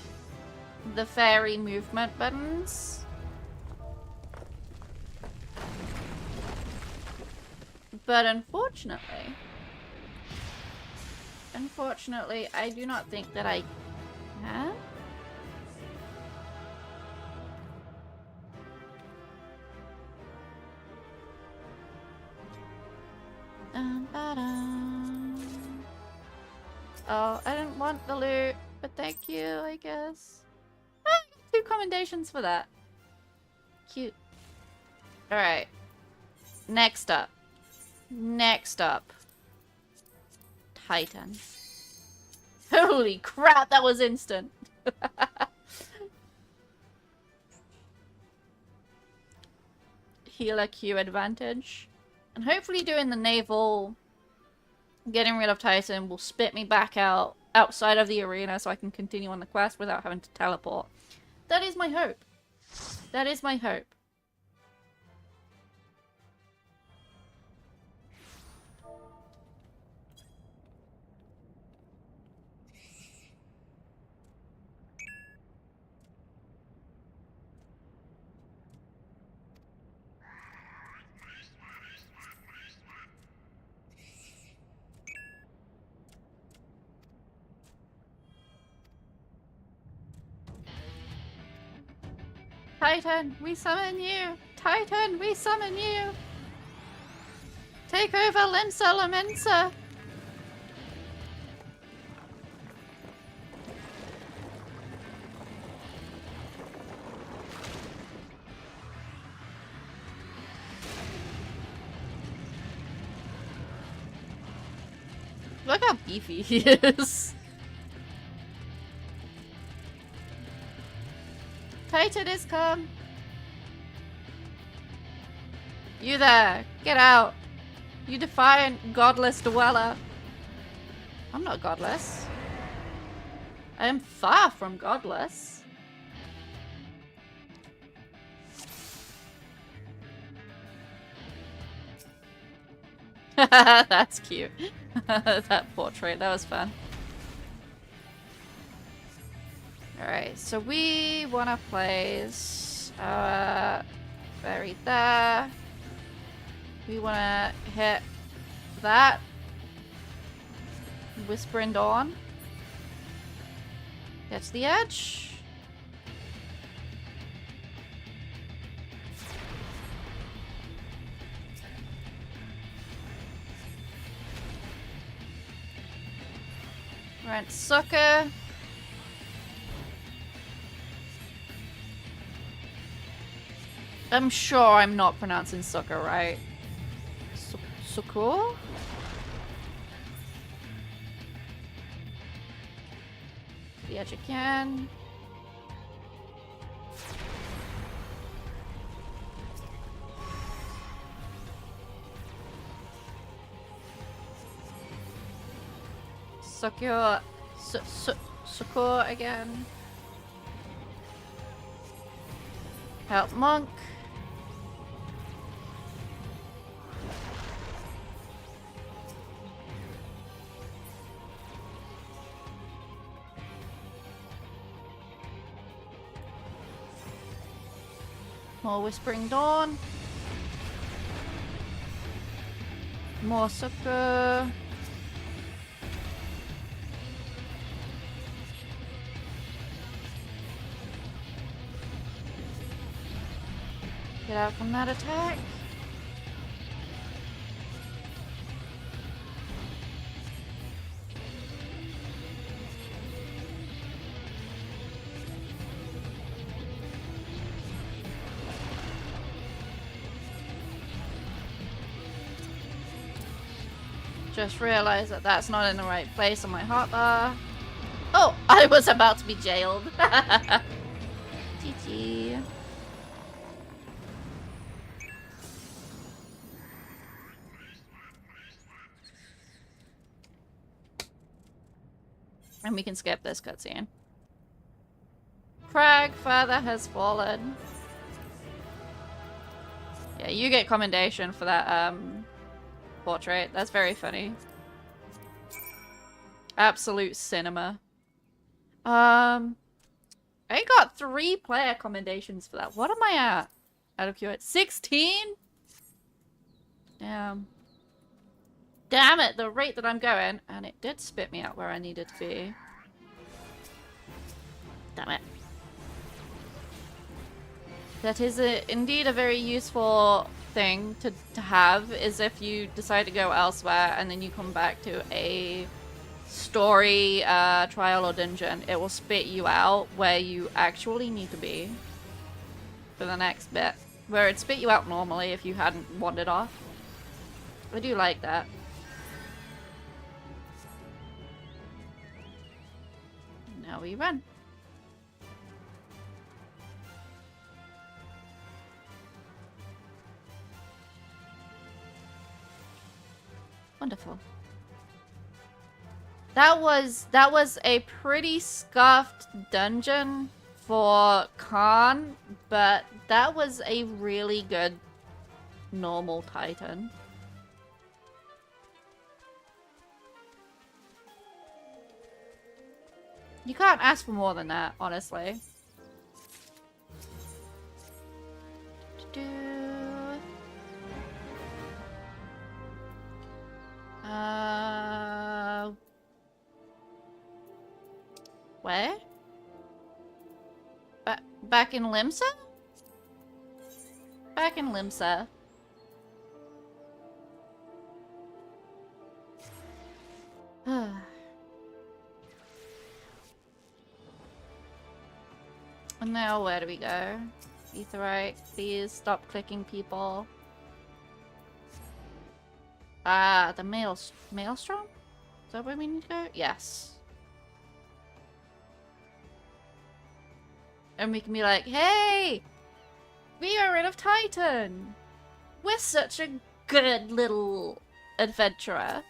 the fairy movement buttons. But unfortunately, I do not think that I can. Oh, I didn't want the loot, but thank you, I guess. Ah, 2 commendations for that. Cute. Alright. Next up. Titan. Holy crap, that was instant. Healer Q advantage. And hopefully doing the naval, getting rid of Titan will spit me back outside of the arena so I can continue on the quest without having to teleport. That is my hope. That is my hope. Titan, we summon you! Titan, we summon you! Take over Lensa Lamensa! Look how beefy he is. Titan is come. You there, get out. You defiant, godless dweller. I'm not godless. I am far from godless. That's cute. That portrait, that was fun. Alright, so we want to place Berry there. We want to hit that. Whispering Dawn. Get to the edge. Rent Sucker. I'm sure I'm not pronouncing sucker right. Sucker? The edge again. Sucker. Sucker again. Help Monk. More Whispering Dawn. More Sucker. Get out from that attack. Just realized that that's not in the right place on my hotbar. Oh, I was about to be jailed. GG. And we can skip this cutscene. Crag Father has fallen. Yeah, you get commendation for that portrait. That's very funny. Absolute cinema. I got 3 player commendations for that. What am I at? Out of curiosity. 16? Damn. Damn it, the rate that I'm going. And it did spit me out where I needed to be. Damn it. That is indeed a very useful thing to have, is if you decide to go elsewhere and then you come back to a story, trial or dungeon, it will spit you out where you actually need to be for the next bit. Where it'd spit you out normally if you hadn't wandered off. I do like that. Now we run. Wonderful. That was a pretty scuffed dungeon for Khan, but that was a really good normal Titan. You can't ask for more than that, honestly. Where? Back in Limsa? Back in Limsa. And now where do we go? Etherite, please stop clicking people. Ah, the Maelstrom? Is that where we need to go? Yes. And we can be like, hey! We are rid of Titan! We're such a good little adventurer.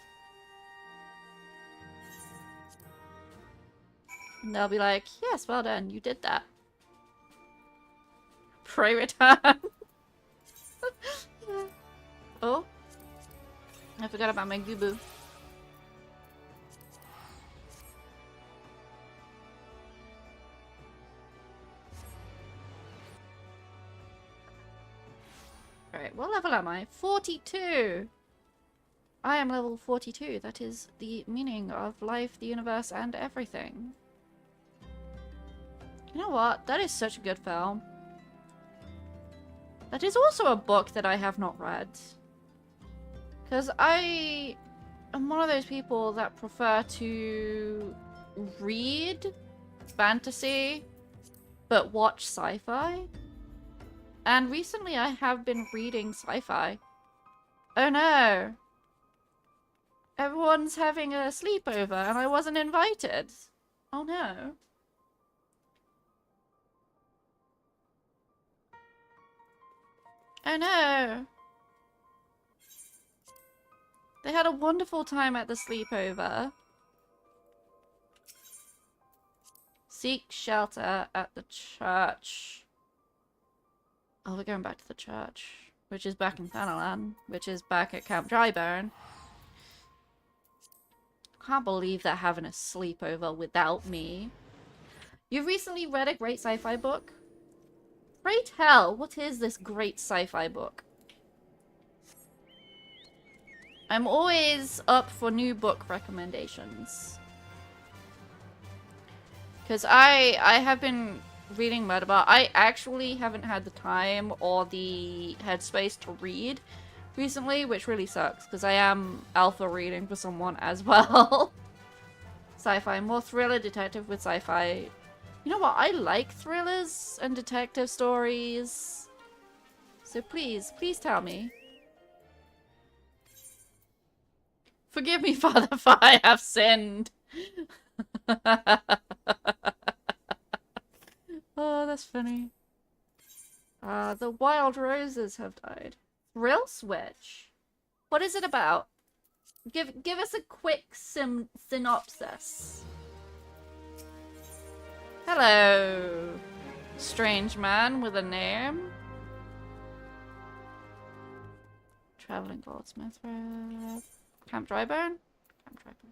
And they'll be like, yes, well done, you did that. Pray return. Oh. I forgot about my Gubu. am I? 42! I am level 42. That is the meaning of life, the universe, and everything. You know what? That is such a good film. That is also a book that I have not read. Because I am one of those people that prefer to read fantasy, but watch sci-fi. And recently I have been reading sci-fi. Oh no! Everyone's having a sleepover and I wasn't invited. Oh no. Oh no. They had a wonderful time at the sleepover. Seek shelter at the church. Oh, we're going back to the church. Which is back in Thanalan. Which is back at Camp Dryburn. Can't believe they're having a sleepover without me. You've recently read a great sci-fi book? Pray tell, what is this great sci-fi book? I'm always up for new book recommendations. Because I have been reading Murderbot. I actually haven't had the time or the headspace to read recently, which really sucks, because I am alpha reading for someone as well. Sci-fi, more thriller detective with sci-fi. You know what? I like thrillers and detective stories. So please tell me. Forgive me, Father, for I have sinned. Oh, that's funny. The wild roses have died. Thrill Switch? What is it about? Give us a quick synopsis. Hello, strange man with a name. Traveling Goldsmith Road. Camp Dryburn? Camp Dryburn.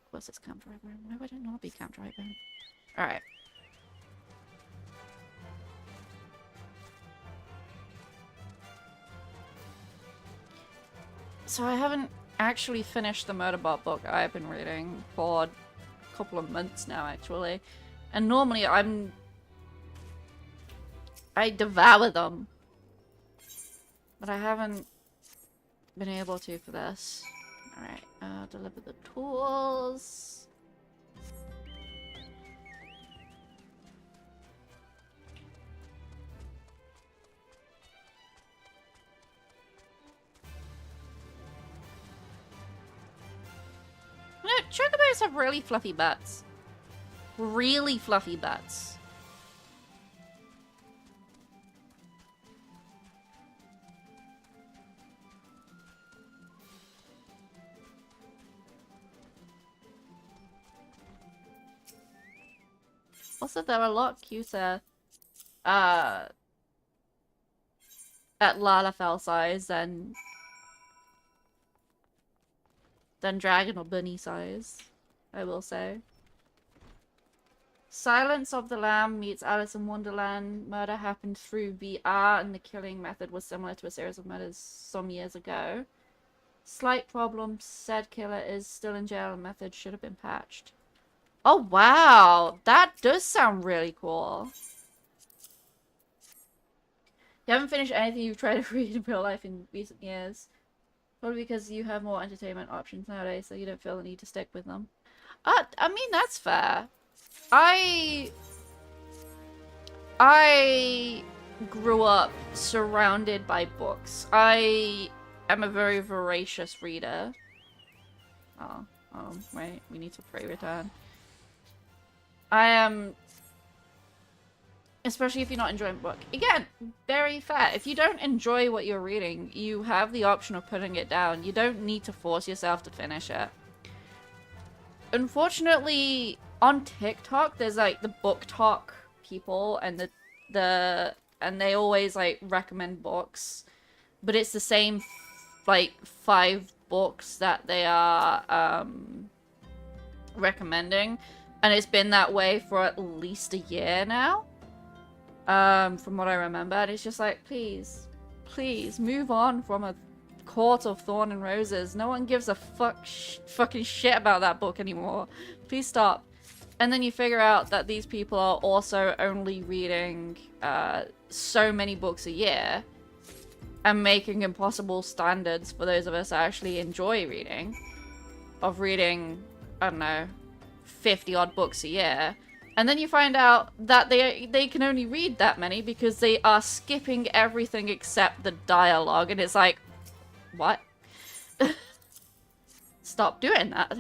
Of course it's Camp Dryburn. Why would it not be Camp Dryburn? Alright. So I haven't actually finished the Murderbot book I've been reading for a couple of months now, actually. And normally I devour them. But I haven't been able to for this. Alright, deliver the tools. You know, chocobos have really fluffy butts. Really fluffy butts. Also, they're a lot cuter at Lalafell size than dragon or bunny size, I will say. Silence of the Lamb meets Alice in Wonderland. Murder happened through VR and the killing method was similar to a series of murders some years ago. Slight problem, said killer is still in jail and method should have been patched. Oh wow, that does sound really cool. You haven't finished anything you've tried to read in real life in recent years. Probably because you have more entertainment options nowadays, so you don't feel the need to stick with them. I mean, that's fair. I grew up surrounded by books. I am a very voracious reader. Oh, wait, we need to pray return. I am, especially if you're not enjoying the book. Again, very fair. If you don't enjoy what you're reading, you have the option of putting it down. You don't need to force yourself to finish it. Unfortunately, on TikTok, there's like the book talk people and and they always like recommend books, but it's the same like 5 books that they are recommending, and it's been that way for at least a year now. From what I remember, and it's just like, please, Please, move on from a Court of Thorn and Roses. No one gives a fucking shit about that book anymore. Please stop. And then you figure out that these people are also only reading so many books a year and making impossible standards for those of us that actually enjoy reading. Of reading, I don't know, 50 odd books a year. And then you find out that they can only read that many because they are skipping everything except the dialogue. And it's like, what? Stop doing that.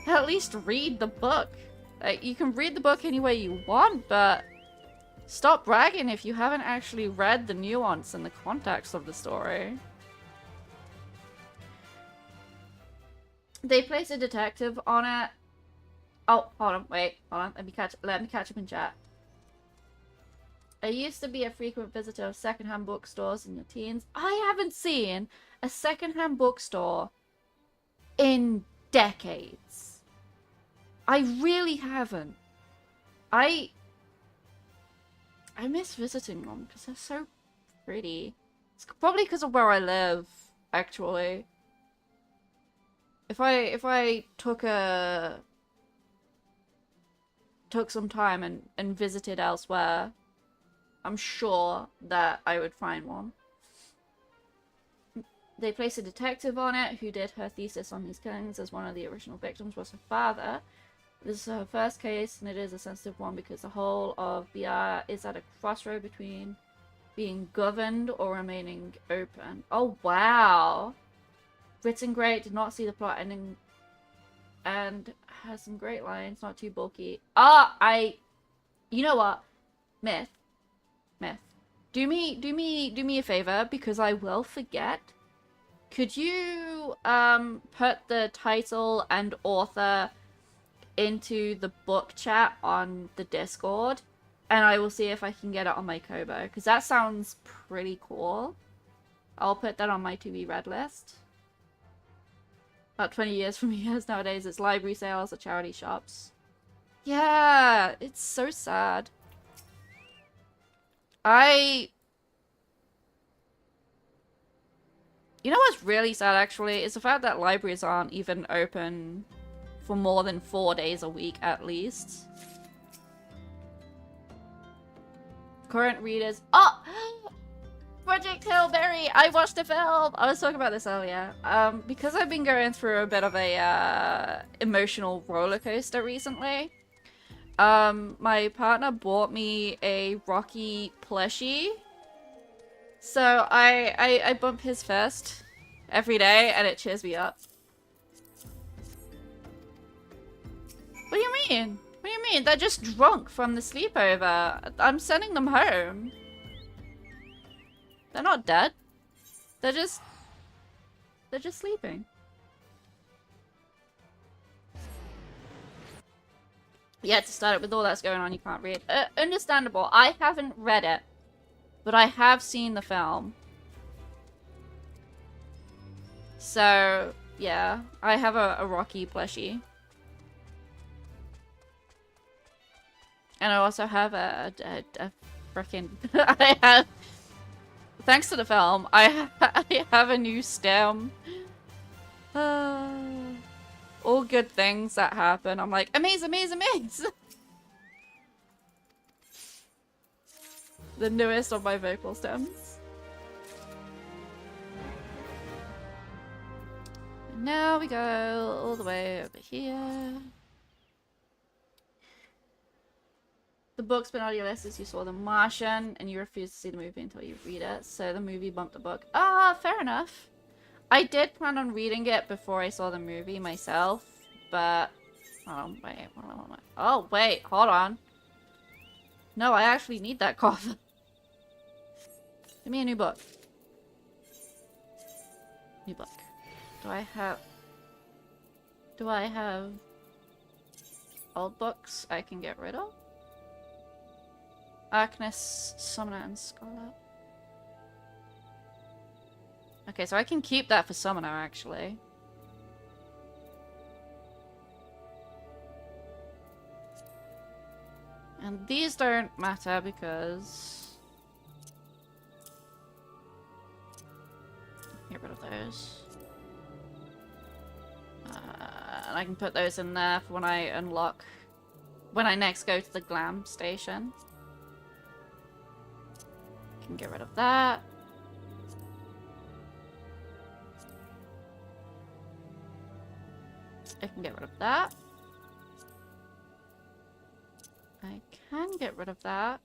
At least read the book. Like, you can read the book any way you want, but stop bragging if you haven't actually read the nuance and the context of the story. They place a detective on it. Oh, hold on, wait, hold on. Let me catch up in chat. I used to be a frequent visitor of secondhand bookstores in your teens. I haven't seen a secondhand bookstore in decades. I really haven't. I miss visiting them because they're so pretty. It's probably because of where I live, actually. If I took some time and visited elsewhere, I'm sure that I would find one. They place a detective on it who did her thesis on these killings, as one of the original victims was her father. This is her first case, and it is a sensitive one because the whole of BR is at a crossroad between being governed or remaining open. Oh, wow. Written great, did not see the plot ending, and has some great lines, not too bulky. You know what? Myth. Do me a favor, because I will forget. Could you, put the title and author into the book chat on the Discord, and I will see if I can get it on my Kobo, because that sounds pretty cool. I'll put that on my to be read list. About 20 years from years nowadays, it's library sales or charity shops. Yeah, it's so sad. You know what's really sad, actually, is the fact that libraries aren't even open for more than 4 days a week, at least. Current readers... Oh! Project Hillberry! I watched the film! I was talking about this earlier. Because I've been going through a bit of a emotional roller coaster recently, my partner bought me a Rocky plushie. So I bump his fist every day, and it cheers me up. What do you mean? What do you mean? They're just drunk from the sleepover. I'm sending them home. They're not dead. They're just sleeping. Yeah, to start it with all that's going on, you can't read. Understandable. I haven't read it, but I have seen the film. So, yeah. I have a Rocky plushie. And I also have a frickin' I have... Thanks to the film, I have a new stem. All good things that happen. I'm like, amaze. The newest of my vocal stems. And now we go all the way over here. The book's been on your list as you saw The Martian, and you refused to see the movie until you read it, so the movie bumped the book. Fair enough. I did plan on reading it before I saw the movie myself, but... Oh, wait, hold on. No, I actually need that coffin. Give me a new book. New book. Do I have old books I can get rid of? Arcanist, Summoner, and Scholar. Okay, so I can keep that for Summoner, actually. And these don't matter because... Get rid of those. And I can put those in there for when I unlock... when I next go to the glam station. Can get rid of that. I can get rid of that. I can get rid of that.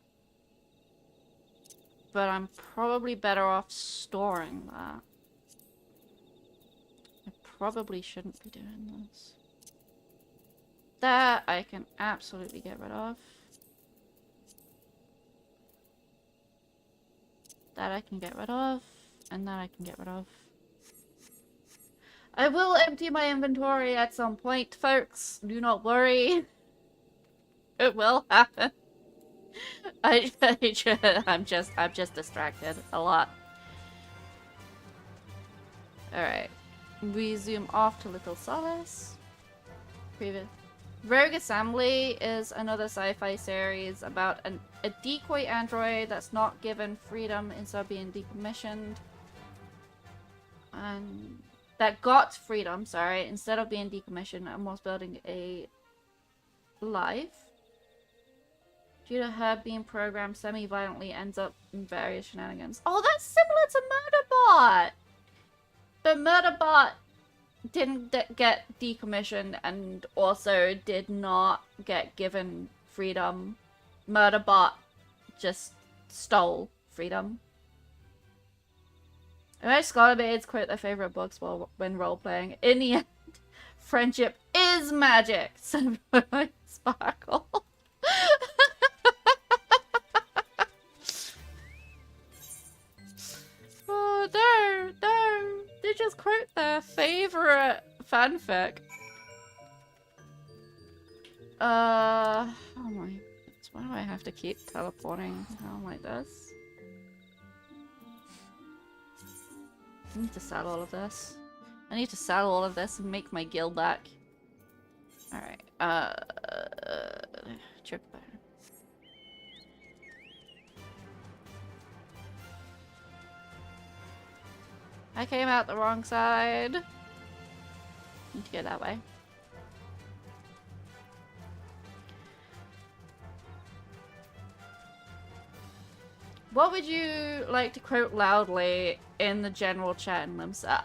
But I'm probably better off storing that. I probably shouldn't be doing this. That I can absolutely get rid of. That I can get rid of. And that I can get rid of. I will empty my inventory at some point, folks. Do not worry. It will happen. I'm just distracted a lot. Alright. We zoom off to Little Solace. Previous. Rogue Assembly is another sci-fi series about a decoy android that's not given freedom instead of being decommissioned. And that got freedom, sorry, instead of being decommissioned and was building a life. Due to her being programmed semi-violently, ends up in various shenanigans. Oh, that's similar to Murderbot! But Murderbot didn't get decommissioned and also did not get given freedom. Murderbot just stole freedom. Most scholar maids quote their favorite books when role-playing. In the end, friendship is magic, said Sparkle. Oh, no. They just quote their favorite fanfic. Oh my. Why do I have to keep teleporting down like this? I need to sell all of this. I need to sell all of this and make my guild back. Alright. Chocobo. I came out the wrong side. Need to go that way. What would you like to quote loudly in the general chat in Limsa?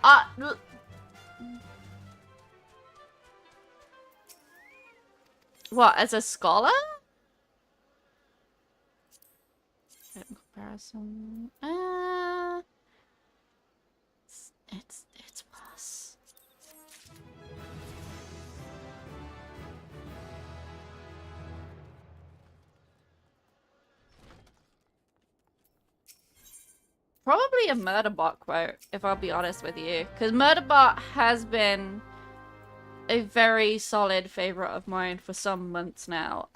What, as a scholar? In comparison. It's plus. Probably a Murderbot quote, if I'll be honest with you. Because Murderbot has been a very solid favorite of mine for some months now.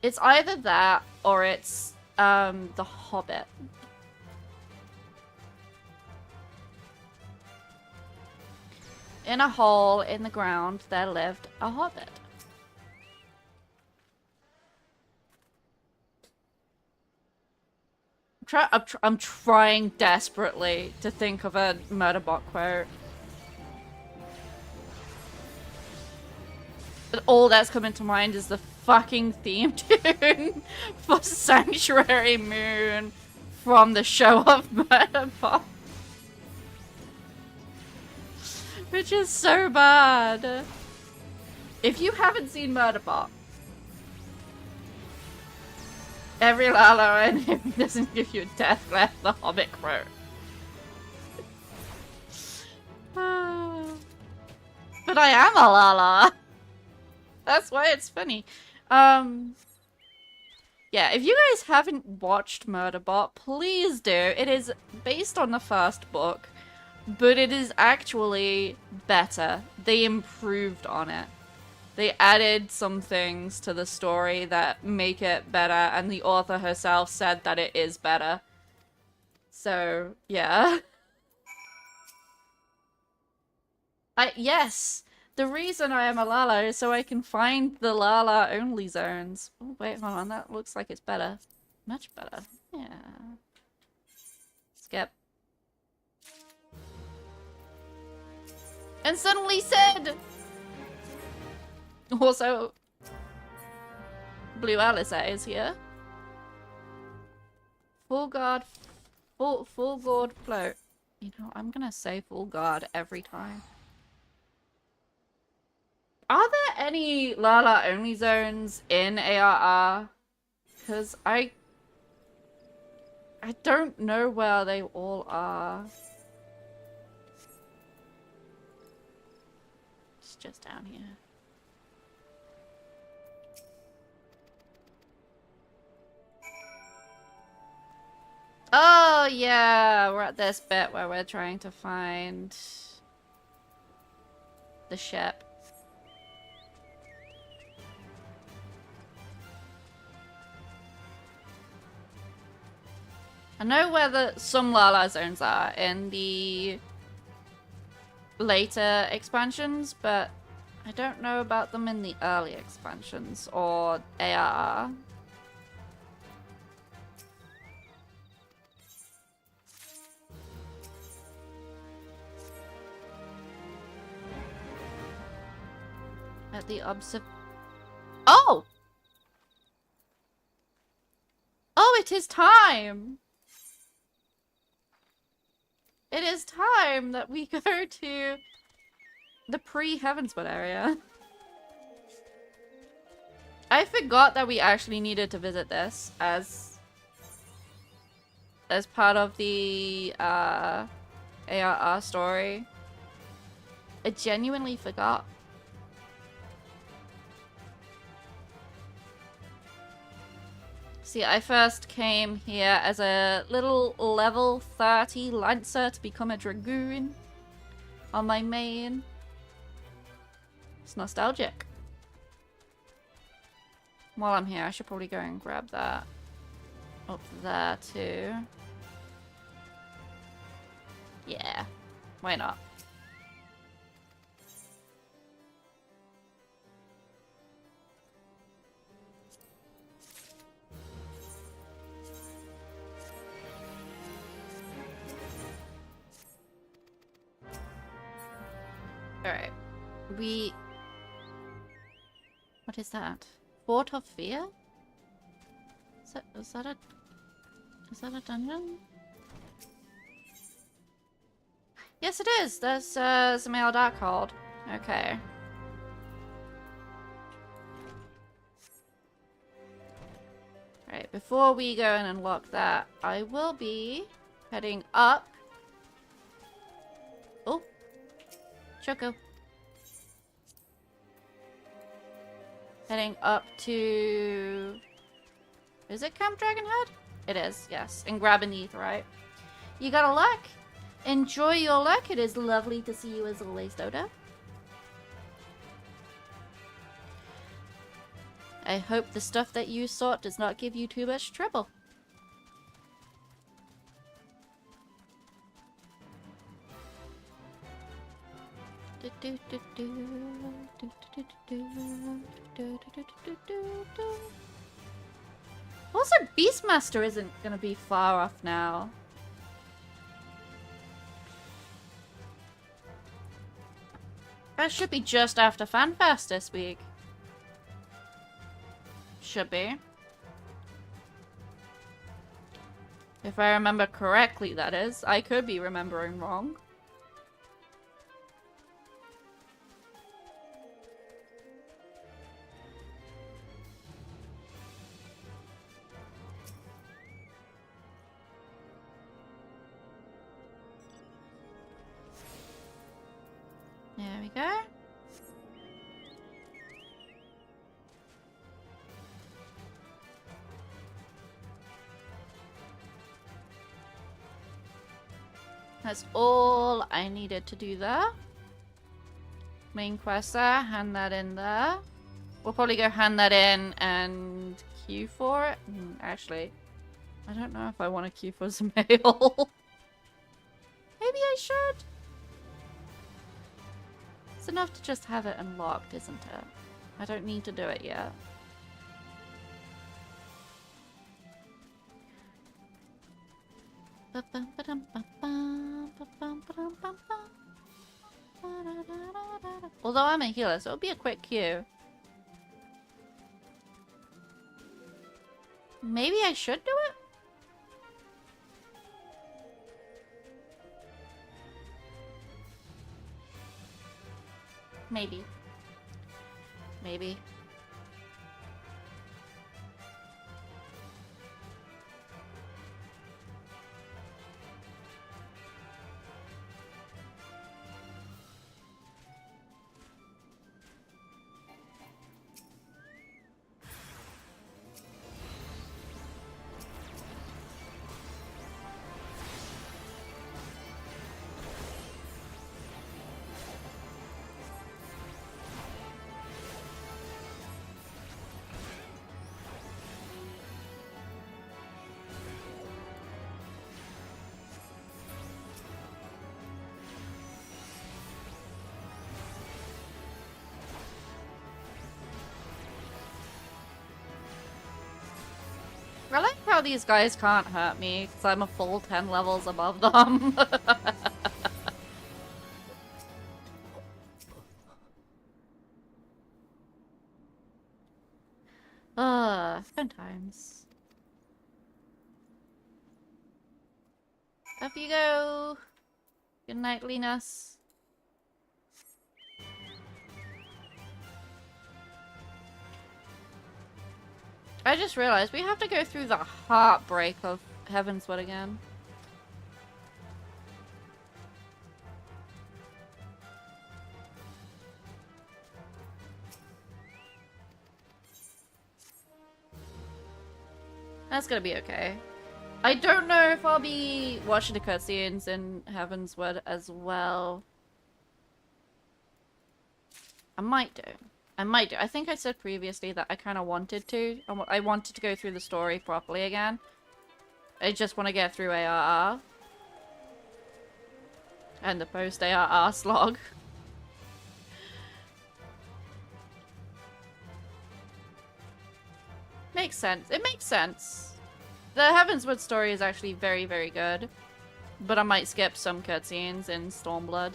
It's either that or it's The Hobbit. In a hole in the ground there lived a hobbit. I'm trying desperately to think of a Murderbot quote. But all that's coming to mind is the fucking theme tune for Sanctuary Moon from the show of Murderbot. Which is so bad. If you haven't seen Murderbot, every Lala and him doesn't give you a death glare, the Hobbit quote. But I am a Lala. That's why it's funny. Yeah, if you guys haven't watched Murderbot, please do. It is based on the first book. But it is actually better. They improved on it. They added some things to the story that make it better, and the author herself said that it is better. So, yeah. Yes, the reason I am a Lala is so I can find the Lala only zones. Oh, wait, hold on, that looks like it's better. Much better. Yeah. Skip. And suddenly said... Also... Blue Alizé is here. Full guard... Full guard float. You know, I'm gonna say full guard every time. Are there any Lala only zones in ARR? Because I don't know where they all are. It's just down here. Oh yeah, we're at this bit where we're trying to find the ship. I know where some Lala zones are in the later expansions, but I don't know about them in the early expansions or ARR. At the Oh! Oh, it is time! It is time that we go to the pre-Heavenswood area. I forgot that we actually needed to visit this as part of the ARR story. I genuinely forgot. See, I first came here as a little level 30 Lancer to become a Dragoon on my main. It's nostalgic. While I'm here, I should probably go and grab that up there too. Yeah, why not? Alright. What is that? Fort of Fear? Is that a dungeon? Yes, it is! There's some Ale Darkhold. Okay. Alright, before we go and unlock that, I will be heading up. Oh! Choco. Heading up to... Is it Camp Dragonhead? It is, yes. And grabbing the Aetheryte. You got a luck. Enjoy your luck. It is lovely to see you as always, Dodo. I hope the stuff that you sought does not give you too much trouble. Also, Beastmaster isn't gonna be far off now. That should be just after FanFest this week. Should be. If I remember correctly, that is. I could be remembering wrong. There we go. That's all I needed to do there. Main quest there, hand that in there. We'll probably go hand that in and queue for it. Actually, I don't know if I want to queue for some mail. Maybe I should. It's enough to just have it unlocked, isn't it? I don't need to do it yet. Although I'm a healer, so it'll be a quick queue. Maybe I should do it? Maybe. Maybe. I like how these guys can't hurt me, because I'm a full 10 levels above them. Fun times. Up you go. Good nightliness. I just realized we have to go through the heartbreak of Heavenswood again. That's gonna be okay. I don't know if I'll be watching the cutscenes in Heavenswood as well. I might do. I might do. I think I said previously that I kind of wanted to. I wanted to go through the story properly again. I just want to get through ARR. And the post-ARR slog. Makes sense. It makes sense. The Heavenswood story is actually very, very good. But I might skip some cutscenes in Stormblood.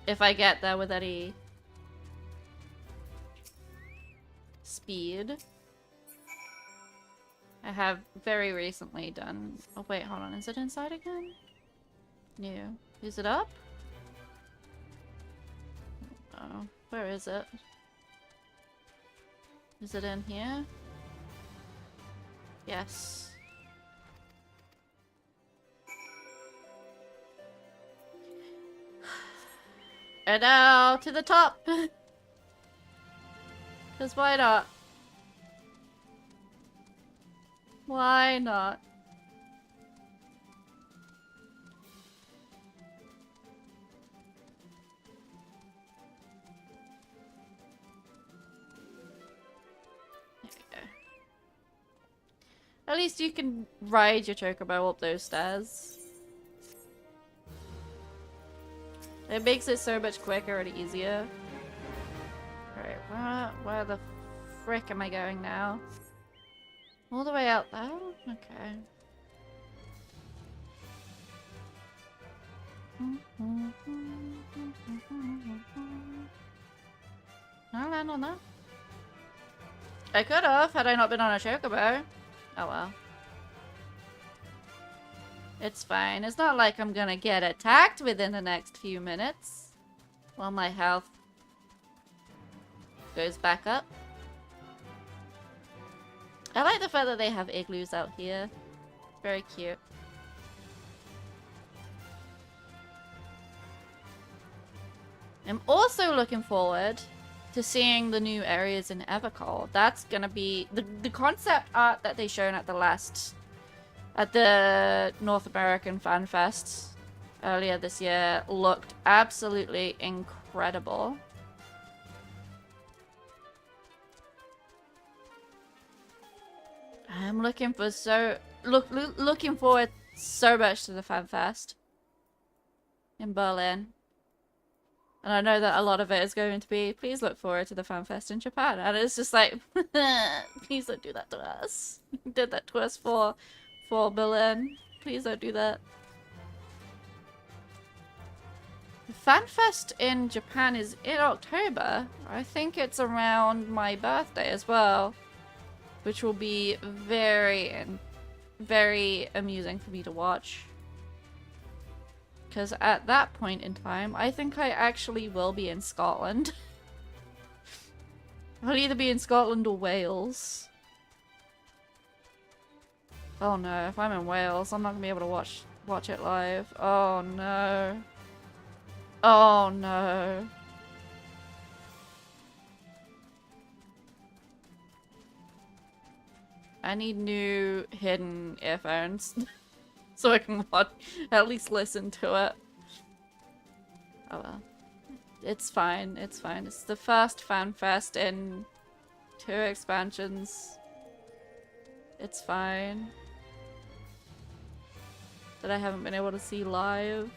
If I get there with any speed. I have very recently done... Oh wait, hold on. Is it inside again? No. Is it up? Oh, where is it? Is it in here? Yes. And now to the top! Because why not? Why not? There we go. At least you can ride your chocobo up those stairs. It makes it so much quicker and easier. Alright, where the frick am I going now? All the way out there? Okay. I'll land on that. I could have, had I not been on a chocobo. Oh well. It's fine. It's not like I'm gonna get attacked within the next few minutes. While my health goes back up. I like the fact that they have igloos out here. Very cute. I'm also looking forward to seeing the new areas in Evercall. That's gonna be the concept art that they shown at the North American Fan Fest earlier this year looked absolutely incredible. I'm looking for looking forward so much to the Fan Fest in Berlin. And I know that a lot of it is going to be, please look forward to the Fan Fest in Japan. And it's just like, please don't do that to us. You did that to us for Berlin. Please don't do that. The FanFest in Japan is in October. I think it's around my birthday as well, which will be very amusing for me to watch. Because at that point in time, I think I actually will be in Scotland. I'll either be in Scotland or Wales. Oh no, if I'm in Wales, I'm not gonna be able to watch it live. Oh no. Oh no. I need new hidden earphones so I can at least listen to it. Oh well. It's fine, it's fine. It's the first FanFest in 2 expansions. It's fine. That I haven't been able to see live.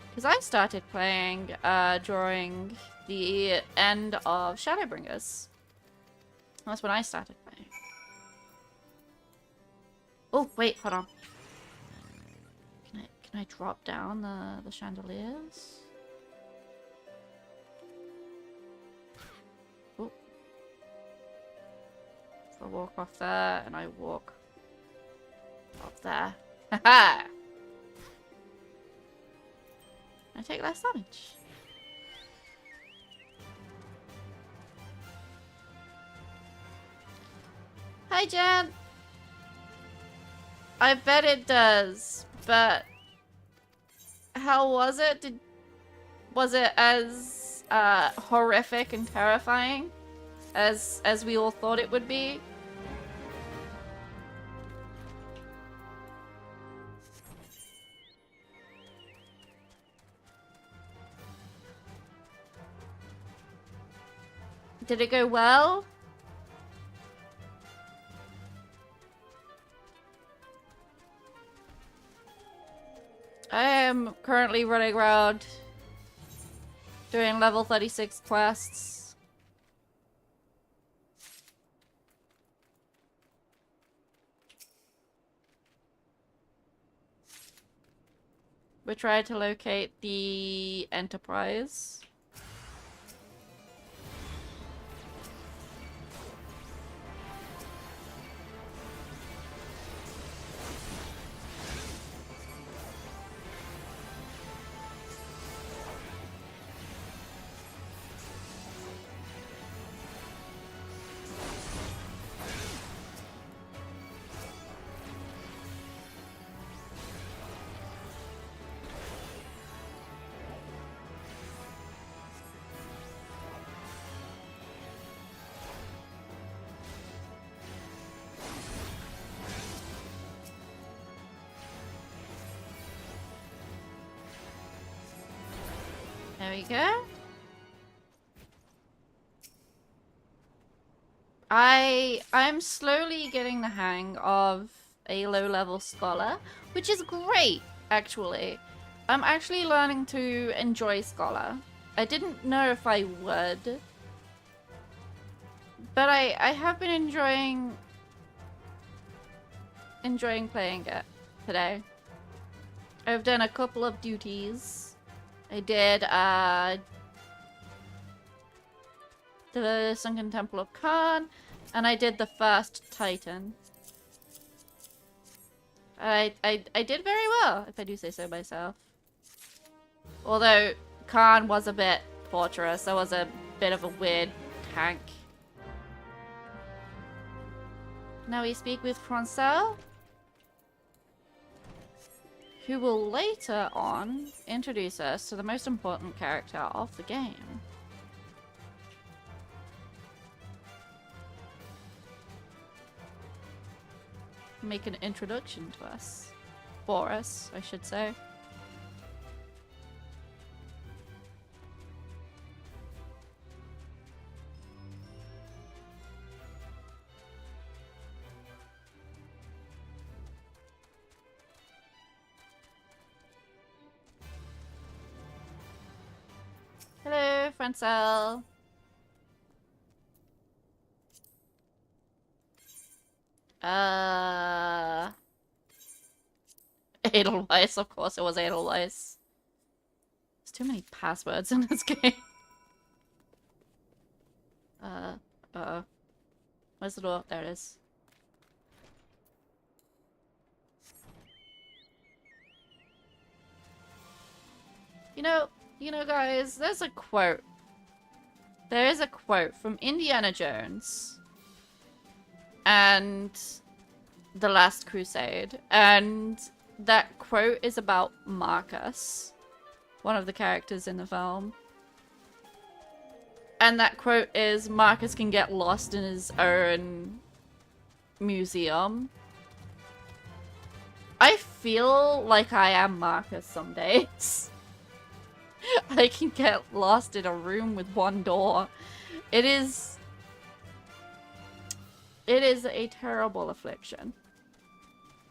Because I started playing during the end of Shadowbringers. That's when I started playing. Oh, wait, hold on. Can I drop down the chandeliers? Oh. So I walk off there and I walk up there. Haha! I take less damage. Hi, Jen! I bet it does, but how was it? Was it as horrific and terrifying as we all thought it would be? Did it go well? I am currently running around doing level 36 quests. We're trying to locate the Enterprise. There we go. I'm slowly getting the hang of a low-level scholar, which is great, actually. I'm actually learning to enjoy scholar. I didn't know if I would, but I have been enjoying playing it today. I've done a couple of duties. I did the Sunken Temple of Khan, and I did the first Titan. I did very well, if I do say so myself. Although Khan was a bit torturous, there was a bit of a weird tank. Now we speak with Francel, who will later on introduce us to the most important character of the game. Make an introduction to us. For us, I should say. Hello, Francel. Edelweiss, of course it was Edelweiss. There's too many passwords in this game. Where's the door? There it is. You know, guys, there's a quote. There is a quote from Indiana Jones and The Last Crusade, and that quote is about Marcus, one of the characters in the film. And that quote is, Marcus can get lost in his own museum. I feel like I am Marcus some days. I can get lost in a room with one door. It is a terrible affliction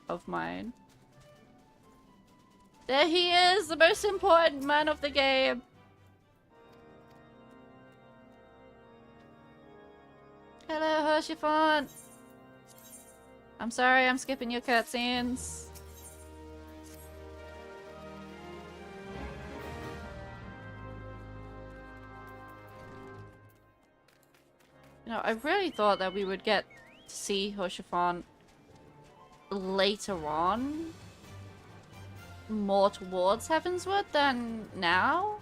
of mine. There he is, the most important man of the game. Hello, Hershifont. I'm sorry, I'm skipping your cutscenes. You know, I really thought that we would get to see Hershifont later on. More towards Heavensward than now.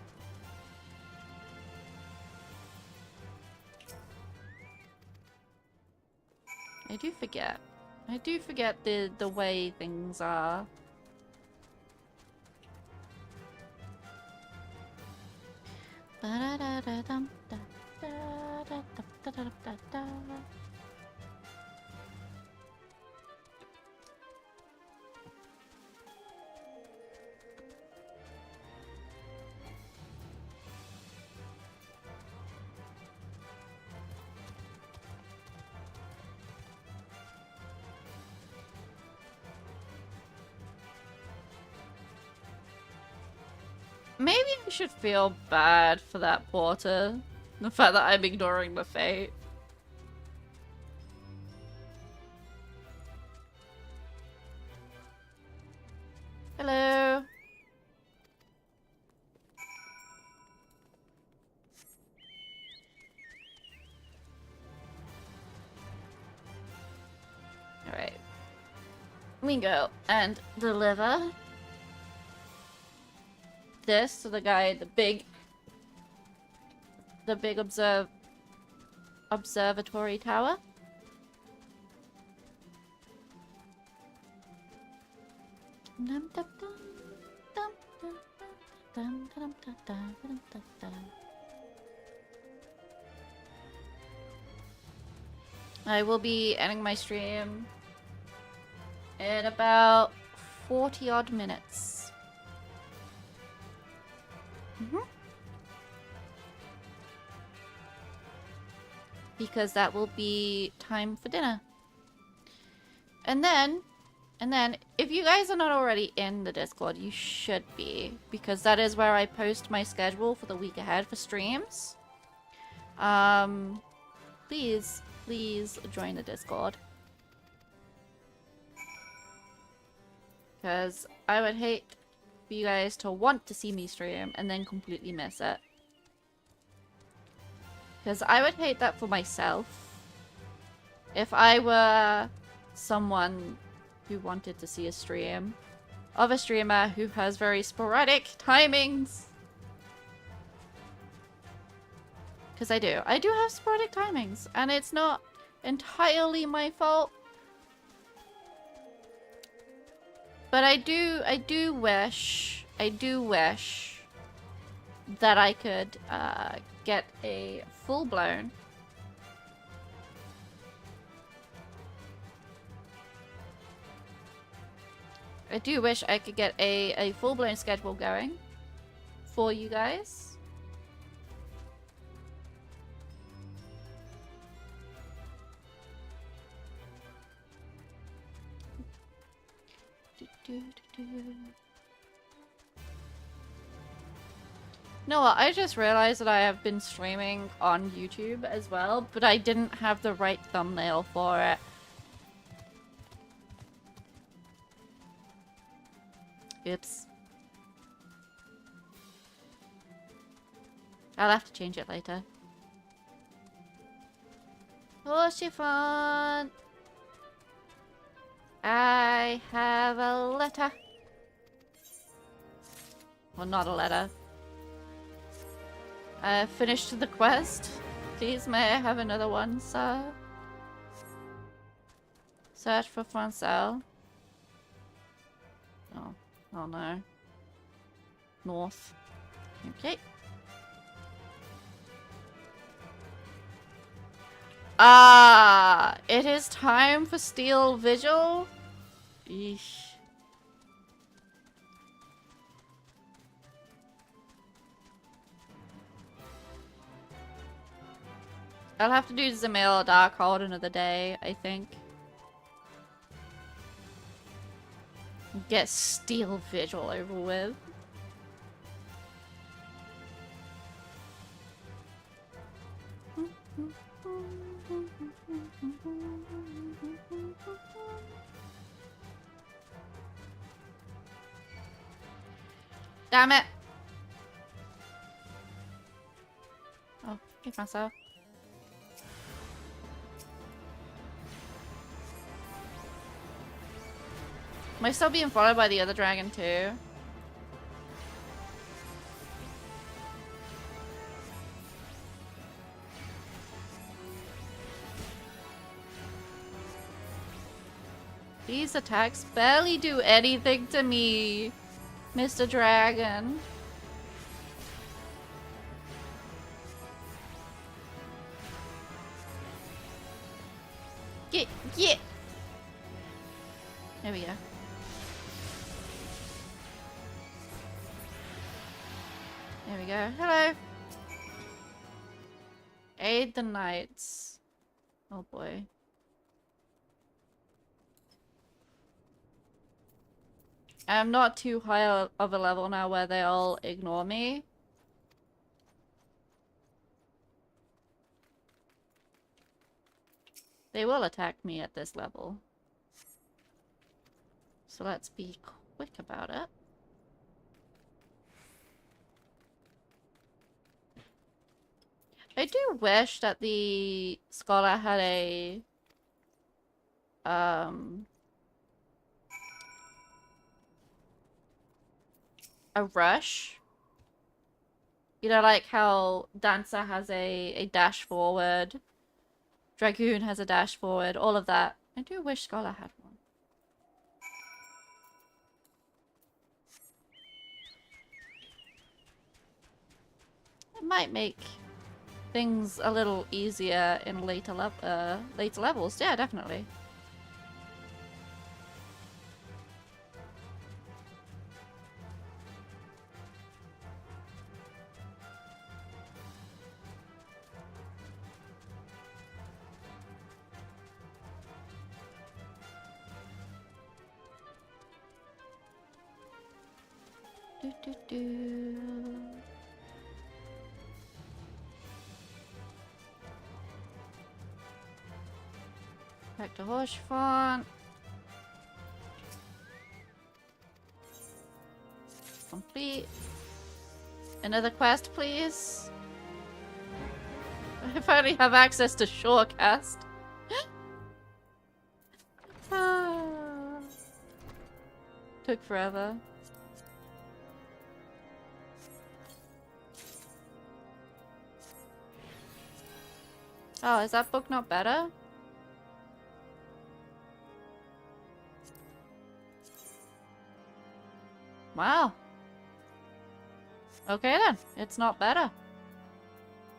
I do forget. I do forget the way things are. Maybe I should feel bad for that porter. The fact that I'm ignoring the fate. Hello. Alright. We go and deliver this to the guy at the big observatory tower. I will be ending my stream in about 40 odd minutes. Because that will be time for dinner. And then, if you guys are not already in the Discord, you should be. Because that is where I post my schedule for the week ahead for streams. Please join the Discord. Because I would hate for you guys to want to see me stream and then completely miss it. Because I would hate that for myself. If I were someone who wanted to see a stream of a streamer who has very sporadic timings. Because I do. I do have sporadic timings. And it's not entirely my fault. But I do wish that I could get a full-blown I do wish I could get a full-blown schedule going for you guys. No, I just realized that I have been streaming on YouTube as well, but I didn't have the right thumbnail for it. Oops. I'll have to change it later. Oh, chiffon! I have a letter. Well, not a letter. I finished the quest. Please, may I have another one, sir? Search for Francel. Oh, oh no. North. Okay. Ah, it is time for Steel Vigil. Eesh. I'll have to do Zamil Darkhold another day, I think. Get Steel Vigil over with. Damn it! Oh, get myself. Am I still being followed by the other dragon too? These attacks barely do anything to me, Mr. Dragon. Get! There we go. There we go. Hello. Aid the knights. Oh boy. I'm not too high of a level now where they all ignore me. They will attack me at this level. So let's be quick about it. I do wish that the scholar had a rush. You know, like how Dancer has a dash forward, Dragoon has a dash forward, all of that. I do wish Scholar had one. It might make things a little easier in later levels. Yeah, definitely. Back to Horse Font. Complete. Another quest, please. I finally have access to Shorecast. Took forever. Oh, is that book not better? Wow. Okay then, it's not better.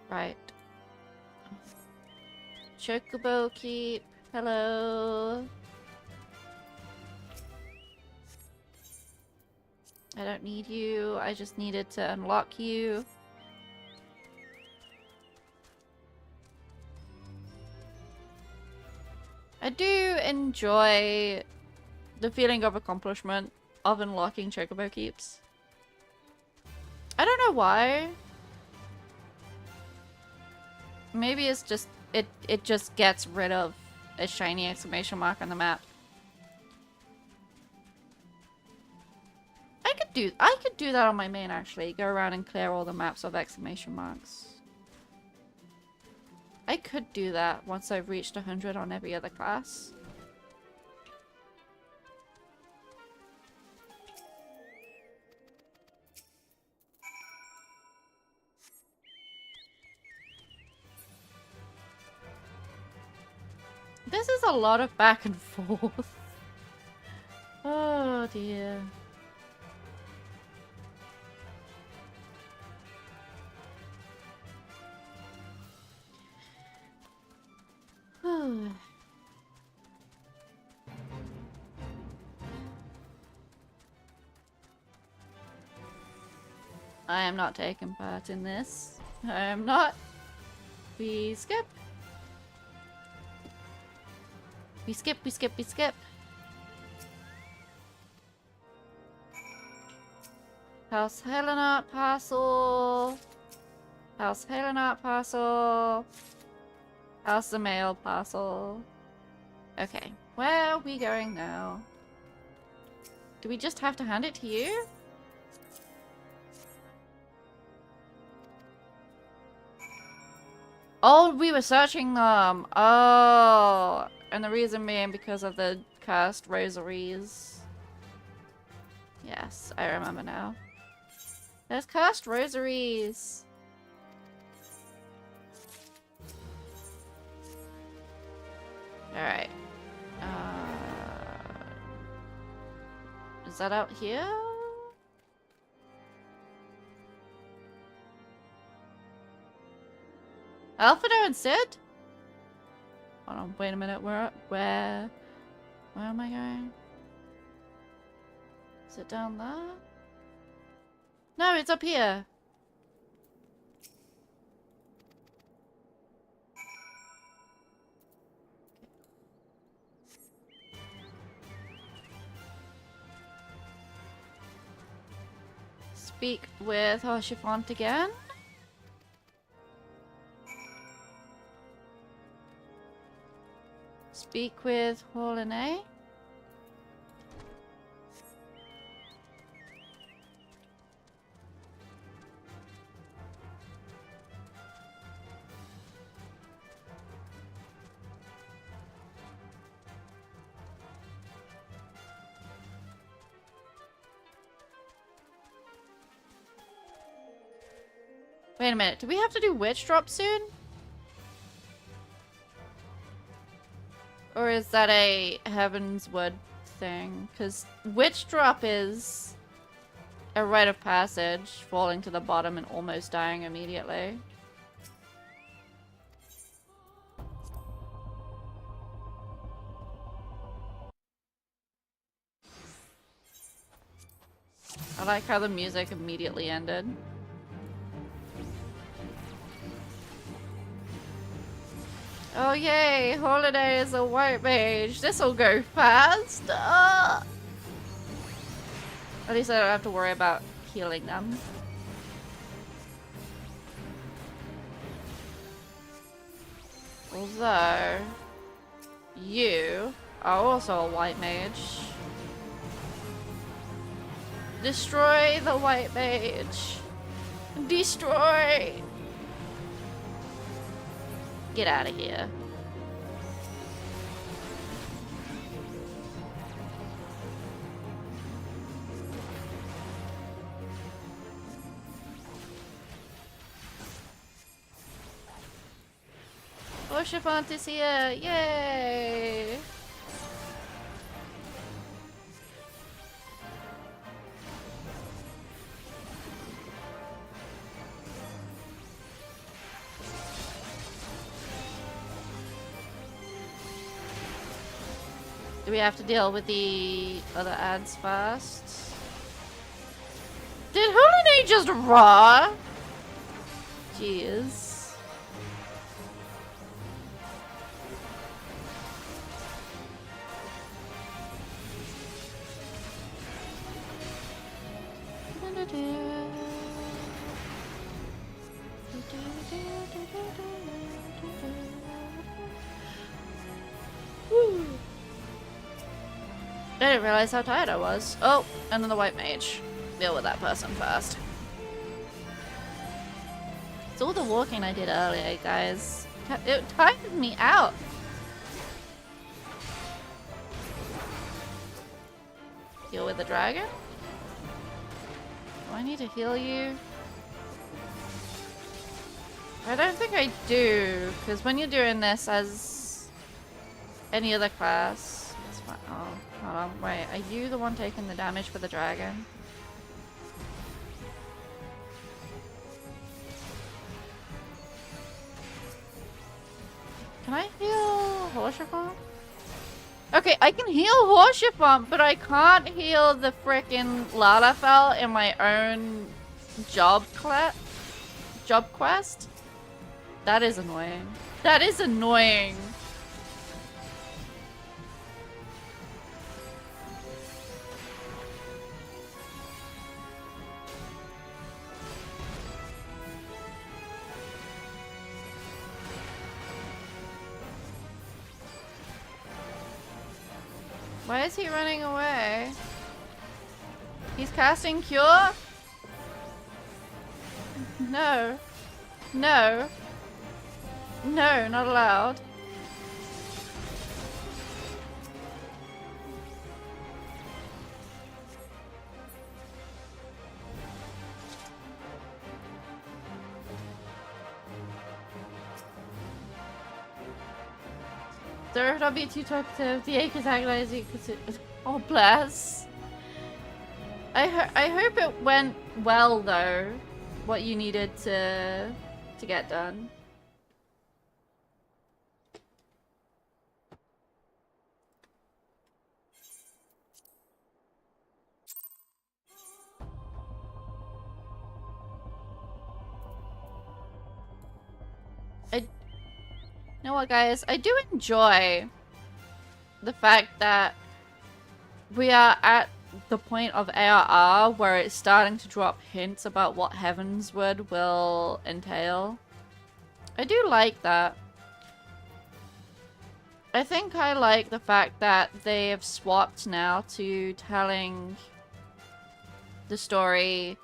Right. Chocobo Keep. Hello. I don't need you. I just needed to unlock you. I do enjoy the feeling of accomplishment of unlocking Chocobo Keeps. I don't know why. Maybe it's just it just gets rid of a shiny exclamation mark on the map. I could could do that on my main actually. Go around and clear all the maps of exclamation marks. I could do that once I've reached 100 on every other class. This is a lot of back and forth. Oh dear. I am not taking part in this. I am not. We skip. We skip, we skip, we skip. House Helena parcel. House Helena parcel. House the mail parcel. Okay, where are we going now? Do we just have to hand it to you? Oh, we were searching them. Oh, and the reason being because of the cursed rosaries. Yes, I remember now. There's cursed rosaries. Alright. Is that out here? Alphado and Sid? Hold on, wait a minute. Where am I going? Is it down there? No, it's up here. Speak with Hoshifont again. Speak with Holiday. Wait a minute, do we have to do Witch Drop soon? Or is that a Heaven's Wood thing? Because Witch Drop is a rite of passage, falling to the bottom and almost dying immediately. I like how the music immediately ended. Oh yay, Holiday is a white mage. This'll go fast. At least I don't have to worry about healing them. Although, you are also a white mage. Destroy the white mage. Destroy! Get out of here. Oshifont is here! Yay! Do we have to deal with the other ads first? Did Holiday just raw? Jeez. I didn't realize how tired I was. Oh, and then the white mage. deal with that person first. It's all the walking I did earlier, guys. It tired me out. Deal with the dragon? Do I need to heal you? I don't think I do, because when you're doing this as any other class, it's fine. Oh, hold on, wait, are you the one taking the damage for the dragon? Can I heal Horseshoe? Okay, I can heal Horseshoe Bump, but I can't heal the frickin' Lalafell in my own job quest. That is annoying. That is annoying. Why is he running away? He's casting Cure? No. No. No, not allowed. Don't be too talkative. The ache is agonizing because it... Oh, bless. I hope it went well, though. What you needed to get done. You know what, guys? I do enjoy the fact that we are at the point of ARR where it's starting to drop hints about what Heavensward will entail. I do like that. I think I like the fact that they have swapped now to telling the story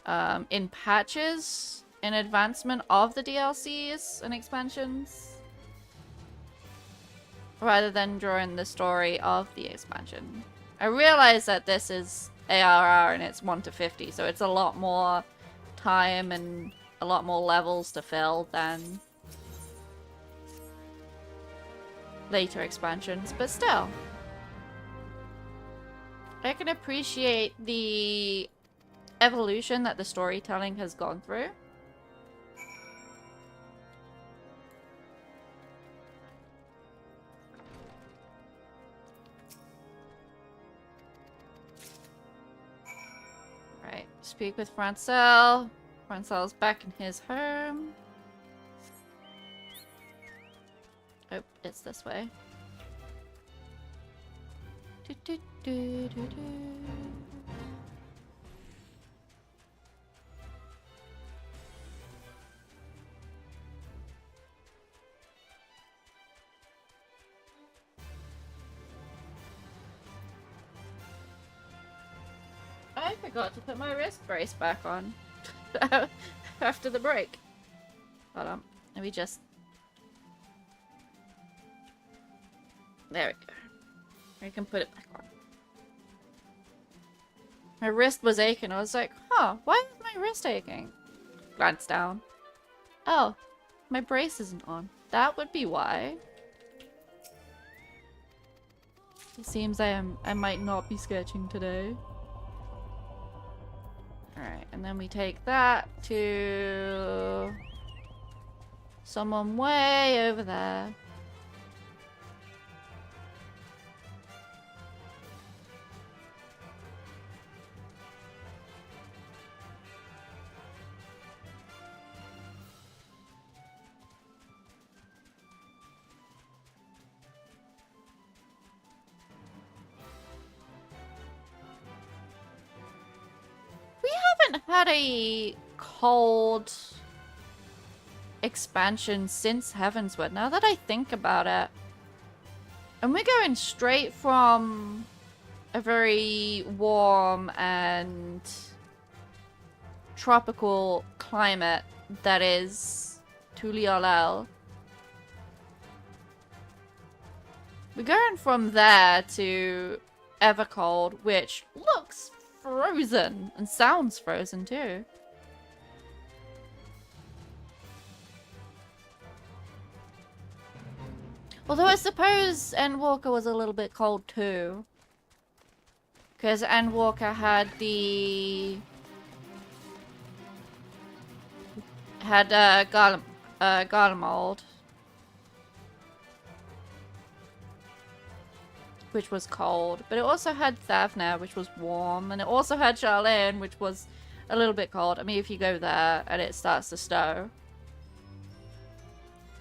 in patches in advancement of the DLCs and expansions, rather than during the story of the expansion. I realize that this is ARR and it's 1 to 50, so it's a lot more time and a lot more levels to fill than later expansions, but still. I can appreciate the evolution that the storytelling has gone through. Right, speak with Francel. Francel's back in his home. Oh, it's this way. Do, do, do, do, do. I forgot to put my wrist brace back on after the break. Hold on, let me just... There we go. I can put it back on. My wrist was aching. I was like, huh, why is my wrist aching? Glance down. Oh, my brace isn't on. That would be why. It seems I might not be sketching today. Alright, and then we take that to someone way over there. Had a cold expansion since Heavensward, now that I think about it. And we're going straight from a very warm and tropical climate that is Tuliolel. We're going from there to Evercold, which looks frozen and sounds frozen too. Although I suppose Endwalker was a little bit cold too. Because Endwalker had the... Garlemald. Which was cold. But it also had Thavna, which was warm. And it also had Charlene, which was a little bit cold. I mean, if you go there and it starts to snow.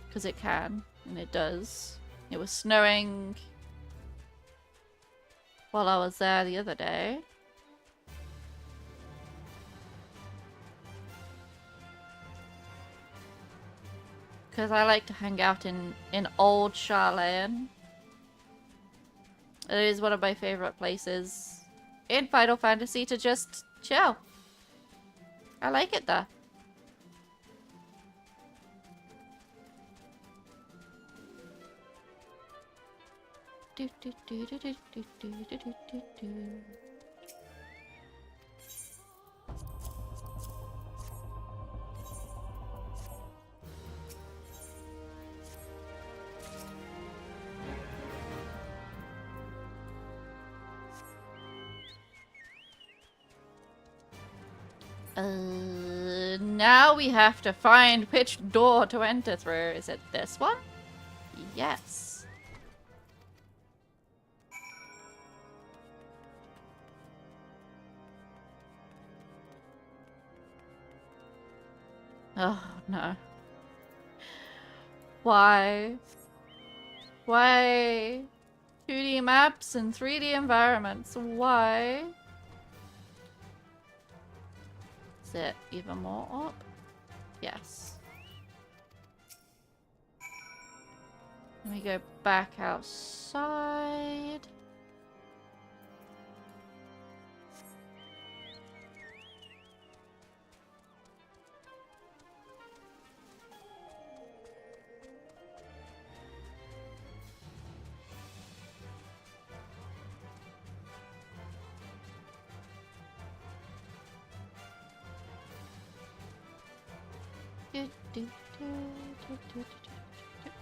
Because it can. And it does. It was snowing while I was there the other day. Because I like to hang out in old Charlene. It is one of my favorite places in Final Fantasy to just chill. I like it there. Now we have to find which door to enter through. Is it this one? Yes. Oh, no. Why? Why? 2D maps and 3D environments. Why? Is it even more up? Yes. Let me go back outside.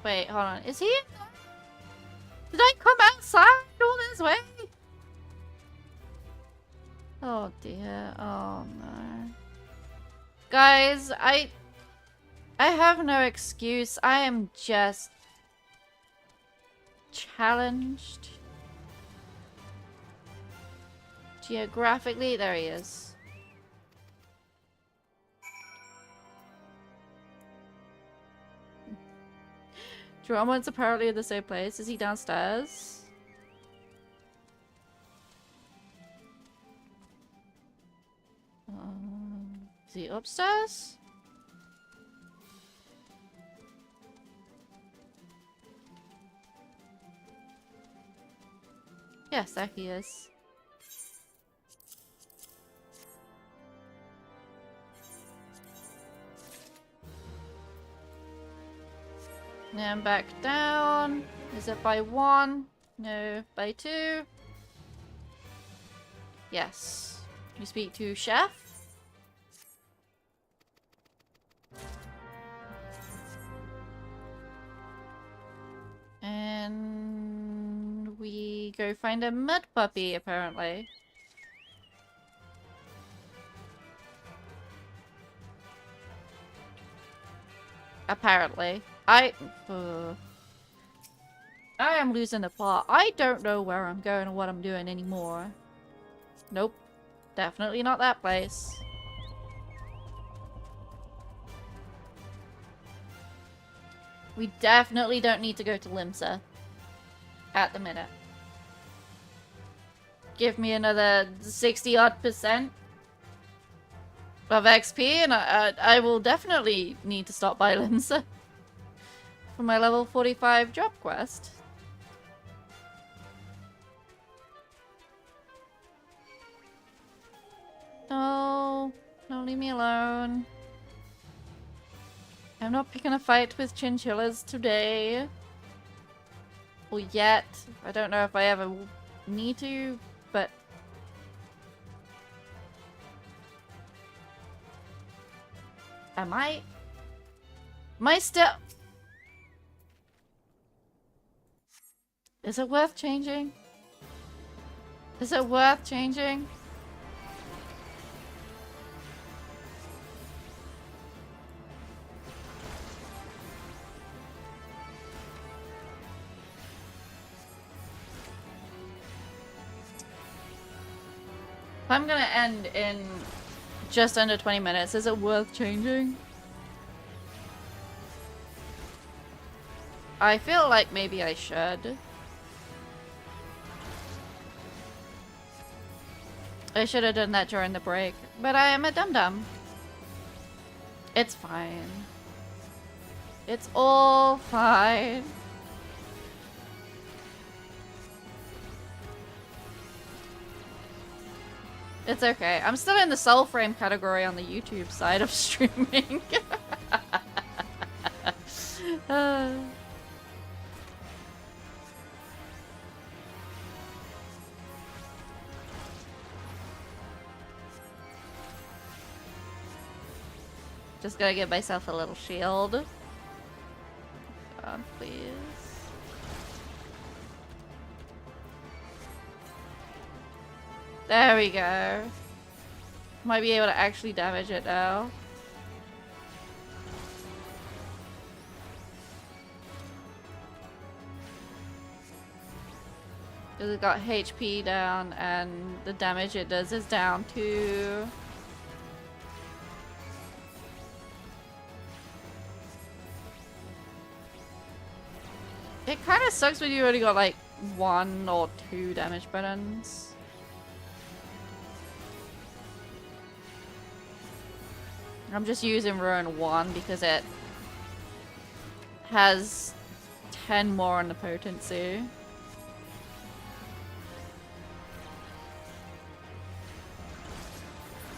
Wait, hold on. Is he in there? Did I come outside all this way? Oh dear. Oh no. Guys, I have no excuse. I am just challenged. Geographically, there he is. Drummond's apparently in the same place. Is he downstairs? Is he upstairs? Yes, there he is. Now back down. Is it by 1? No, by 2. Yes. You speak to Chef. And we go find a mud puppy, apparently. Apparently. I am losing the plot. I don't know where I'm going or what I'm doing anymore. Nope. Definitely not that place. We definitely don't need to go to Limsa. At the minute. Give me another 60-odd% of XP and I will definitely need to stop by Limsa. For my level 45 job quest. No, don't leave me alone. I'm not picking a fight with chinchillas today. Or yet. I don't know if I ever need to, but... Am I still... Is it worth changing? Is it worth changing? If I'm gonna end in just under 20 minutes, is it worth changing? I feel like maybe I should. I should have done that during the break, but I am a dum-dum. It's fine. It's all fine. It's okay. I'm still in the soul frame category on the YouTube side of streaming. Just gotta get myself a little shield. God, please. There we go. Might be able to actually damage it now. Because it got HP down and the damage it does is down too. It kind of sucks when you only got like 1 or 2 damage buttons. I'm just using Ruin 1 because it has 10 more on the potency.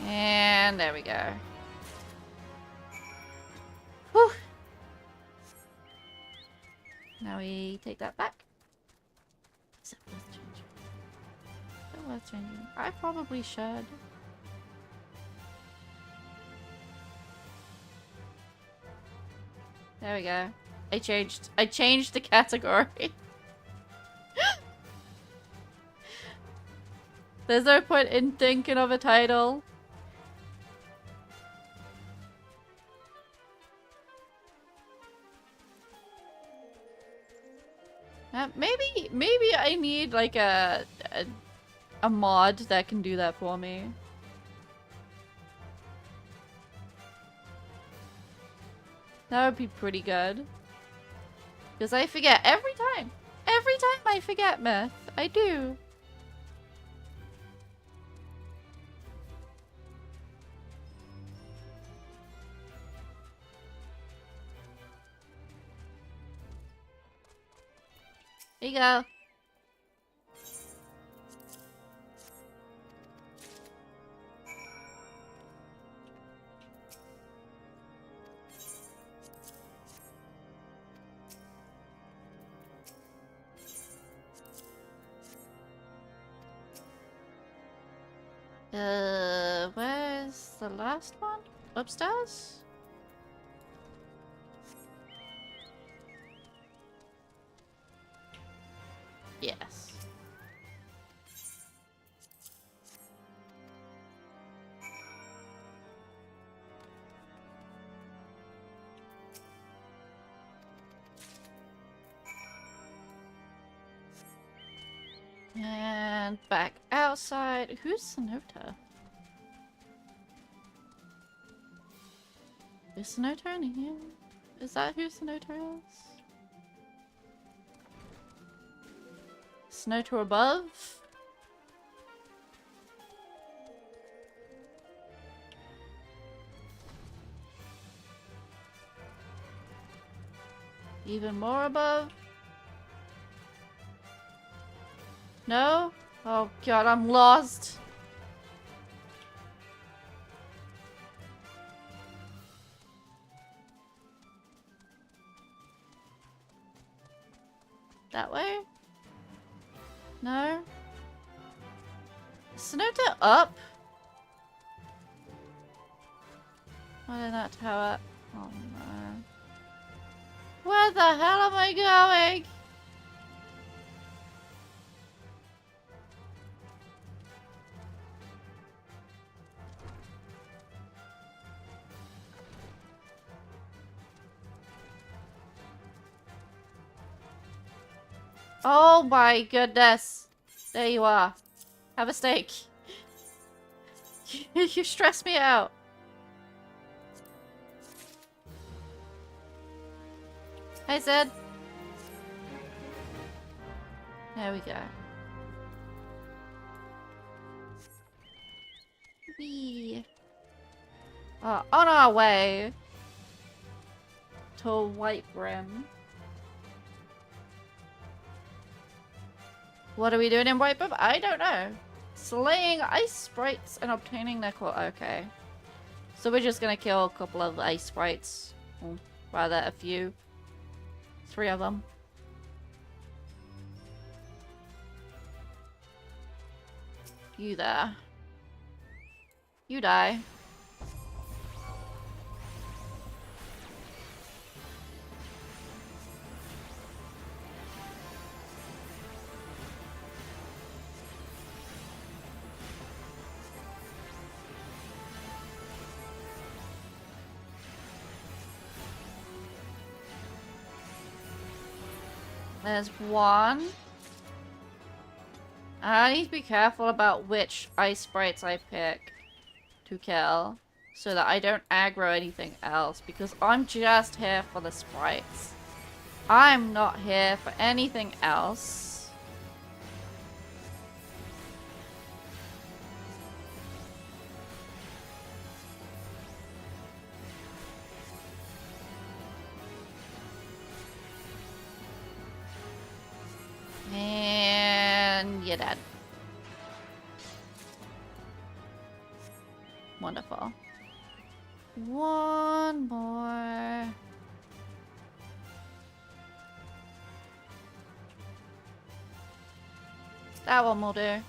And there we go. Whew. Now we take that back. Is it worth changing? Is it worth changing? I probably should. There we go. I changed the category. There's no point in thinking of a title. Maybe I need like a mod that can do that for me. That would be pretty good. Because I forget every time. Every time I forget myth. I do. There you go. Where's the last one? Upstairs? Yes. And back outside. Who's Sonota? Is Sonota in here? Is that who Sonota is? Sonota above? Even more above? No? Oh god, I'm lost. That way? No? Snowed up? Why did that tower? Oh no. Where the hell am I going? Oh my goodness. There you are. Have a steak. You stress me out. Hey, Sid. There we go. Whee. On our way to White Brim. What are we doing in White Brim? I don't know. Slaying ice sprites and obtaining their core. Okay. So we're just gonna kill a couple of ice sprites. Or rather, a few. 3 of them. You there. You die. There's one. I need to be careful about which ice sprites I pick to kill so that I don't aggro anything else because I'm just here for the sprites. I'm not here for anything else. And you're dead. Wonderful. One more. That one will do.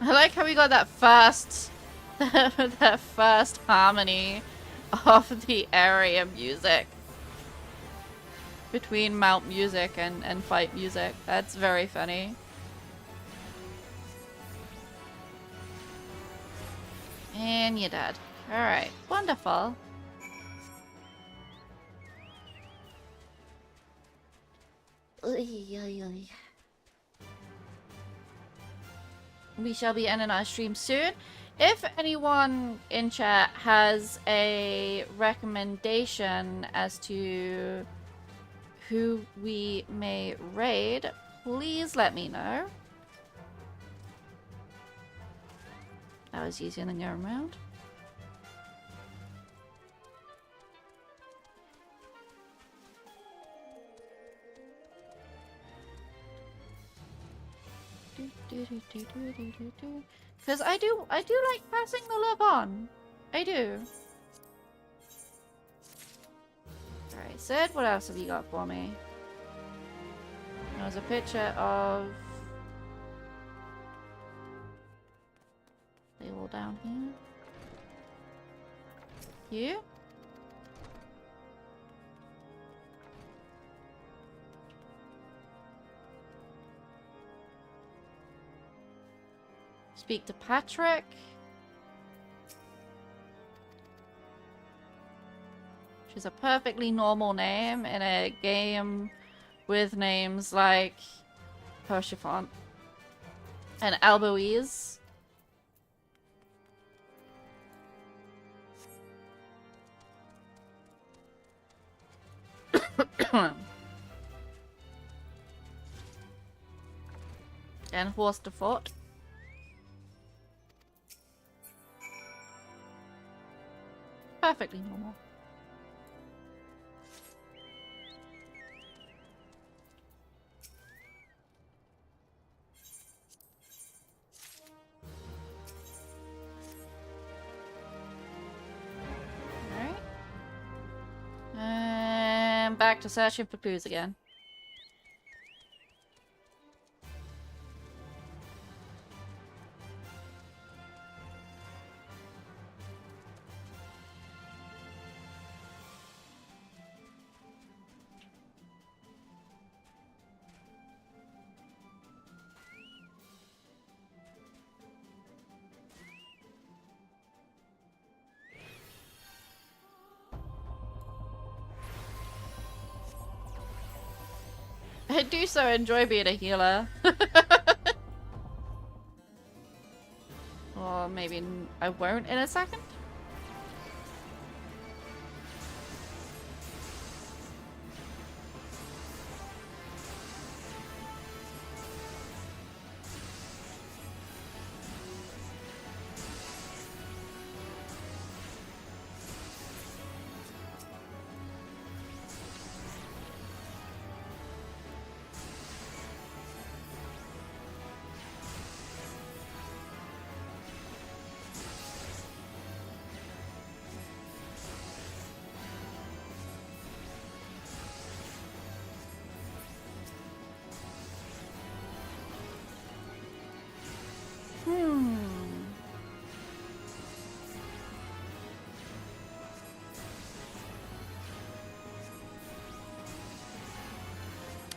I like how we got that first that first harmony of the area music between mount music and fight music. That's very funny. And you're dead. Alright, wonderful. We shall be ending our stream soon. If anyone in chat has a recommendation as to who we may raid, please let me know. That was easier than going around. Because I do like passing the love on. I do. Alright, Sid, what else have you got for me? There's a picture of... They all down here. You? Speak to Patrick. Which is a perfectly normal name in a game with names like Persephone and Alboise. And Horse de Fort. Perfectly normal. Alright. back to searching for clues again. I do so enjoy being a healer. Or maybe I won't in a second.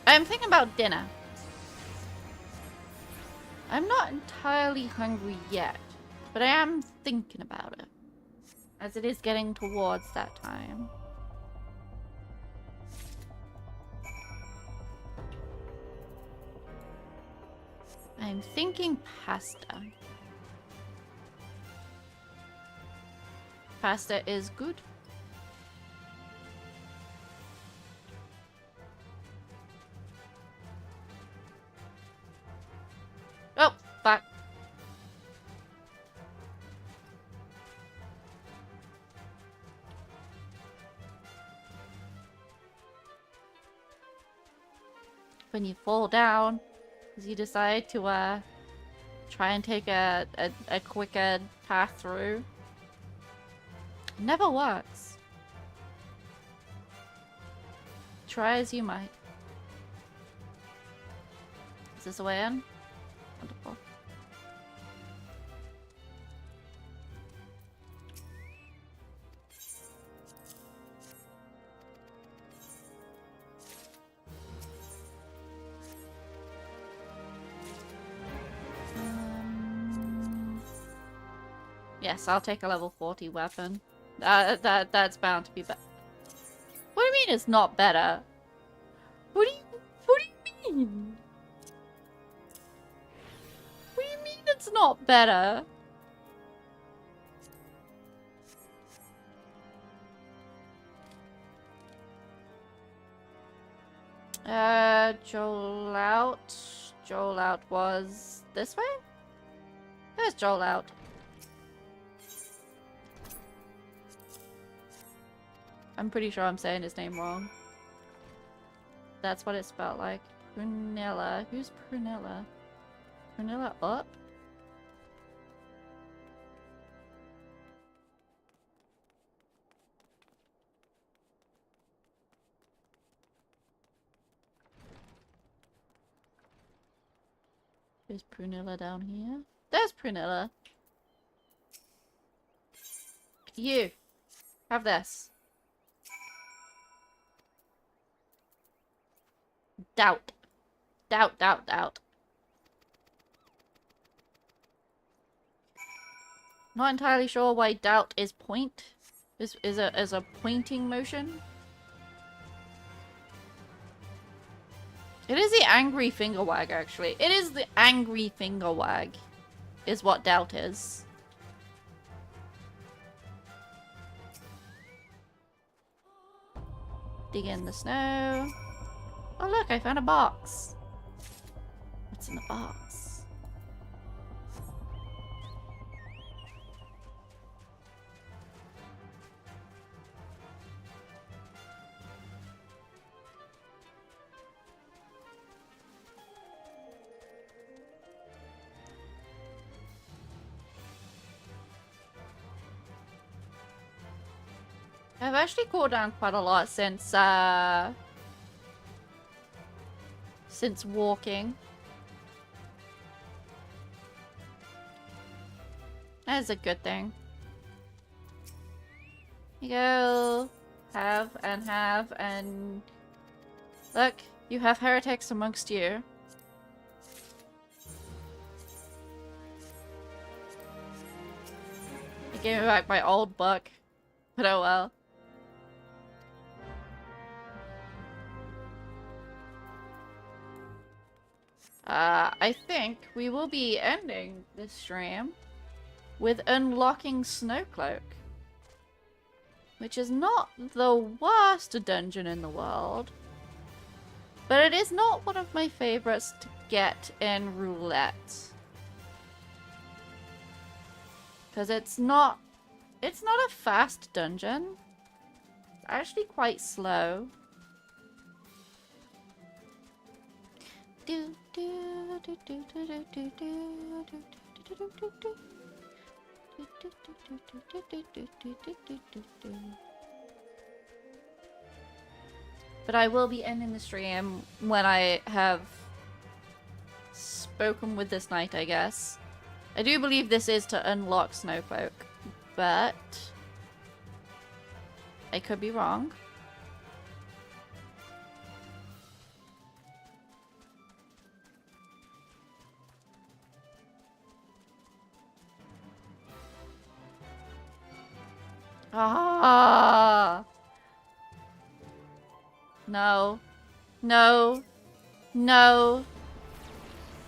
I'm thinking about dinner. I'm not entirely hungry yet, but I am thinking about it, as it is getting towards that time. I'm thinking pasta. Pasta is good. Oh, fuck. When you fall down, because you decide to try and take a quicker path through, it never works. Try as you might. Is this the way in? Wonderful. Yes, I'll take a level 40 weapon. That's bound to be better. What do you mean it's not better? What do you mean? What do you mean it's not better? Joel out. Joel out was this way? There's Joel out. I'm pretty sure I'm saying his name wrong. That's what it spelled like. Prunella. Who's Prunella? Prunella up? Is Prunella down here? There's Prunella. You. Have this. Doubt. Doubt, doubt, doubt. Not entirely sure why doubt is point. Is a pointing motion. It is the angry finger wag, actually. It is the angry finger wag. Is what doubt is. Dig in the snow. Oh look, I found a box. What's in the box? I've actually cooled down quite a lot since walking. That is a good thing. You go. Have and look, you have heretics amongst you. You gave me back my old book, but oh well. I think we will be ending this stream with unlocking Snowcloak. Which is not the worst dungeon in the world. But it is not one of my favorites to get in roulette. Because it's not a fast dungeon. It's actually quite slow. But I will be ending the stream when I have spoken with this knight, I guess. I do believe this is to unlock Snowcloak, but I could be wrong. Ah! No. No. No.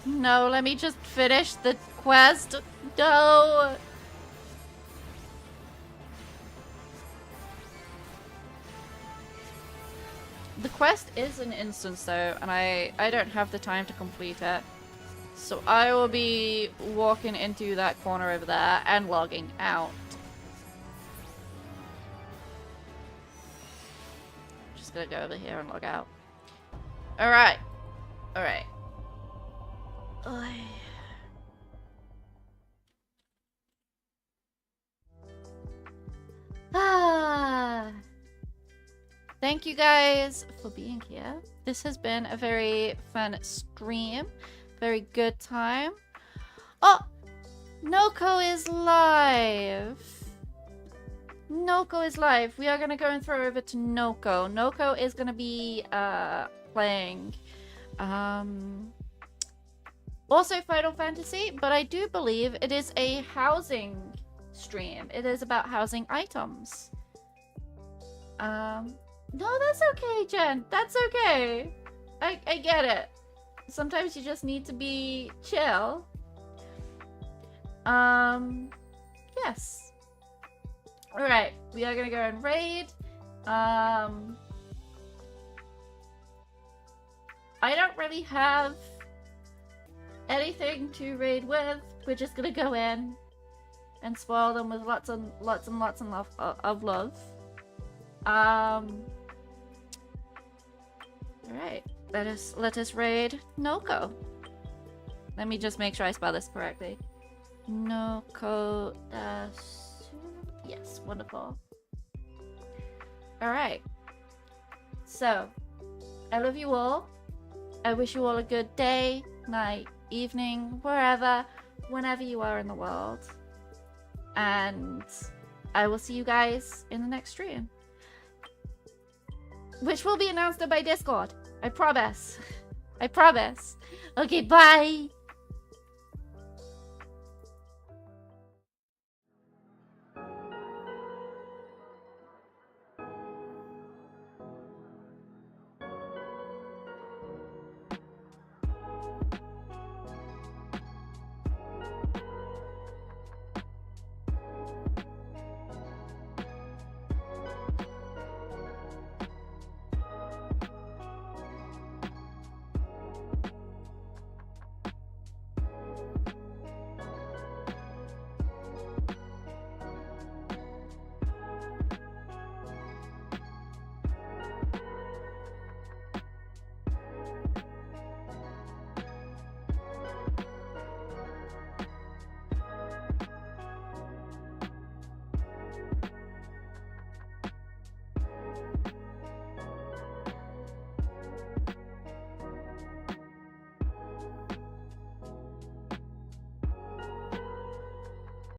No, let me just finish the quest. No! The quest is an instance though, and I don't have the time to complete it. So I will be walking into that corner over there and logging out. Gonna go over here and log out. Alright. Alright. Thank you guys for being here. This has been a very fun stream. Very good time. Oh! Noko is live! Noko is live. We are gonna go and throw over to Noko. Noko is gonna be playing also Final Fantasy, but I do believe it is a housing stream. It is about housing items. No, that's okay, Jen. That's okay. I get it. Sometimes you just need to be chill. Yes. Alright, we are gonna go and raid. I don't really have anything to raid with. We're just gonna go in and spoil them with lots and lots of love. Alright, let us raid Noko. Let me just make sure I spell this correctly. Noko Yes, wonderful. Alright. So, I love you all. I wish you all a good day, night, evening, wherever, whenever you are in the world. And I will see you guys in the next stream. Which will be announced by Discord. I promise. I promise. Okay, bye!